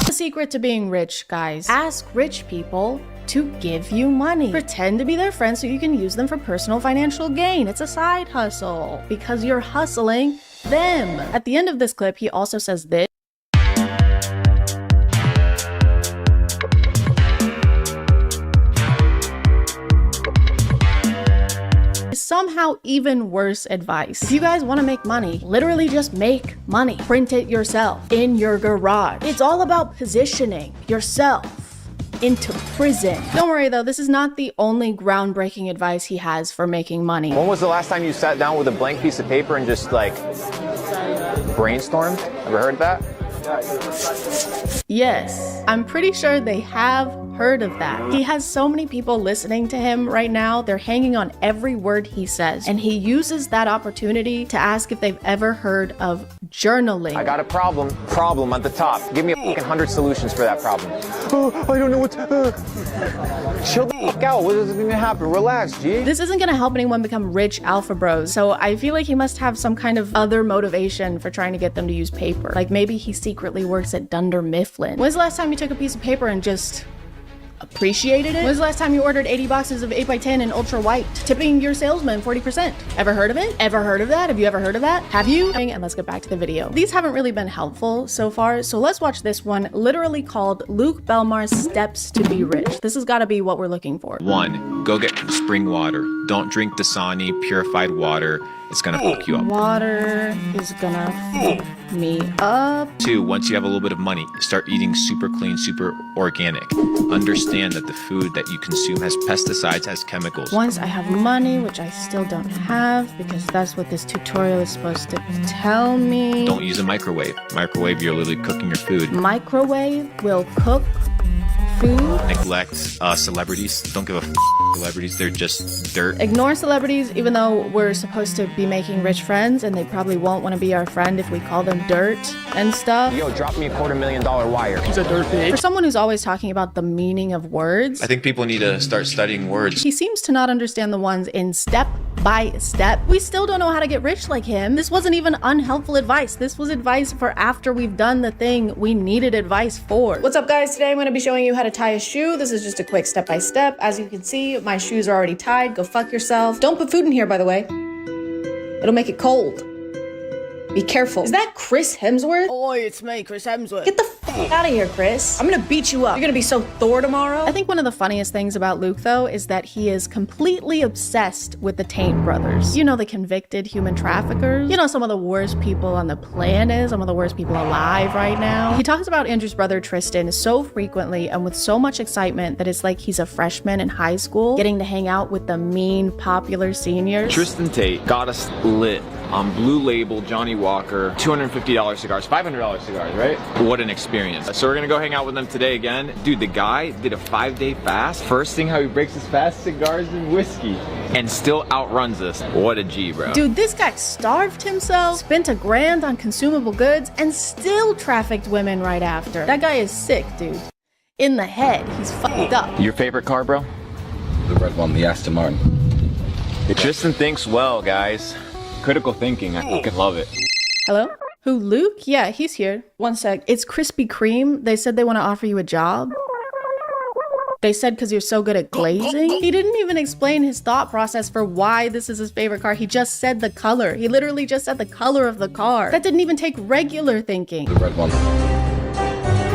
The secret to being rich, guys. Ask rich people to give you money. Pretend to be their friend so you can use them for personal financial gain. It's a side hustle because you're hustling them. At the end of this clip, he also says this. Somehow even worse advice. If you guys want to make money, literally just make money. Print it yourself in your garage. It's all about positioning yourself into prison. Don't worry though, this is not the only groundbreaking advice he has for making money. when was the last time you sat down with a blank piece of paper and just like brainstormed? Ever heard that? Yes, I'm pretty sure they have heard of that. He has so many people listening to him right now. They're hanging on every word he says. And he uses that opportunity to ask if they've ever heard of journaling. I got a problem at the top. Give me 100 solutions for that problem. Oh, I don't know what to... Chill the fuck out. What is going to happen? Relax, G. This isn't gonna help anyone become rich alpha bros. So I feel like he must have some kind of other motivation for trying to get them to use paper. Like maybe he secretly works at Dunder Mifflin. When's the last time you took a piece of paper and just appreciated it? When's the last time you ordered 80 boxes of 8x10 in ultra white, tipping your salesman 40%? Ever heard of it? Ever heard of that? Have you ever heard of that? Have you? And let's get back to the video. These haven't really been helpful so far, so let's watch this one, literally called Luke Belmar's Steps to Be Rich. This has got to be what we're looking for. 1, go get spring water. Don't drink Dasani purified water. It's gonna fuck you up. Water is gonna fuck me up. 2, once you have a little bit of money, start eating super clean, super organic. Understand that the food that you consume has pesticides, has chemicals. Once I have money, which I still don't have, because that's what this tutorial is supposed to tell me. Don't use a microwave. Microwave, you're literally cooking your food. Microwave will cook food. Neglect celebrities. Don't give a f celebrities. They're just dirt. Ignore celebrities, even though we're supposed to be making rich friends, and they probably won't want to be our friend if we call them dirt and stuff. Yo, drop me a $250,000 wire. He's a dirt pig. For someone who's always talking about the meaning of words, I think people need to start studying words. He seems to not understand the ones in step by step. We still don't know how to get rich like him. This wasn't even unhelpful advice. This was advice for after we've done the thing we needed advice for. What's up, guys? Today I'm going to be showing you how to tie a shoe. This is just a quick step-by-step. As you can see, my shoes are already tied. Go fuck yourself. Don't put food in here, by the way. It'll make it cold. Be careful. Is that Chris Hemsworth? Oi, it's me, Chris Hemsworth. Get the fuck out of here, Chris. I'm gonna beat you up. You're gonna be so Thor tomorrow. I think one of the funniest things about Luke, though, is that he is completely obsessed with the Taint brothers. You know, the convicted human traffickers. You know, some of the worst people on the planet, some of the worst people alive right now. He talks about Andrew's brother Tristan so frequently and with so much excitement that it's like he's a freshman in high school, getting to hang out with the mean, popular seniors. Tristan Tate got us lit on Blue Label, Johnny Walker, $250 cigars, $500 cigars, right? What an experience. So we're gonna go hang out with them today again. Dude, the guy did a 5-day fast. First thing how he breaks his fast, cigars and whiskey, and still outruns us. What a G, bro. Dude, this guy starved himself, spent $1,000 on consumable goods, and still trafficked women right after. That guy is sick, dude. In the head, he's fucked up. Your favorite car, bro? The red one, the Aston Martin. Tristan thinks well, guys. Critical thinking, I fucking love it. Hello? Who, Luke? Yeah, he's here. One sec. It's Krispy Kreme. They said they want to offer you a job. They said because you're so good at glazing? He didn't even explain his thought process for why this is his favorite car. He just said the color. He literally just said the color of the car. That didn't even take regular thinking. The red one.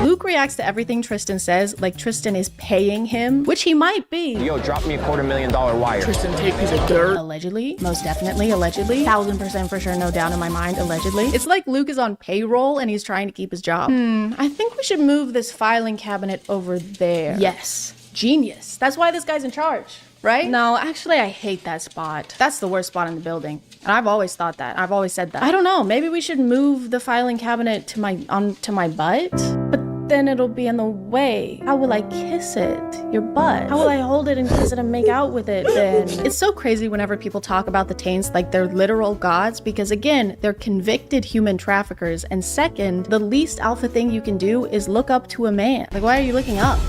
Luke reacts to everything Tristan says like Tristan is paying him, which he might be. Yo, drop me a $250,000 wire. Tristan, take piece of dirt. Allegedly, most definitely, allegedly. 1000% for sure, no doubt in my mind, allegedly. It's like Luke is on payroll and he's trying to keep his job. I think we should move this filing cabinet over there. Yes, genius. That's why this guy's in charge. Right? No, actually, I hate that spot. That's the worst spot in the building. And I've always thought that. I've always said that. I don't know. Maybe we should move the filing cabinet to my butt? But then it'll be in the way. How will I kiss it? Your butt. How will I hold it and kiss it and make out with it then? It's so crazy whenever people talk about the Taints like they're literal gods because again, they're convicted human traffickers. And second, the least alpha thing you can do is look up to a man. Like, why are you looking up?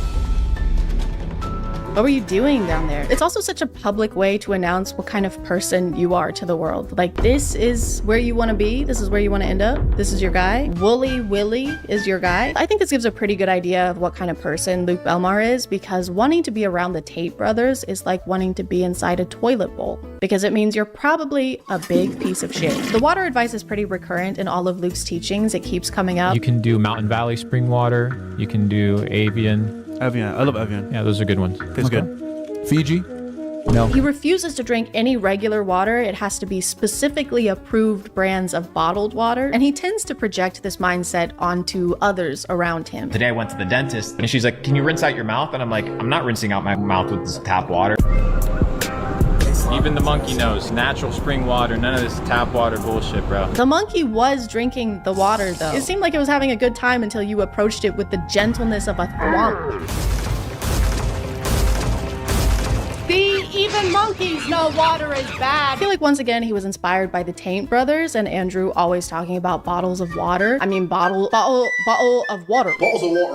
What were you doing down there? It's also such a public way to announce what kind of person you are to the world. Like, this is where you want to be. This is where you want to end up. This is your guy. Wooly Willy is your guy. I think this gives a pretty good idea of what kind of person Luke Belmar is because wanting to be around the Tate brothers is like wanting to be inside a toilet bowl because it means you're probably a big piece of shit. The water advice is pretty recurrent in all of Luke's teachings. It keeps coming up. You can do Mountain Valley spring water. You can do Avian. Evian. I love Evian. Yeah, those are good ones. Tastes good. Fiji? No. He refuses to drink any regular water. It has to be specifically approved brands of bottled water. And he tends to project this mindset onto others around him. Today I went to the dentist and she's like, can you rinse out your mouth? And I'm like, I'm not rinsing out my mouth with this tap water. Even the monkey knows. Natural spring water, none of this tap water bullshit, bro. The monkey was drinking the water though. It seemed like it was having a good time until you approached it with the gentleness of a thwomp. See, even monkeys know water is bad. I feel like once again he was inspired by the Taint brothers and Andrew always talking about bottles of water. I mean bottle of water. Bottles of water.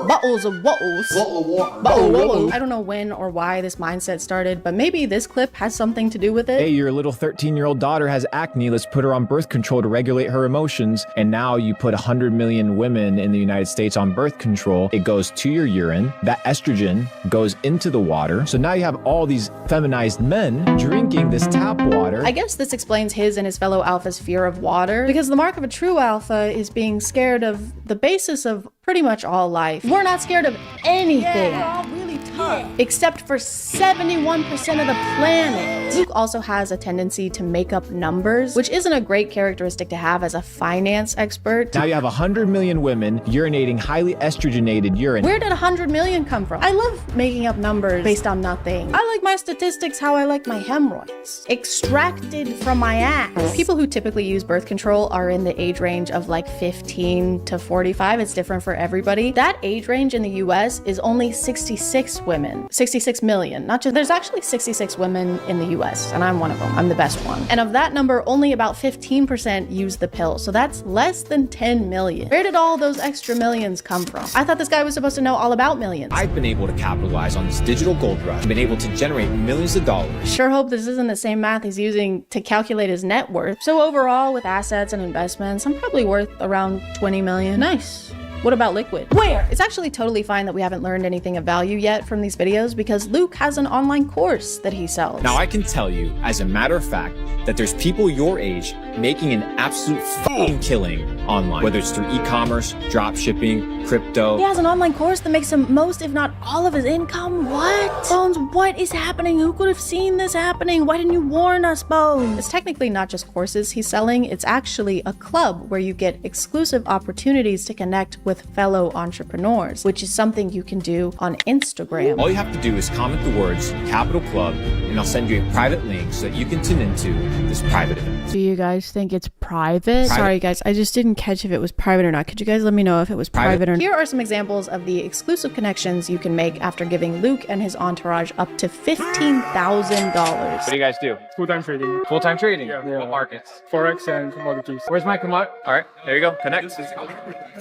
Bottles of wattles. Bottle of water. Bottle. I don't know when or why this mindset started, but maybe this clip has something to do with it. Hey, your little 13-year-old daughter has acne. Let's put her on birth control to regulate her emotions. And now you put 100 million women in the United States on birth control. It goes to your urine. That estrogen goes into the water. So now you have all these feminized men drinking this tap water. I guess this explains his and his fellow alphas' fear of water, because the mark of a true alpha is being scared of the basis of pretty much all life. We're not scared of anything. We're all really tough. Except for 71% of the planet. Luke also has a tendency to make up numbers, which isn't a great characteristic to have as a finance expert. Now you have 100 million women urinating highly estrogenated urine. Where did 100 million come from? I love making up numbers based on nothing. I like my statistics how I like my hemorrhoids. Extracted from my ass. People who typically use birth control are in the age range of like 15 to 45. It's different for everybody. That age range in the US is only 66 women. 66 million. Not just, there's actually 66 women in the US and I'm one of them. I'm the best one. And of that number, only about 15% use the pill. So that's less than 10 million. Where did all those extra millions come from? I thought this guy was supposed to know all about millions. I've been able to capitalize on this digital gold rush. I've been able to generate millions of dollars. Sure hope this isn't the same math he's using to calculate his net worth. So overall, with assets and investments, I'm probably worth around 20 million. Nice. What about liquid? Where? It's actually totally fine that we haven't learned anything of value yet from these videos because Luke has an online course that he sells. Now I can tell you, as a matter of fact, that there's people your age making an absolute fucking killing online, whether it's through e-commerce, drop shipping, crypto. He has an online course that makes him most, if not all of his income. What? Bones, what is happening? Who could have seen this happening? Why didn't you warn us, Bones? It's technically not just courses he's selling. It's actually a club where you get exclusive opportunities to connect with fellow entrepreneurs, which is something you can do on Instagram. All you have to do is comment the words Capital Club and I'll send you a private link so that you can tune into this private event. Do you guys think it's private? Sorry guys, I just didn't catch if it was private or not. Could you guys let me know if it was private or not? Here are some examples of the exclusive connections you can make after giving Luke and his entourage up to $15,000. What do you guys do? Full-time trading. Full-time trading? Yeah. What markets? Forex and commodities. Where's my commodity? All right, there you go. Connect. All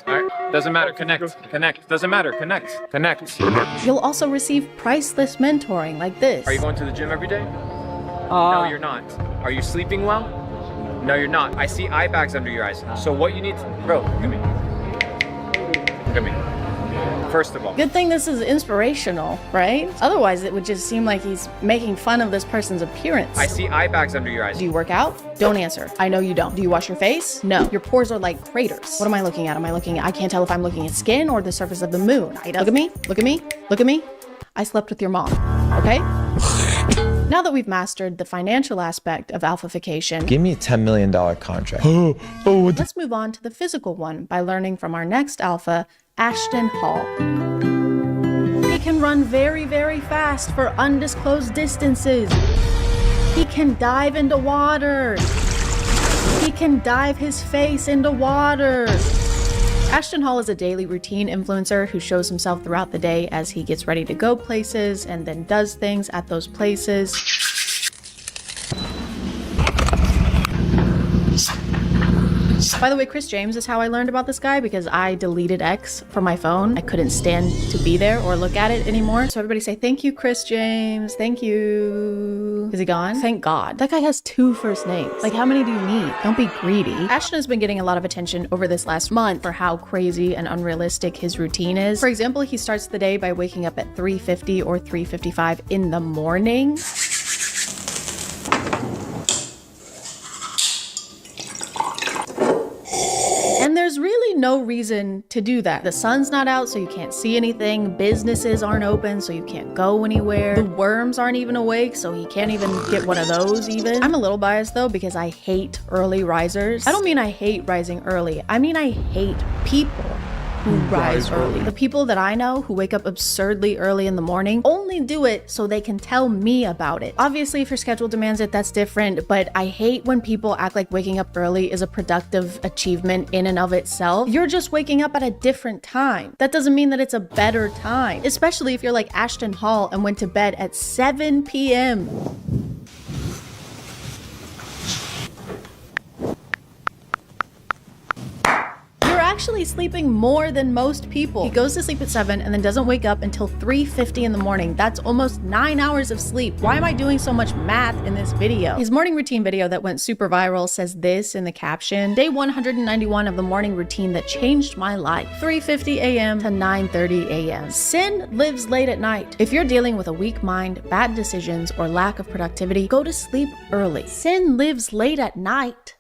right, doesn't matter. Connect. Doesn't matter. Connect. You'll also receive priceless mentoring like this. Are you going to the gym every day? No, you're not. Are you sleeping well? No, you're not. I see eye bags under your eyes. So what you need to... Bro, look at me. first of all. Good thing this is inspirational, right? Otherwise, it would just seem like he's making fun of this person's appearance. I see eye bags under your eyes. Do you work out? Don't answer. I know you don't. Do you wash your face? No. Your pores are like craters. What am I looking at? I can't tell if I'm looking at skin or the surface of the moon. Look at me. Look at me. Look at me. I slept with your mom. Okay? Now that we've mastered the financial aspect of alphafication, give me a $10 million contract. Let's move on to the physical one by learning from our next alpha, Ashton Hall. He can run very, very fast for undisclosed distances. He can dive into water. He can dive his face into water. Ashton Hall is a daily routine influencer who shows himself throughout the day as he gets ready to go places and then does things at those places. By the way, Chris James is how I learned about this guy because I deleted X from my phone. I couldn't stand to be there or look at it anymore. So everybody say, thank you, Chris James. Thank you. Is he gone? Thank God. That guy has 2 first names. Like, how many do you need? Don't be greedy. Ashton has been getting a lot of attention over this last month for how crazy and unrealistic his routine is. For example, he starts the day by waking up at 3:50 or 3:55 in the morning. And there's really no reason to do that. The sun's not out, so you can't see anything. Businesses aren't open, so you can't go anywhere. The worms aren't even awake, so he can't even get one of those even. I'm a little biased though, because I hate early risers. I don't mean I hate rising early. I mean I hate people who rise early. The people that I know who wake up absurdly early in the morning only do it so they can tell me about it. Obviously, if your schedule demands it, that's different, but I hate when people act like waking up early is a productive achievement in and of itself. You're just waking up at a different time. That doesn't mean that it's a better time, especially if you're like Ashton Hall and went to bed at 7 p.m. Actually sleeping more than most people. He goes to sleep at 7 and then doesn't wake up until 3:50 in the morning. That's almost 9 hours of sleep. Why am I doing so much math in this video? His morning routine video that went super viral says this in the caption: day 191 of the morning routine that changed my life. 3:50 a.m. to 9:30 a.m. Sin lives late at night. If you're dealing with a weak mind, bad decisions, or lack of productivity, go to sleep early. Sin lives late at night.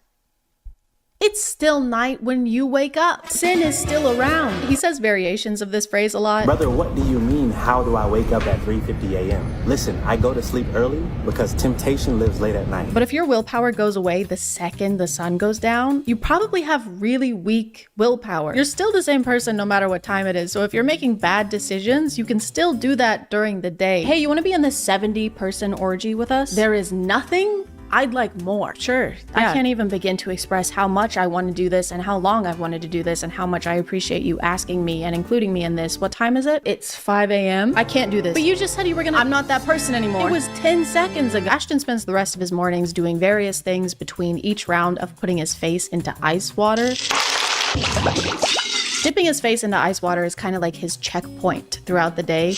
It's still night when you wake up. Sin is still around. He says variations of this phrase a lot. Brother, what do you mean, how do I wake up at 3:50 a.m.? Listen, I go to sleep early because temptation lives late at night. But if your willpower goes away the second the sun goes down, you probably have really weak willpower. You're still the same person no matter what time it is. So if you're making bad decisions, you can still do that during the day. Hey, you want to be in this 70-person orgy with us? There is nothing I'd like more. Sure. Yeah. I can't even begin to express how much I want to do this and how long I've wanted to do this and how much I appreciate you asking me and including me in this. What time is it? It's 5 a.m. I can't do this. But you just said you were gonna— I'm not that person anymore. It was 10 seconds ago. Ashton spends the rest of his mornings doing various things between each round of putting his face into ice water. Dipping his face into ice water is kind of like his checkpoint throughout the day.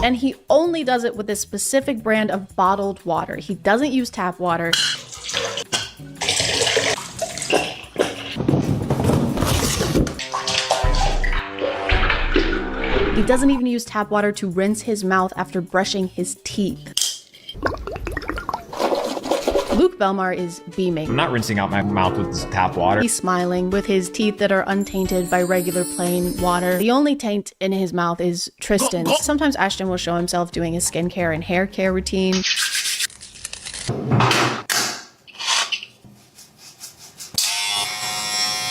And he only does it with a specific brand of bottled water. He doesn't use tap water. He doesn't even use tap water to rinse his mouth after brushing his teeth. Luke Belmar is beaming. I'm not rinsing out my mouth with this tap water. He's smiling with his teeth that are untainted by regular plain water. The only taint in his mouth is Tristan's. Sometimes Ashton will show himself doing his skincare and hair care routine.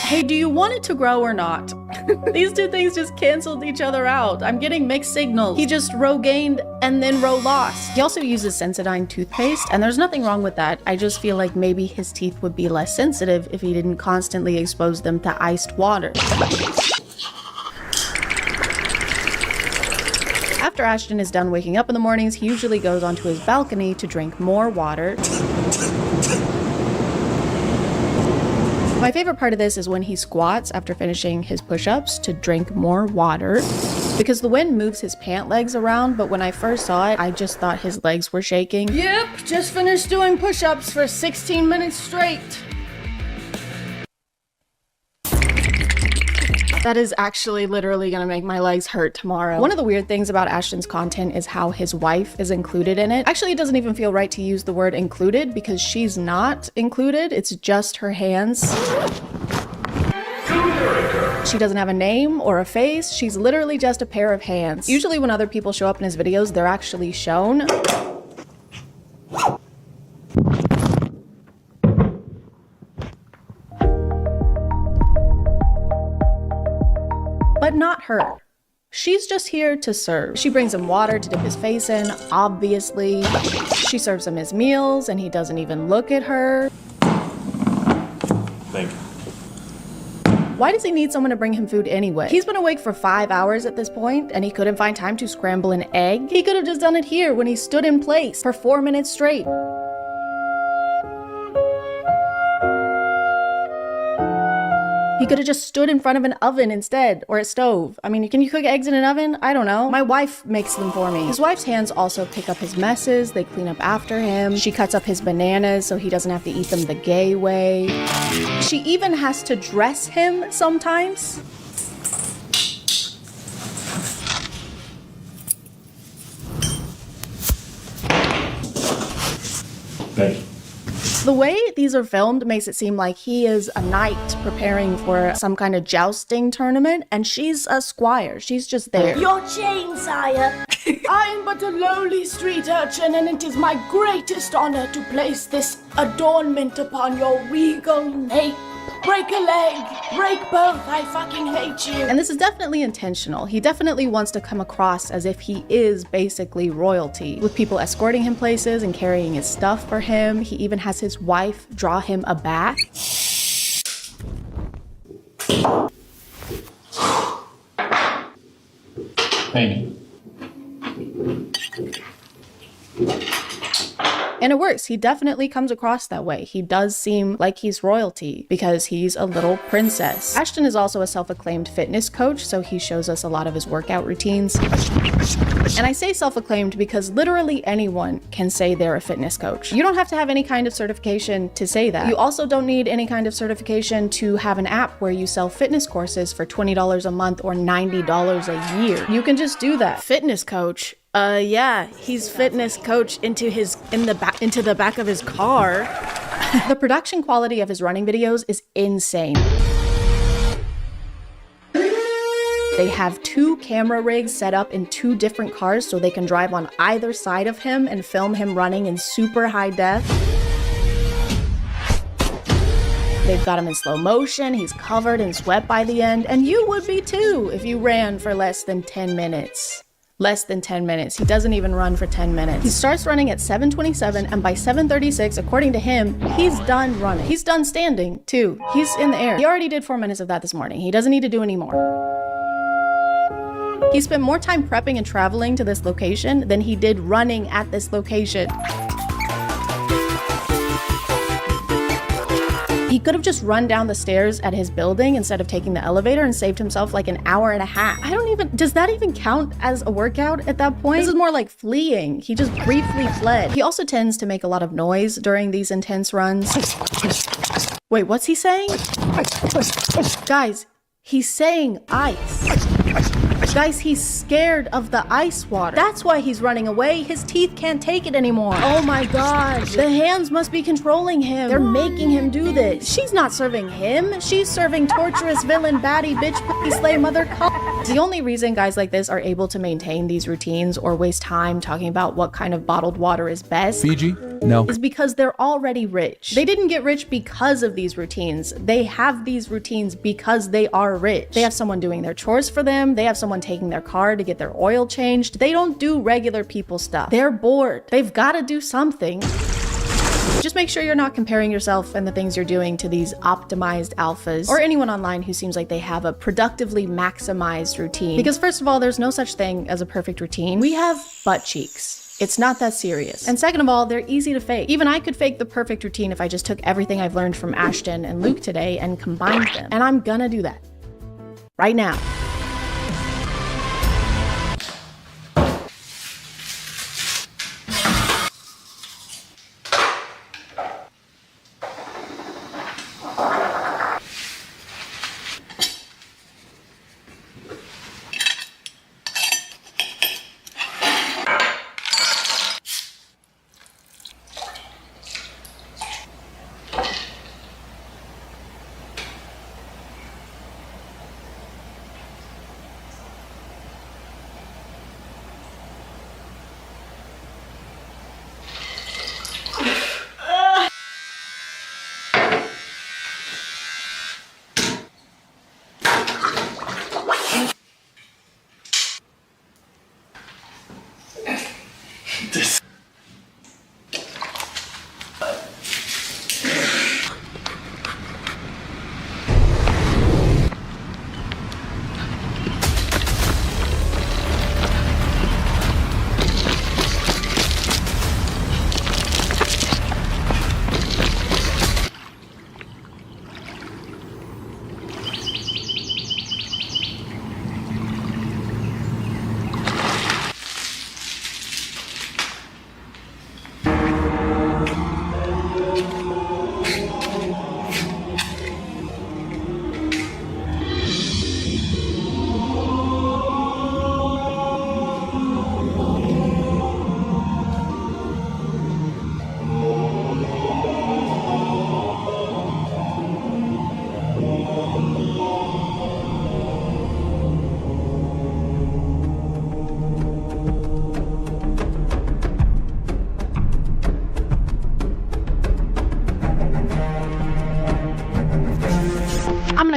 Hey, do you want it to grow or not? These two things just canceled each other out. I'm getting mixed signals. He just row gained and then row lost. He also uses Sensodyne toothpaste, and there's nothing wrong with that. I just feel like maybe his teeth would be less sensitive if he didn't constantly expose them to iced water. After Ashton is done waking up in the mornings, he usually goes onto his balcony to drink more water. My favorite part of this is when he squats after finishing his push-ups to drink more water, because the wind moves his pant legs around, but when I first saw it, I just thought his legs were shaking. Yep, just finished doing push-ups for 16 minutes straight. That is actually literally gonna make my legs hurt tomorrow. One of the weird things about Ashton's content is how his wife is included in it. Actually, it doesn't even feel right to use the word included because she's not included. It's just her hands. She doesn't have a name or a face. She's literally just a pair of hands. Usually when other people show up in his videos, they're actually shown. But not her. She's just here to serve. She brings him water to dip his face in, obviously. She serves him his meals and he doesn't even look at her. Thank you. Why does he need someone to bring him food anyway? He's been awake for 5 hours at this point, and he couldn't find time to scramble an egg. He could have just done it here when he stood in place for 4 minutes straight. He could have just stood in front of an oven instead, or a stove. I mean, can you cook eggs in an oven? I don't know. My wife makes them for me. His wife's hands also pick up his messes. They clean up after him. She cuts up his bananas so he doesn't have to eat them the gay way. She even has to dress him sometimes. Thank you. The way these are filmed makes it seem like he is a knight preparing for some kind of jousting tournament, and she's a squire. She's just there. Your chain, sire. I am but a lowly street urchin, and it is my greatest honor to place this adornment upon your regal nape. Break a leg, break both, I fucking hate you. And this is definitely intentional. He definitely wants to come across as if he is basically royalty, with people escorting him places and carrying his stuff for him. He even has his wife draw him a bath. Thank you. And it works. He definitely comes across that way. He does seem like he's royalty because he's a little princess. Ashton is also a self-acclaimed fitness coach, so he shows us a lot of his workout routines. And I say self-acclaimed because literally anyone can say they're a fitness coach. You don't have to have any kind of certification to say that. You also don't need any kind of certification to have an app where you sell fitness courses for $20 a month or $90 a year. You can just do that. Fitness coach. Yeah, he's fitness coach into the back of his car. The production quality of his running videos is insane. They have 2 camera rigs set up in 2 different cars so they can drive on either side of him and film him running in super high def. They've got him in slow motion, he's covered in sweat by the end, and you would be too if you ran for less than 10 minutes. Less than 10 minutes. He doesn't even run for 10 minutes. He starts running at 7:27, and by 7:36, according to him, he's done running. He's done standing too. He's in the air. He already did 4 minutes of that this morning. He doesn't need to do any more. He spent more time prepping and traveling to this location than he did running at this location. He could have just run down the stairs at his building instead of taking the elevator and saved himself like an hour and a half. Does that even count as a workout at that point? This is more like fleeing. He just briefly fled. He also tends to make a lot of noise during these intense runs. Wait, what's he saying? Guys, he's saying ice. Guys, he's scared of the ice water. That's why he's running away. His teeth can't take it anymore. Oh my god. The hands must be controlling him. They're making him do this. She's not serving him. She's serving torturous villain, baddie, bitch, pussy, slay, mother, The only reason guys like this are able to maintain these routines or waste time talking about what kind of bottled water is best Fiji? No. is because they're already rich. They didn't get rich because of these routines. They have these routines because they are rich. They have someone doing their chores for them. They have someone taking their car to get their oil changed. They don't do regular people stuff. They're bored. They've got to do something. Just make sure you're not comparing yourself and the things you're doing to these optimized alphas or anyone online who seems like they have a productively maximized routine. Because first of all, there's no such thing as a perfect routine. We have butt cheeks. It's not that serious. And second of all, they're easy to fake. Even I could fake the perfect routine if I just took everything I've learned from Ashton and Luke today and combined them. And I'm gonna do that right now.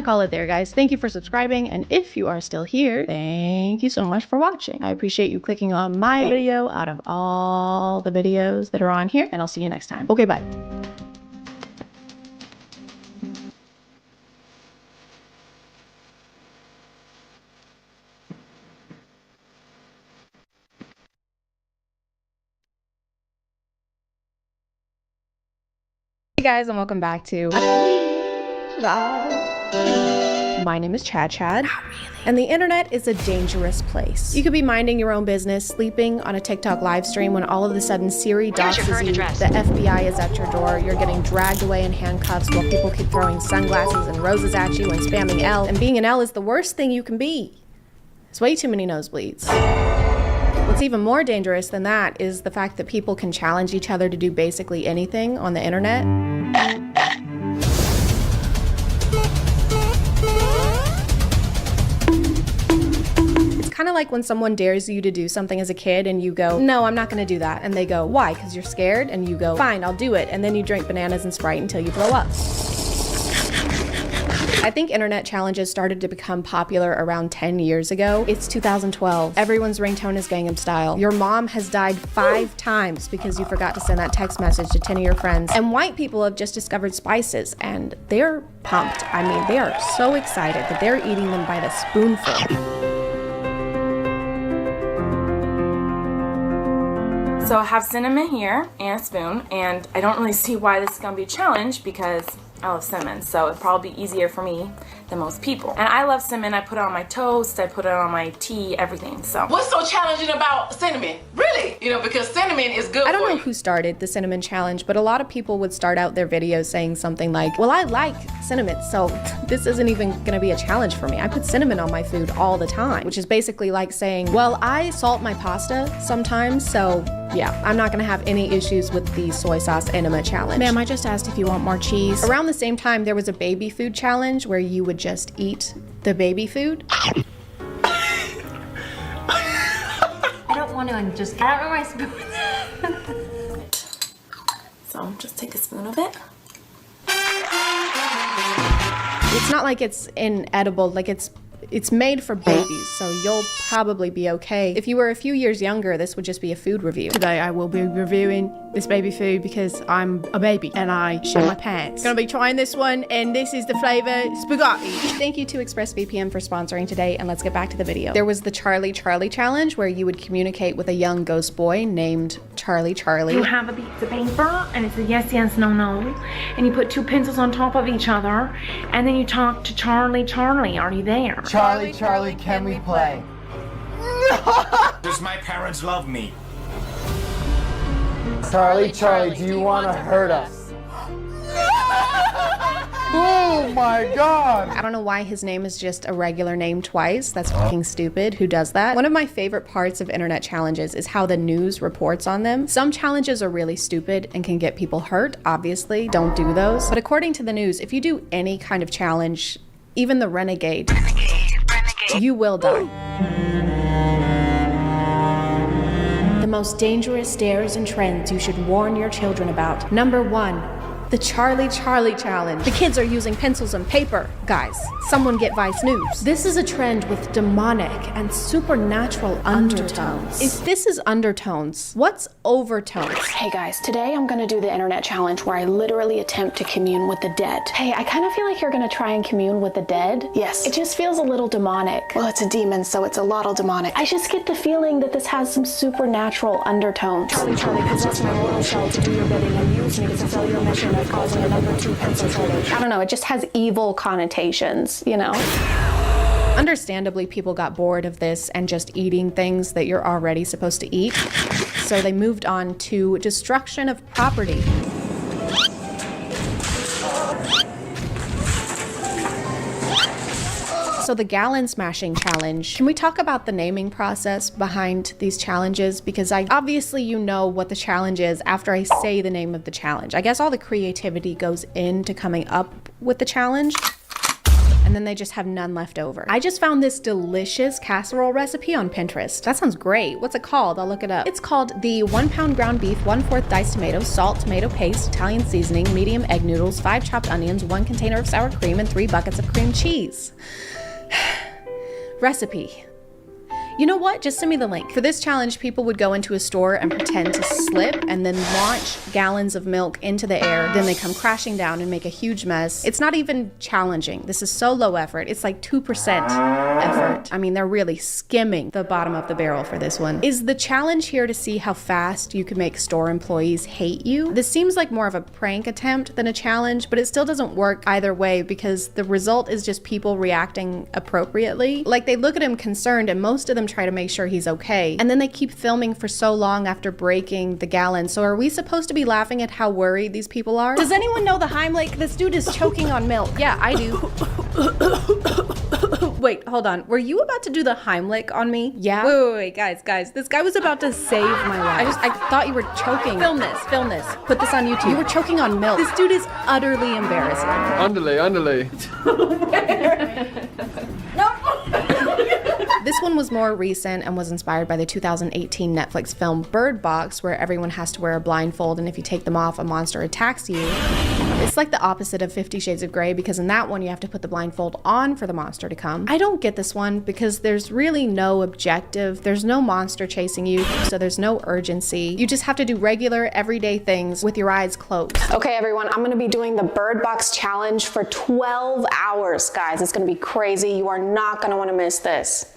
call it there, guys. Thank you for subscribing, and if you are still here, thank you so much for watching. I appreciate you clicking on my video out of all the videos that are on here, and I'll see you next time. Okay, bye. Hey guys, and welcome back to my name is ChadChad, and the internet is a dangerous place. You could be minding your own business, sleeping on a TikTok live stream when all of a sudden Siri doxes you, the FBI is at your door, you're getting dragged away in handcuffs while people keep throwing sunglasses and roses at you and spamming L, and being an L is the worst thing you can be. It's way too many nosebleeds. What's even more dangerous than that is the fact that people can challenge each other to do basically anything on the internet. It's kind of like when someone dares you to do something as a kid and you go, no, I'm not gonna do that. And they go, why? Because you're scared? And you go, fine, I'll do it. And then you drink bananas and Sprite until you throw up. I think internet challenges started to become popular around 10 years ago. It's 2012. Everyone's ringtone is Gangnam Style. Your mom has died 5 times because you forgot to send that text message to 10 of your friends. And white people have just discovered spices and they're pumped. I mean, they are so excited that they're eating them by the spoonful. So I have cinnamon here and a spoon, and I don't really see why this is gonna be a challenge because I love cinnamon, so it'd probably be easier for me than most people. And I love cinnamon. I put it on my toast, I put it on my tea, everything, so. What's so challenging about cinnamon? Really? You know, because cinnamon is good for you. I don't know who started the cinnamon challenge, but a lot of people would start out their videos saying something like, well, I like cinnamon, so this isn't even gonna be a challenge for me. I put cinnamon on my food all the time, which is basically like saying, well, I salt my pasta sometimes, so yeah, I'm not gonna have any issues with the soy sauce enema challenge. Ma'am, I just asked if you want more cheese. Around the same time, there was a baby food challenge where you would just eat the baby food. I don't want to, I don't know my spoon. So just take a spoon of it. It's not like it's inedible, like it's made for babies, so you'll probably be okay. If you were a few years younger, this would just be a food review. Today I will be reviewing this baby food because I'm a baby and I shit my pants. Gonna be trying this one, and this is the flavor spaghetti. Thank you to ExpressVPN for sponsoring today, and let's get back to the video. There was the Charlie challenge where you would communicate with a young ghost boy named Charlie. You have a piece of paper and it's a yes, yes, no, no, and you put 2 pencils on top of each other, and then you talk to Charlie, are you there? Charlie, can we play? Does my parents love me? Charlie, do you want to hurt us? Oh my god! I don't know why his name is just a regular name twice. That's fucking stupid. Who does that? One of my favorite parts of internet challenges is how the news reports on them. Some challenges are really stupid and can get people hurt, obviously. Don't do those. But according to the news, if you do any kind of challenge, even the renegade, you will die. The most dangerous dares and trends you should warn your children about. Number 1, the Charlie challenge. The kids are using pencils and paper. Guys, someone get Vice News. This is a trend with demonic and supernatural undertones. If this is undertones, what's overtones? Hey guys, today I'm gonna do the internet challenge where I literally attempt to commune with the dead. Hey, I kind of feel like you're gonna try and commune with the dead. Yes. It just feels a little demonic. Well, it's a demon, so it's a lot demonic. I just get the feeling that this has some supernatural undertones. Charlie, possess my mortal shell to do your bidding and use me to fulfill your mission of causing a number 2 pencil shortage. I don't know, it just has evil connotations, you know? Understandably, people got bored of this and just eating things that you're already supposed to eat. So they moved on to destruction of property. So the gallon smashing challenge. Can we talk about the naming process behind these challenges? Because obviously you know what the challenge is after I say the name of the challenge. I guess all the creativity goes into coming up with the challenge. and then they just have none left over. I just found this delicious casserole recipe on Pinterest. That sounds great. What's it called? I'll look it up. It's called the 1 pound ground beef, 1/4 diced tomatoes, salt, tomato paste, Italian seasoning, medium egg noodles, 5 chopped onions, 1 container of sour cream, and 3 buckets of cream cheese. Recipe. You know what? Just send me the link. For this challenge, people would go into a store and pretend to slip and then launch gallons of milk into the air. Then they come crashing down and make a huge mess. It's not even challenging. This is so low effort. It's like 2% effort. I mean, they're really skimming the bottom of the barrel for this one. Is the challenge here to see how fast you can make store employees hate you? This seems like more of a prank attempt than a challenge, but it still doesn't work either way because the result is just people reacting appropriately. Like they look at him concerned and most of them try to make sure he's okay. And then they keep filming for so long after breaking the gallon. So are we supposed to be laughing at how worried these people are? Does anyone know the Heimlich? This dude is choking on milk. Yeah, I do. Wait, hold on. Were you about to do the Heimlich on me? Yeah? Wait, guys. This guy was about to save my life. I thought you were choking. Film this. Put this on YouTube. You were choking on milk. This dude is utterly embarrassing. Underlay. This one was more recent and was inspired by the 2018 Netflix film Bird Box, where everyone has to wear a blindfold and if you take them off, a monster attacks you. It's like the opposite of 50 Shades of Grey because in that one you have to put the blindfold on for the monster to come. I don't get this one because there's really no objective. There's no monster chasing you, so there's no urgency. You just have to do regular, everyday things with your eyes closed. Okay, everyone, I'm gonna be doing the Bird Box challenge for 12 hours, guys. It's gonna be crazy. You are not gonna wanna miss this.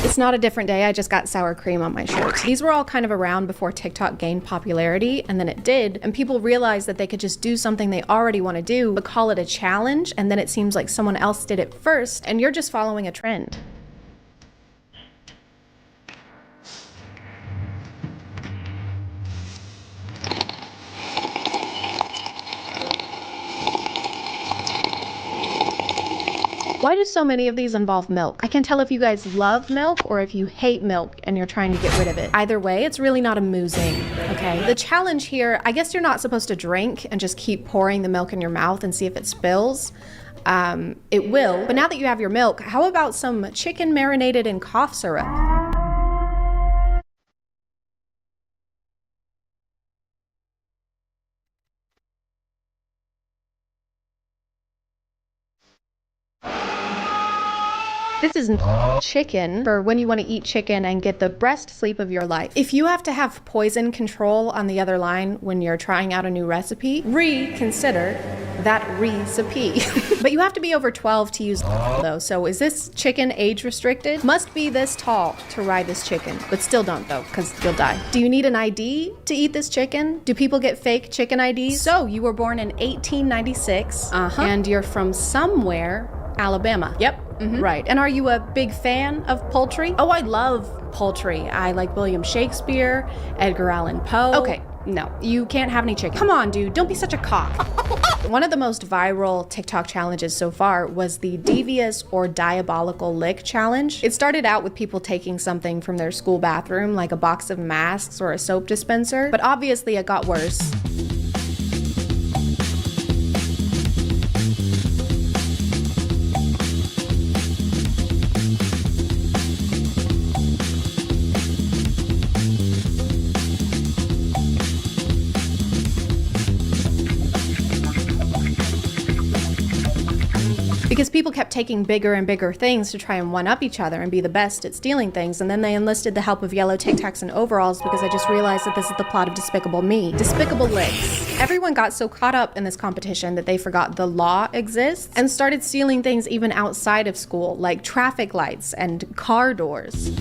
It's not a different day, I just got sour cream on my shirt. These were all kind of around before TikTok gained popularity, and then it did, and people realized that they could just do something they already want to do, but call it a challenge, and then it seems like someone else did it first, and you're just following a trend. Why do so many of these involve milk? I can tell if you guys love milk or if you hate milk and you're trying to get rid of it. Either way, it's really not amusing, okay? The challenge here, I guess you're not supposed to drink and just keep pouring the milk in your mouth and see if it spills. It will, but now that you have your milk, how about some chicken marinated in cough syrup? This is chicken for when you want to eat chicken and get the best sleep of your life. If you have to have poison control on the other line when you're trying out a new recipe, reconsider that recipe. But you have to be over 12 to use though. So is this chicken age restricted? Must be this tall to ride this chicken, but still don't though, because you'll die. Do you need an ID to eat this chicken? Do people get fake chicken IDs? So you were born in 1896 and you're from somewhere, Alabama. Yep. Right. And are you a big fan of poultry? Oh, I love poultry. I like William Shakespeare, Edgar Allan Poe. Okay, no, you can't have any chicken. Come on, dude, don't be such a cock. One of the most viral TikTok challenges so far was the devious or diabolical lick challenge. It started out with people taking something from their school bathroom, like a box of masks or a soap dispenser, but obviously it got worse. Because people kept taking bigger and bigger things to try and one-up each other and be the best at stealing things, and then they enlisted the help of yellow Tic Tacs and overalls because I just realized that this is the plot of Despicable Me. Despicable Licks. Everyone got so caught up in this competition that they forgot the law exists and started stealing things even outside of school, like traffic lights and car doors.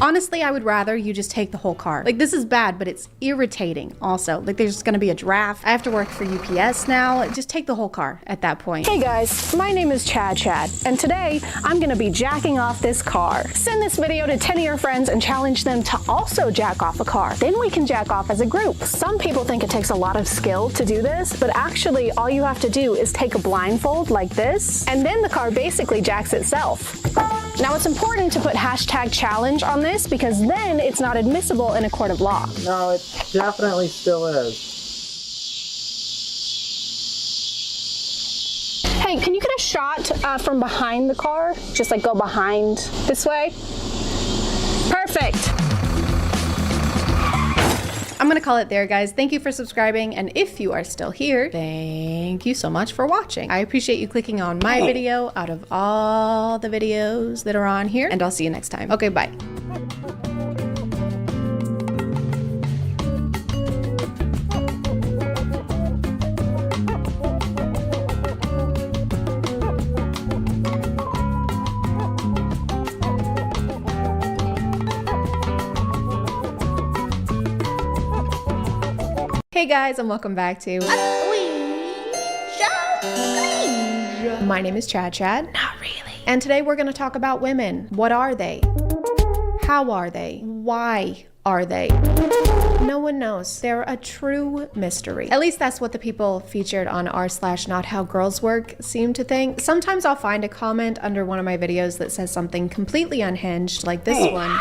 Honestly, I would rather you just take the whole car. Like, this is bad, but it's irritating also. Like, there's gonna be a draft. I have to work for UPS now. Just take the whole car at that point. Hey guys, my name is ChadChad, and today I'm gonna be jacking off this car. Send this video to 10 of your friends and challenge them to also jack off a car. Then we can jack off as a group. Some people think it takes a lot of skill to do this, but actually all you have to do is take a blindfold like this, and then the car basically jacks itself. Now it's important to put #challenge on this because then it's not admissible in a court of law. No, it definitely still is. Hey, can you get a shot from behind the car? Just like go behind this way. Perfect. I'm gonna call it there, guys. Thank you for subscribing, and if you are still here, thank you so much for watching. I appreciate you clicking on my video out of all the videos that are on here, and I'll see you next time. Okay, bye. Hey guys, and welcome back to My name is ChadChad. Not really. And today we're going to talk about women. What are they? How are they? Why are they? No one knows. They're a true mystery. At least that's what the people featured on r/nothowgirlswork seem to think. Sometimes I'll find a comment under one of my videos that says something completely unhinged, like this one.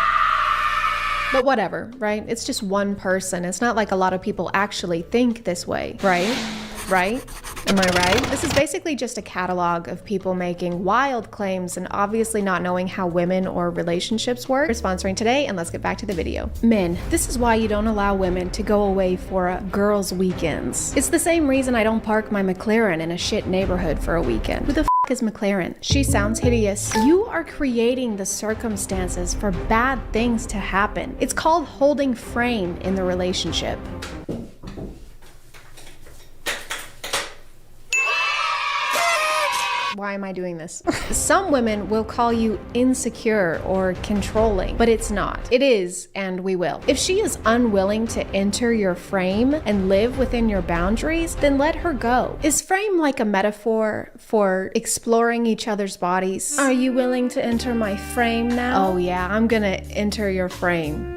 But whatever, right? It's just one person. It's not like a lot of people actually think this way, right? Right? Am I right? This is basically just a catalog of people making wild claims and obviously not knowing how women or relationships work. We're sponsoring today, and let's get back to the video. Men, this is why you don't allow women to go away for girls' weekends. It's the same reason I don't park my McLaren in a shit neighborhood for a weekend. Who the f is McLaren? She sounds hideous. You are creating the circumstances for bad things to happen. It's called holding frame in the relationship. Why am I doing this? Some women will call you insecure or controlling, but it's not. It is, and we will. If she is unwilling to enter your frame and live within your boundaries, then let her go. Is frame like a metaphor for exploring each other's bodies? Are you willing to enter my frame now? Oh yeah, I'm gonna enter your frame.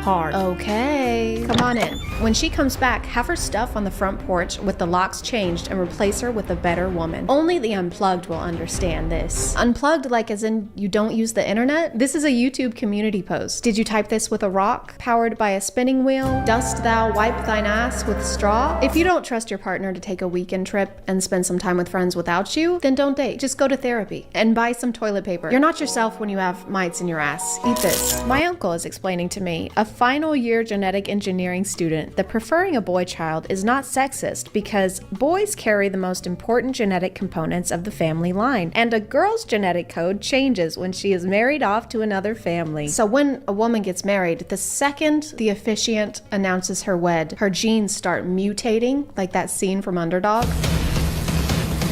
Hard. Okay, come on in. When she comes back, have her stuff on the front porch with the locks changed and replace her with a better woman. Only the unplugged will understand this. Unplugged like as in you don't use the internet? This is a YouTube community post. Did you type this with a rock? Powered by a spinning wheel? Dost thou wipe thine ass with straw? If you don't trust your partner to take a weekend trip and spend some time with friends without you, then don't date. Just go to therapy and buy some toilet paper. You're not yourself when you have mites in your ass. Eat this. My uncle is explaining to me, a final year genetic engineering student, that preferring a boy child is not sexist because boys carry the most important genetic components of the family line, and a girl's genetic code changes when she is married off to another family. So when a woman gets married, the second the officiant announces her wed, her genes start mutating, like that scene from Underdog.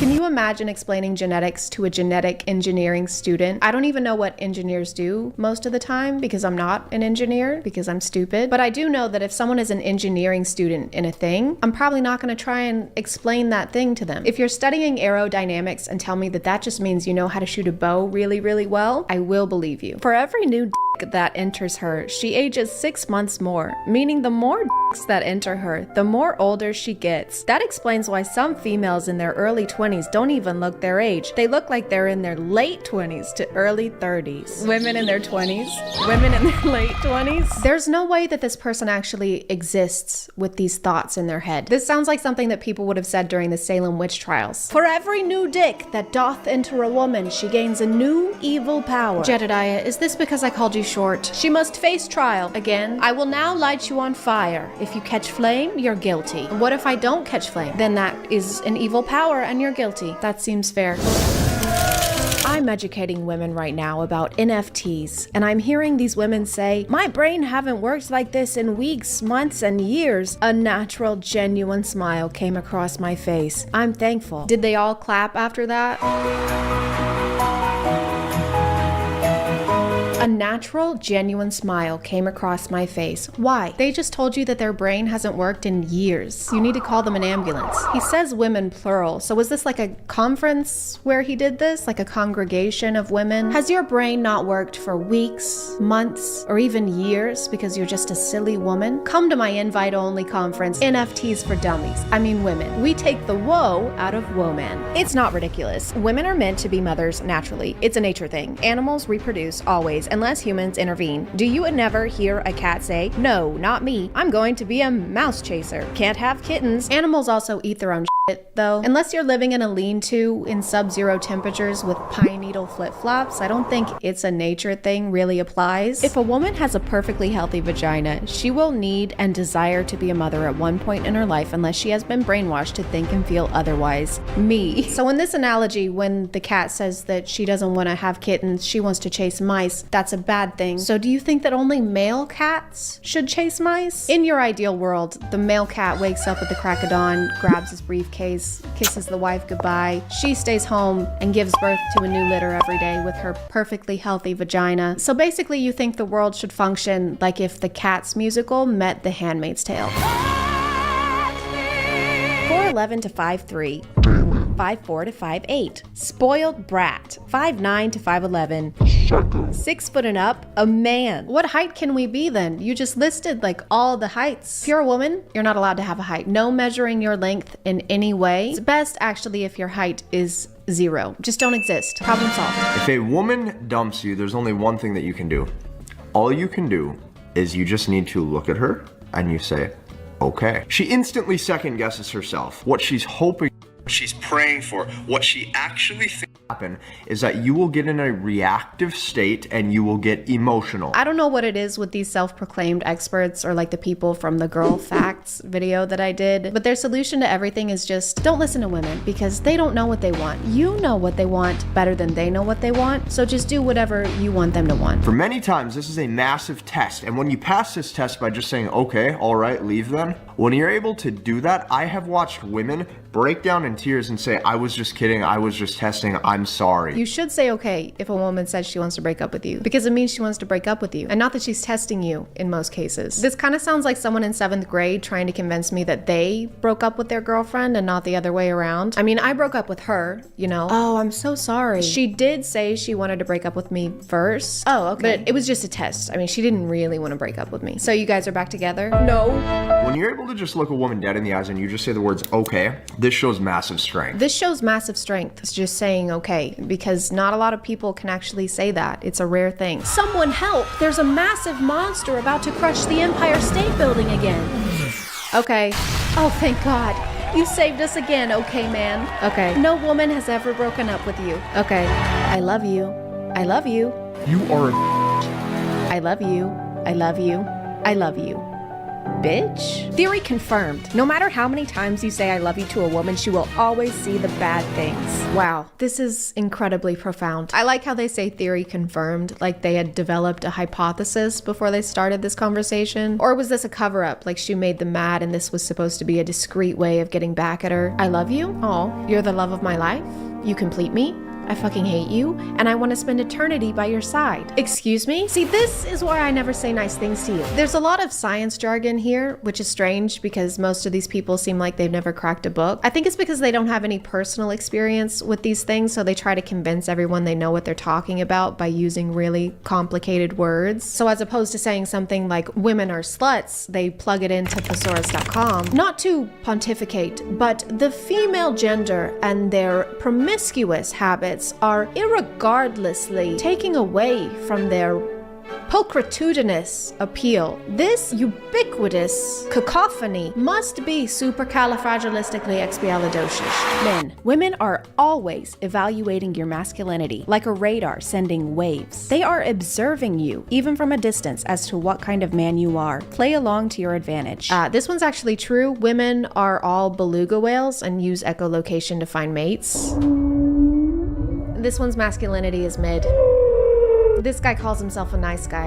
Can you imagine explaining genetics to a genetic engineering student? I don't even know what engineers do most of the time because I'm not an engineer, because I'm stupid. But I do know that if someone is an engineering student in a thing, I'm probably not going to try and explain that thing to them. If you're studying aerodynamics and tell me that that just means you know how to shoot a bow really, really well, I will believe you. For every new that enters her, she ages 6 months more, meaning the more that enter her, the more older she gets. That explains why some females in their early 20s don't even look their age. They look like they're in their late 20s to early 30s. Women in their 20s? Women in their late 20s? There's no way that this person actually exists with these thoughts in their head. This sounds like something that people would have said during the Salem witch trials. For every new dick that doth enter a woman, she gains a new evil power. Jedediah, is this because I called you short? She must face trial. Again, I will now light you on fire. If you catch flame, you're guilty. What if I don't catch flame? Then that is an evil power and you're guilty. That seems fair. I'm educating women right now about NFTs, and I'm hearing these women say, my brain haven't worked like this in weeks, months, and years. A natural, genuine smile came across my face. I'm thankful. Did they all clap after that? A natural, genuine smile came across my face. Why? They just told you that their brain hasn't worked in years. You need to call them an ambulance. He says women plural, so was this like a conference where he did this? Like a congregation of women? Has your brain not worked for weeks, months, or even years because you're just a silly woman? Come to my invite-only conference, NFTs for Dummies. I mean women. We take the woe out of woman. It's not ridiculous. Women are meant to be mothers naturally. It's a nature thing. Animals reproduce always, unless humans intervene. Do you never hear a cat say, "No, not me. I'm going to be a mouse chaser. Can't have kittens." Animals also eat their own shit, though. Unless you're living in a lean-to in sub-zero temperatures with pine needle flip-flops, I don't think it's a nature thing really applies. If a woman has a perfectly healthy vagina, she will need and desire to be a mother at one point in her life unless she has been brainwashed to think and feel otherwise. Me. So in this analogy, when the cat says that she doesn't want to have kittens, she wants to chase mice, that's a bad thing. So do you think that only male cats should chase mice? In your ideal world, the male cat wakes up at the crack of dawn, grabs his briefcase, kisses the wife goodbye. She stays home and gives birth to a new litter every day with her perfectly healthy vagina. So basically you think the world should function like if the Cats musical met The Handmaid's Tale. 4'11" to 5'3". 5'4" to 5'8". Spoiled brat. 5'9" to 5'11". 6 foot and up, a man. What height can we be then? You just listed like all the heights. If you're a woman, you're not allowed to have a height. No measuring your length in any way. It's best actually if your height is 0. Just don't exist. Problem solved. If a woman dumps you, there's only one thing that you can do. All you can do is you just need to look at her and you say, okay. She instantly second guesses herself. What she's hoping, what she's praying for, what she actually thinks happen is that you will get in a reactive state and you will get emotional. I don't know what it is with these self-proclaimed experts or like the people from the Girl Facts video that I did, but their solution to everything is just don't listen to women because they don't know what they want. You know what they want better than they know what they want, so just do whatever you want them to want. For many times, this is a massive test, and when you pass this test by just saying, okay, all right, leave them, when you're able to do that, I have watched women break down in tears and say, I was just kidding, I was just testing, I'm sorry. You should say okay if a woman says she wants to break up with you, because it means she wants to break up with you, and not that she's testing you in most cases. This kind of sounds like someone in 7th grade trying to convince me that they broke up with their girlfriend and not the other way around. I mean, I broke up with her, you know. Oh, I'm so sorry. She did say she wanted to break up with me first. Oh, okay. But it was just a test. I mean, she didn't really want to break up with me. So you guys are back together? No. When you're able to just look a woman dead in the eyes and you just say the words okay, this shows massive strength. This shows massive strength. It's just saying okay, because not a lot of people can actually say that. It's a rare thing. Someone help! There's a massive monster about to crush the Empire State Building again. Okay. Oh, thank God. You saved us again, okay, man. Okay. No woman has ever broken up with you. Okay. I love you. I love you. You are I love you. I love you. I love you. Bitch. Theory confirmed. No matter how many times you say I love you to a woman, she will always see the bad things. Wow, this is incredibly profound. I like how they say theory confirmed, like they had developed a hypothesis before they started this conversation. Or was this a cover-up, like she made them mad and this was supposed to be a discreet way of getting back at her? I love you? Oh, you're the love of my life? You complete me? I fucking hate you, and I want to spend eternity by your side. Excuse me? See, this is why I never say nice things to you. There's a lot of science jargon here, which is strange because most of these people seem like they've never cracked a book. I think it's because they don't have any personal experience with these things, so they try to convince everyone they know what they're talking about by using really complicated words. So as opposed to saying something like women are sluts, they plug it into thesaurus.com. Not to pontificate, but the female gender and their promiscuous habits are irregardlessly taking away from their pulchritudinous appeal. This ubiquitous cacophony must be supercalifragilisticexpialidocious. Men, women are always evaluating your masculinity like a radar sending waves. They are observing you, even from a distance, as to what kind of man you are. Play along to your advantage. This one's actually true. Women are all beluga whales and use echolocation to find mates. This one's masculinity is mid. This guy calls himself a nice guy.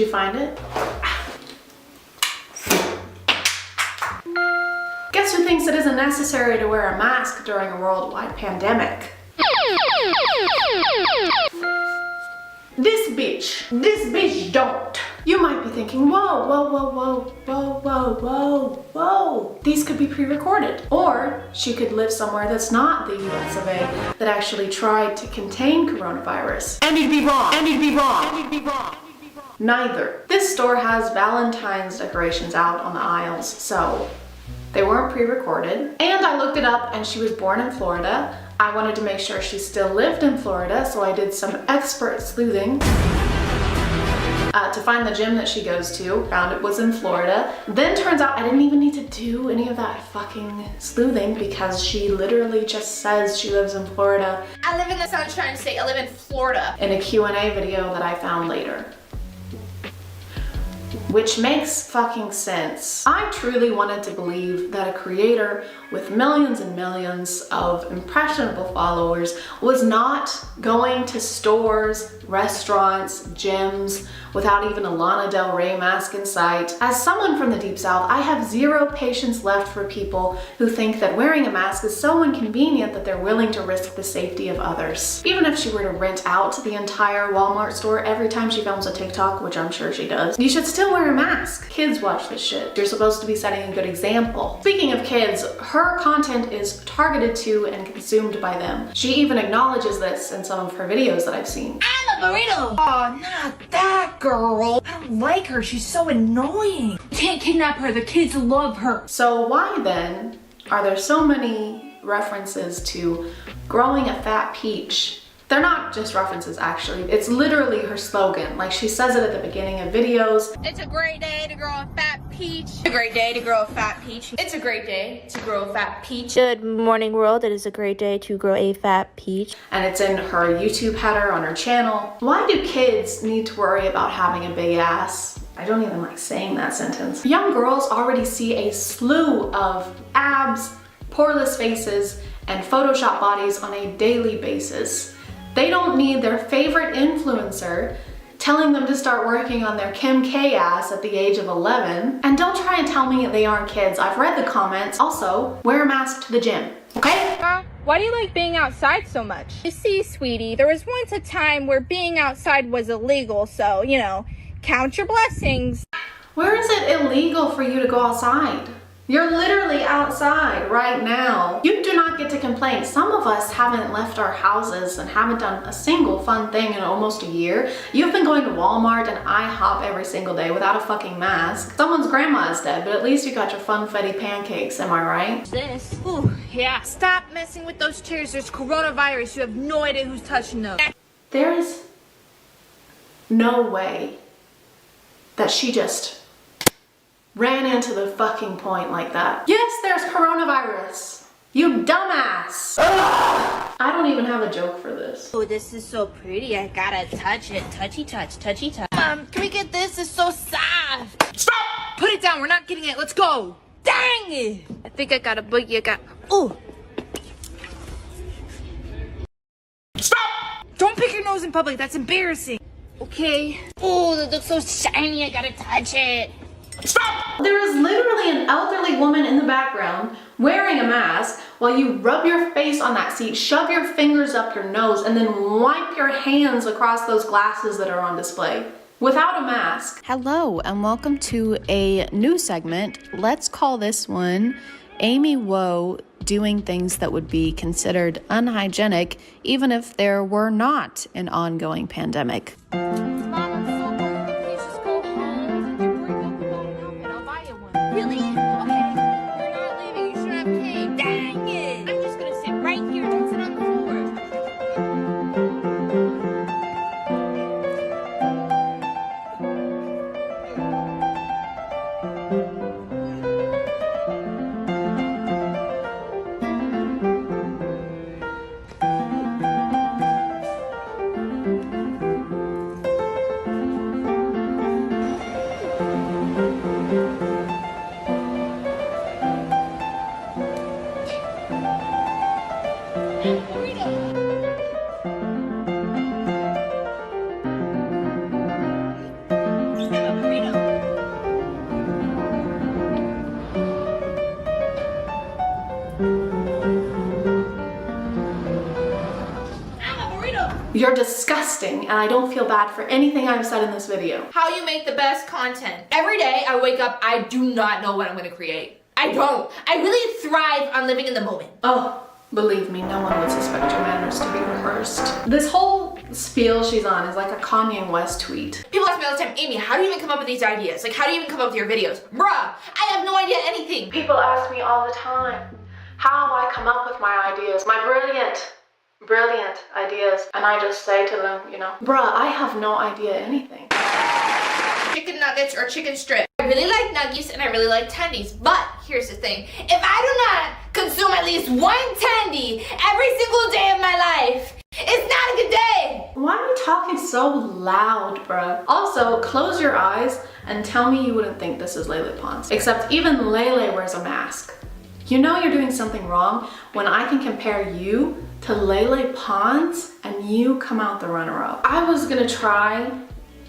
you find it? Guess who thinks it isn't necessary to wear a mask during a worldwide pandemic? This bitch don't. You might be thinking, whoa, whoa, whoa, whoa, whoa, whoa, whoa, whoa. These could be pre-recorded. Or she could live somewhere that's not the US of A, that actually tried to contain coronavirus. And you'd be wrong, and you'd be wrong, and you'd be wrong. Neither. This store has Valentine's decorations out on the aisles, so they weren't pre-recorded. And I looked it up and she was born in Florida. I wanted to make sure she still lived in Florida, so I did some expert sleuthing to find the gym that she goes to. Found it was in Florida. Then turns out I didn't even need to do any of that fucking sleuthing because she literally just says she lives in Florida. I live in the Sunshine State. I live in Florida. In a Q&A video that I found later. Which makes fucking sense. I truly wanted to believe that a creator with millions and millions of impressionable followers was not going to stores, restaurants, gyms, without even a Lana Del Rey mask in sight. As someone from the Deep South, I have zero patience left for people who think that wearing a mask is so inconvenient that they're willing to risk the safety of others. Even if she were to rent out the entire Walmart store every time she films a TikTok, which I'm sure she does, you should still wear a mask. Kids watch this shit. You're supposed to be setting a good example. Speaking of kids, her content is targeted to and consumed by them. She even acknowledges this in some of her videos that I've seen. I'm a burrito. Oh, not that girl. I don't like her. She's so annoying. Can't kidnap her. The kids love her. So why then are there so many references to growing a fat peach? They're not just references, actually. It's literally her slogan. Like, she says it at the beginning of videos. It's a great day to grow a fat peach. It's a great day to grow a fat peach. It's a great day to grow a fat peach. Good morning, world. It is a great day to grow a fat peach. And it's in her YouTube header on her channel. Why do kids need to worry about having a big ass? I don't even like saying that sentence. Young girls already see a slew of abs, poreless faces, and Photoshop bodies on a daily basis. They don't need their favorite influencer telling them to start working on their Kim K ass at the age of 11. And don't try and tell me they aren't kids. I've read the comments. Also, wear a mask to the gym, okay? Why do you like being outside so much? You see, sweetie, there was once a time where being outside was illegal, so, you know, count your blessings. Where is it illegal for you to go outside? You're literally outside right now. You do not get to complain. Some of us haven't left our houses and haven't done a single fun thing in almost a year. You've been going to Walmart and IHOP every single day without a fucking mask. Someone's grandma is dead, but at least you got your funfetti pancakes, am I right? This. Ooh, yeah. Stop messing with those chairs. There's coronavirus. You have no idea who's touching those. There is no way that she just ran into the fucking point like that. Yes, there's coronavirus. You dumbass. Ugh. I don't even have a joke for this. Oh, this is so pretty. I gotta touch it. Touchy touch, touchy touch. Can we get this? It's so soft. Stop! Put it down. We're not getting it. Let's go. Dang it. I think I got a boogie. I got. Ooh. Stop! Don't pick your nose in public. That's embarrassing. Okay. Oh, that looks so shiny. I gotta touch it. Stop! There is literally an elderly woman in the background wearing a mask while you rub your face on that seat, shove your fingers up your nose, and then wipe your hands across those glasses that are on display without a mask. Hello, and welcome to a new segment. Let's call this one Amy Woe doing things that would be considered unhygienic even if there were not an ongoing pandemic. Really? Okay. You're not leaving. You should have cake. Dang it. I'm just gonna sit right here. Don't sit on the floor. You're disgusting, and I don't feel bad for anything I've said in this video. How you make the best content. Every day I wake up, I do not know what I'm gonna create. I don't. I really thrive on living in the moment. Oh, believe me, no one would suspect your manners to be rehearsed. This whole spiel she's on is like a Kanye West tweet. People ask me all the time, Amy, how do you even come up with these ideas? Like, how do you even come up with your videos? Bruh, I have no idea anything. People ask me all the time how I come up with my ideas, my brilliant ideas, and I just say to them, you know, bruh, I have no idea anything. Chicken nuggets or chicken strip. I really like nuggies and I really like tendies, but here's the thing. If I do not consume at least one tendy every single day of my life, it's not a good day. Why are you talking so loud, bruh? Also, close your eyes and tell me you wouldn't think this is Lele Pons. Except even Lele wears a mask. You know you're doing something wrong when I can compare you to Lele Pons and you come out the runner-up. I was gonna try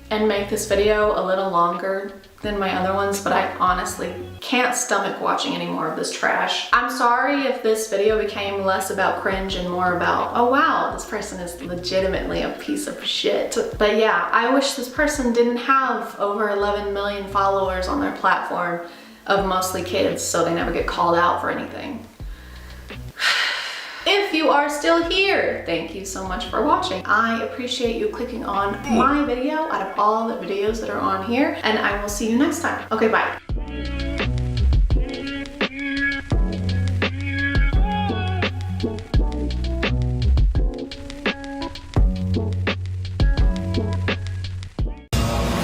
and make this video a little longer than my other ones, but I honestly can't stomach watching any more of this trash. I'm sorry if this video became less about cringe and more about, oh wow, this person is legitimately a piece of shit. But yeah, I wish this person didn't have over 11 million followers on their platform of mostly kids, so they never get called out for anything. If you are still here, thank you so much for watching. I appreciate you clicking on my video out of all the videos that are on here, and I will see you next time. Okay, bye.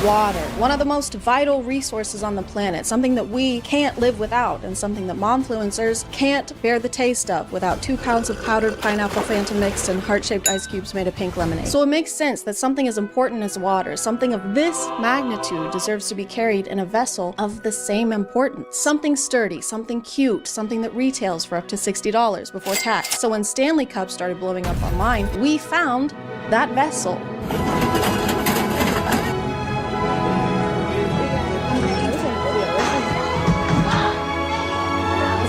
Water, one of the most vital resources on the planet, something that we can't live without, and something that momfluencers can't bear the taste of without 2 pounds of powdered pineapple Fanta mix and heart-shaped ice cubes made of pink lemonade. So it makes sense that something as important as water, something of this magnitude, deserves to be carried in a vessel of the same importance. Something sturdy, something cute, something that retails for up to $60 before tax. So when Stanley Cups started blowing up online, we found that vessel.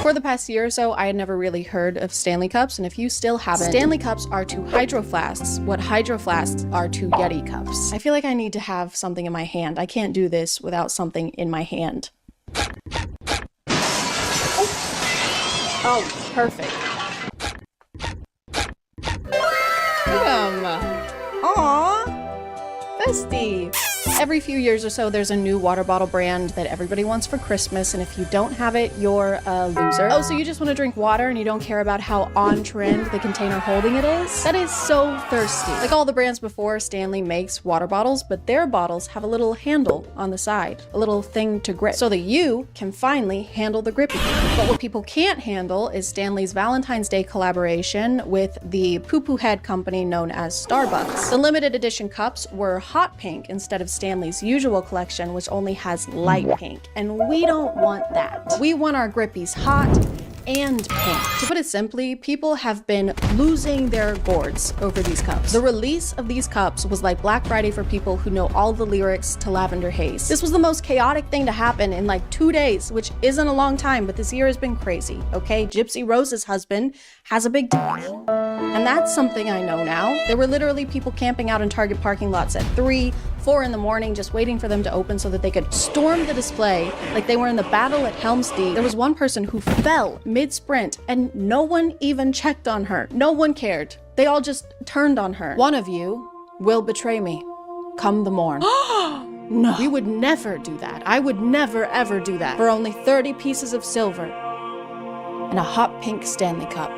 For the past year or so, I had never really heard of Stanley Cups, and if you still haven't, Stanley Cups are to Hydro Flasks what Hydro Flasks are to Yeti Cups. I feel like I need to have something in my hand. I can't do this without something in my hand. Oh, perfect. Aww, bestie. Every few years or so, there's a new water bottle brand that everybody wants for Christmas, and if you don't have it, you're a loser. Oh, so you just want to drink water and you don't care about how on trend the container holding it is? That is so thirsty. Like all the brands before, Stanley makes water bottles, but their bottles have a little handle on the side, a little thing to grip, so that you can finally handle the grippy. But what people can't handle is Stanley's Valentine's Day collaboration with the poo-poo head company known as Starbucks. The limited edition cups were hot pink instead of Stanley's usual collection, which only has light pink, and we don't want that. We want our grippies hot and pink. To put it simply, people have been losing their gourds over these cups. The release of these cups was like Black Friday for people who know all the lyrics to Lavender Haze. This was the most chaotic thing to happen in like 2 days, which isn't a long time, but this year has been crazy, okay? Gypsy Rose's husband has a big dick. And that's something I know now. There were literally people camping out in Target parking lots at 3, 4 in the morning just waiting for them to open so that they could storm the display like they were in the battle at Helm's Deep. There was one person who fell mid-sprint and no one even checked on her. No one cared. They all just turned on her. One of you will betray me come the morn. No. We would never do that. I would never ever do that for only 30 pieces of silver and a hot pink Stanley Cup.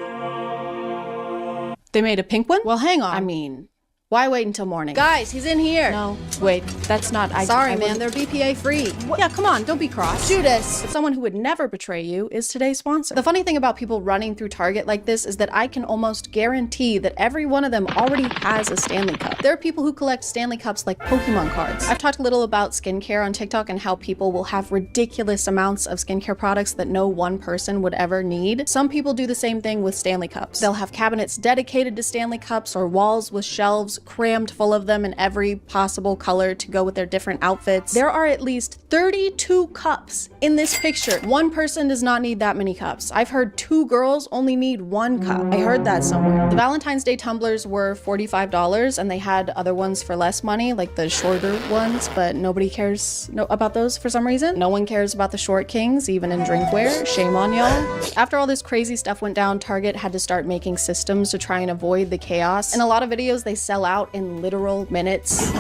They made a pink one? Well, hang on. I mean, why wait until morning? Guys, he's in here. No, wait, that's not. Sorry, man, they're BPA free. Yeah, come on, don't be cross. Judas. But someone who would never betray you is today's sponsor. The funny thing about people running through Target like this is that I can almost guarantee that every one of them already has a Stanley Cup. There are people who collect Stanley Cups like Pokemon cards. I've talked a little about skincare on TikTok and how people will have ridiculous amounts of skincare products that no one person would ever need. Some people do the same thing with Stanley Cups. They'll have cabinets dedicated to Stanley Cups or walls with shelves crammed full of them in every possible color to go with their different outfits. There are at least 32 cups in this picture. One person does not need that many cups. I've heard 2 girls only need 1 cup. I heard that somewhere. The Valentine's Day tumblers were $45 and they had other ones for less money, like the shorter ones, but nobody cares about those for some reason. No one cares about the short kings, even in drinkware. Shame on y'all. After all this crazy stuff went down, Target had to start making systems to try and avoid the chaos. In a lot of videos, they sell out in literal minutes.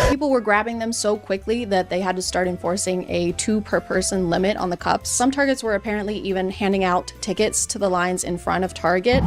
People were grabbing them so quickly that they had to start enforcing a 2 per person limit on the cups. Some Targets were apparently even handing out tickets to the lines in front of Target.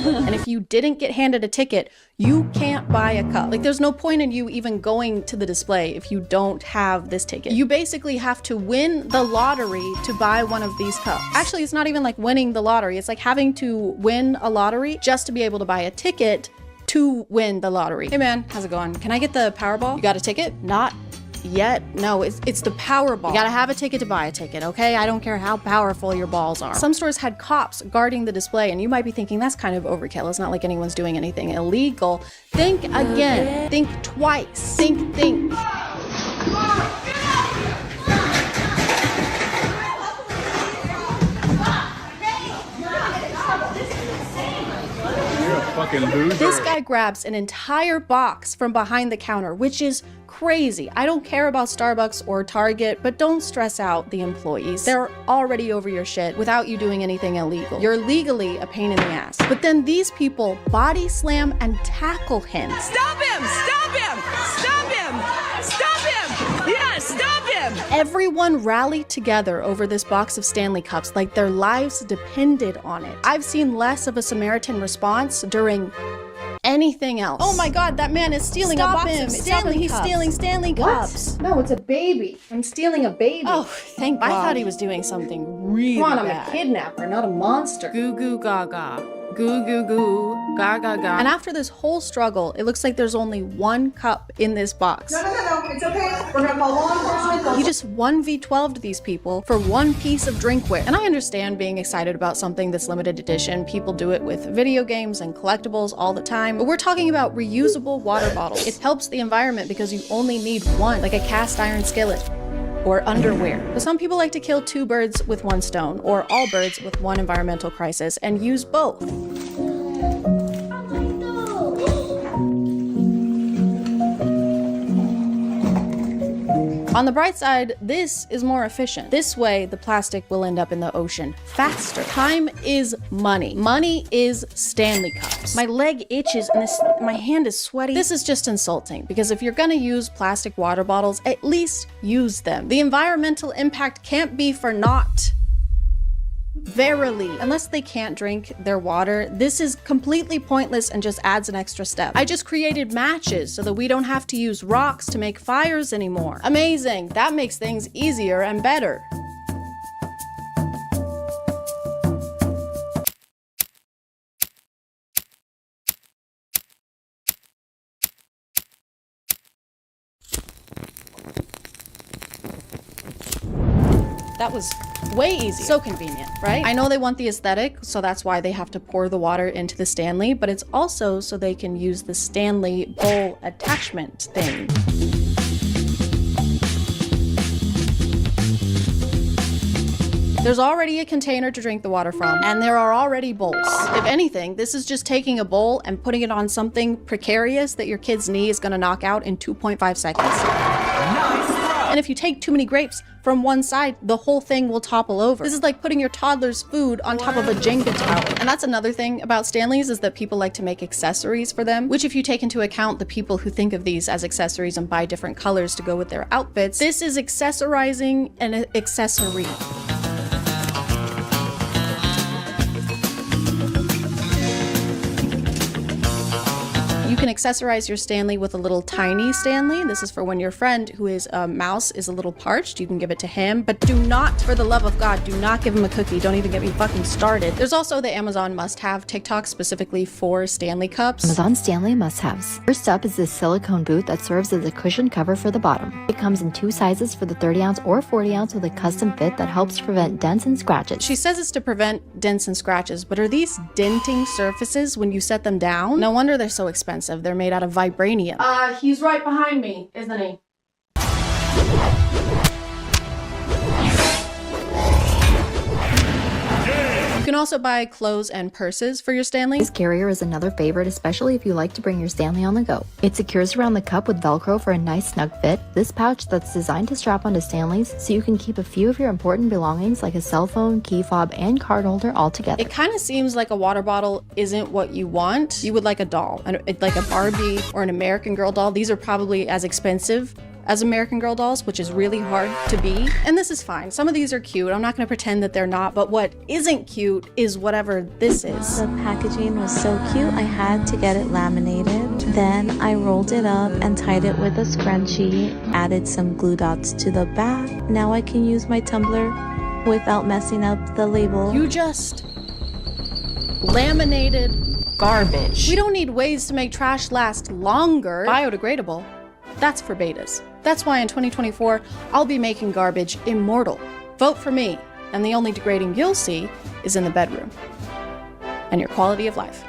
And if you didn't get handed a ticket, you can't buy a cup. Like, there's no point in you even going to the display if you don't have this ticket. You basically have to win the lottery to buy one of these cups. Actually, it's not even like winning the lottery. It's like having to win a lottery just to be able to buy a ticket to win the lottery. Hey man, how's it going? Can I get the Powerball? You got a ticket? Not yet. No, it's the Powerball. You gotta have a ticket to buy a ticket, okay? I don't care how powerful your balls are. Some stores had cops guarding the display, and you might be thinking that's kind of overkill. It's not like anyone's doing anything illegal. Think again. Think twice. Think. Fucking loser. This guy grabs an entire box from behind the counter, which is crazy. I don't care about Starbucks or Target, but don't stress out the employees. They're already over your shit without you doing anything illegal. You're legally a pain in the ass. But then these people body slam and tackle him. Stop him! Stop him! Stop him! Stop him! Yeah, stop him! Everyone rallied together over this box of Stanley Cups like their lives depended on it. I've seen less of a Samaritan response during anything else. Oh my god, that man is stealing a box of Stanley Cups. He's stealing Stanley Cups. No, it's a baby. I'm stealing a baby. Oh, thank God. I thought he was doing something really bad. Come on, I'm a kidnapper, not a monster. Goo goo gaga. Goo goo goo. Gaga ga. And after this whole struggle, it looks like there's only 1 cup in this box. No, it's okay. We're gonna call law enforcement. He just 1v12'd these people for 1 piece of drinkware. And I understand being excited about something that's limited edition. People do it with video games and collectibles all the time. But we're talking about reusable water bottles. It helps the environment because you only need 1, like a cast iron skillet or underwear. But some people like to kill 2 birds with 1 stone, or all birds with 1 environmental crisis, and use both. On the bright side, this is more efficient. This way, the plastic will end up in the ocean faster. Time is money. Money is Stanley Cups. My leg itches and my hand is sweaty. This is just insulting, because if you're gonna use plastic water bottles, at least use them. The environmental impact can't be for naught. Verily, unless they can't drink their water, this is completely pointless and just adds an extra step. I just created matches so that we don't have to use rocks to make fires anymore. Amazing, that makes things easier and better. That was way easy. So convenient, right? I know they want the aesthetic, so that's why they have to pour the water into the Stanley, but it's also so they can use the Stanley bowl attachment thing. There's already a container to drink the water from, and there are already bowls. If anything, this is just taking a bowl and putting it on something precarious that your kid's knee is gonna knock out in 2.5 seconds. And if you take too many grapes from one side, the whole thing will topple over. This is like putting your toddler's food on top of a Jenga tower. And that's another thing about Stanleys, is that people like to make accessories for them, which if you take into account the people who think of these as accessories and buy different colors to go with their outfits, this is accessorizing an accessory. You can can accessorize your Stanley with a little tiny Stanley. This is for when your friend who is a mouse is a little parched. You can give it to him, but do not, for the love of God, do not give him a cookie. Don't even get me fucking started. There's also the Amazon must-have TikTok specifically for Stanley cups. Amazon Stanley must-haves. First up is this silicone boot that serves as a cushion cover for the bottom. It comes in 2 sizes for the 30-ounce or 40-ounce with a custom fit that helps prevent dents and scratches. She says it's to prevent dents and scratches, but are these denting surfaces when you set them down? No wonder they're so expensive. They're made out of vibranium. He's right behind me, isn't he? You can also buy clothes and purses for your Stanley. This carrier is another favorite, especially if you like to bring your Stanley on the go. It secures around the cup with Velcro for a nice snug fit. This pouch that's designed to strap onto Stanleys so you can keep a few of your important belongings like a cell phone, key fob, and card holder all together. It kind of seems like a water bottle isn't what you want. You would like a doll, like a Barbie or an American Girl doll. These are probably as expensive as American Girl dolls, which is really hard to be. And this is fine. Some of these are cute. I'm not gonna pretend that they're not, but what isn't cute is whatever this is. The packaging was so cute, I had to get it laminated. Then I rolled it up and tied it with a scrunchie, added some glue dots to the back. Now I can use my tumbler without messing up the label. You just laminated garbage. We don't need ways to make trash last longer. Biodegradable. That's for betas. That's why in 2024, I'll be making garbage immortal. Vote for me, and the only degrading you'll see is in the bedroom. And your quality of life.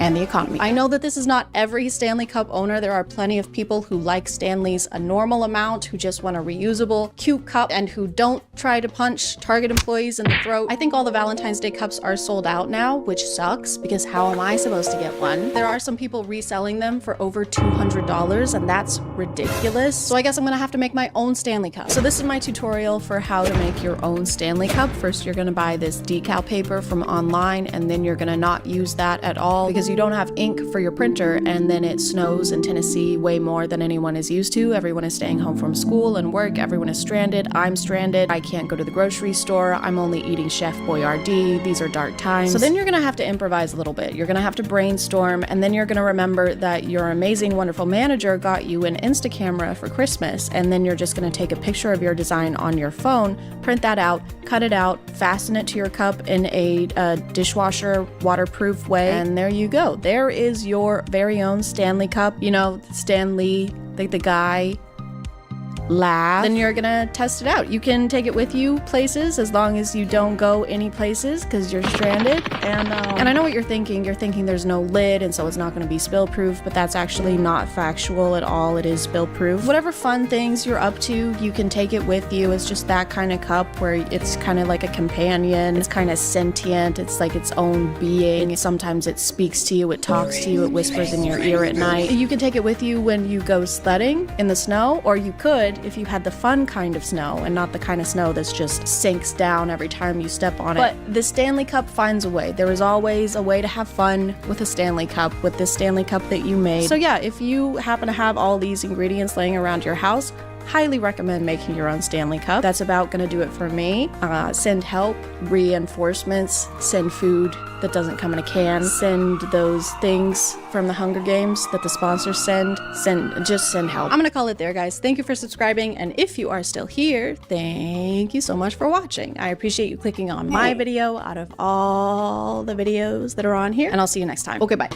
And the economy. I know that this is not every Stanley Cup owner. There are plenty of people who like Stanleys a normal amount, who just want a reusable, cute cup, and who don't try to punch Target employees in the throat. I think all the Valentine's Day cups are sold out now, which sucks, because how am I supposed to get one? There are some people reselling them for over $200, and that's ridiculous. So I guess I'm gonna have to make my own Stanley Cup. So this is my tutorial for how to make your own Stanley Cup. First, you're gonna buy this decal paper from online, and then you're gonna not use that at all, because you don't have ink for your printer, and then it snows in Tennessee way more than anyone is used to. Everyone is staying home from school and work. Everyone is stranded. I'm stranded. I can't go to the grocery store. I'm only eating Chef Boyardee. These are dark times. So then you're gonna have to improvise a little bit. You're gonna have to brainstorm, and then you're gonna remember that your amazing, wonderful manager got you an Insta camera for Christmas, and then you're just gonna take a picture of your design on your phone, print that out, cut it out, fasten it to your cup in a dishwasher waterproof way, and there you go. There is your very own Stanley Cup. You know, Stanley, like the guy, laugh. Then you're gonna test it out. You can take it with you places as long as you don't go any places because you're stranded. And I know what you're thinking. You're thinking there's no lid and so it's not gonna be spill proof, but that's actually not factual at all. It is spill proof. Whatever fun things you're up to, you can take it with you. It's just that kind of cup where it's kind of like a companion. It's kind of sentient. It's like its own being. Sometimes it speaks to you, it talks to you, it whispers in your ear at night. You can take it with you when you go sledding in the snow, or you could if you had the fun kind of snow and not the kind of snow that's just sinks down every time you step on it. But the Stanley Cup finds a way. There is always a way to have fun with a Stanley Cup, with this Stanley Cup that you made. So yeah, if you happen to have all these ingredients laying around your house, highly recommend making your own Stanley Cup. That's about gonna do it for me. Send help, reinforcements, send food that doesn't come in a can, send those things from the Hunger Games that the sponsors just send help. I'm gonna call it there, guys. Thank you for subscribing, and if you are still here, thank you so much for watching. I appreciate you clicking on my video out of all the videos that are on here, and I'll see you next time. Okay, bye.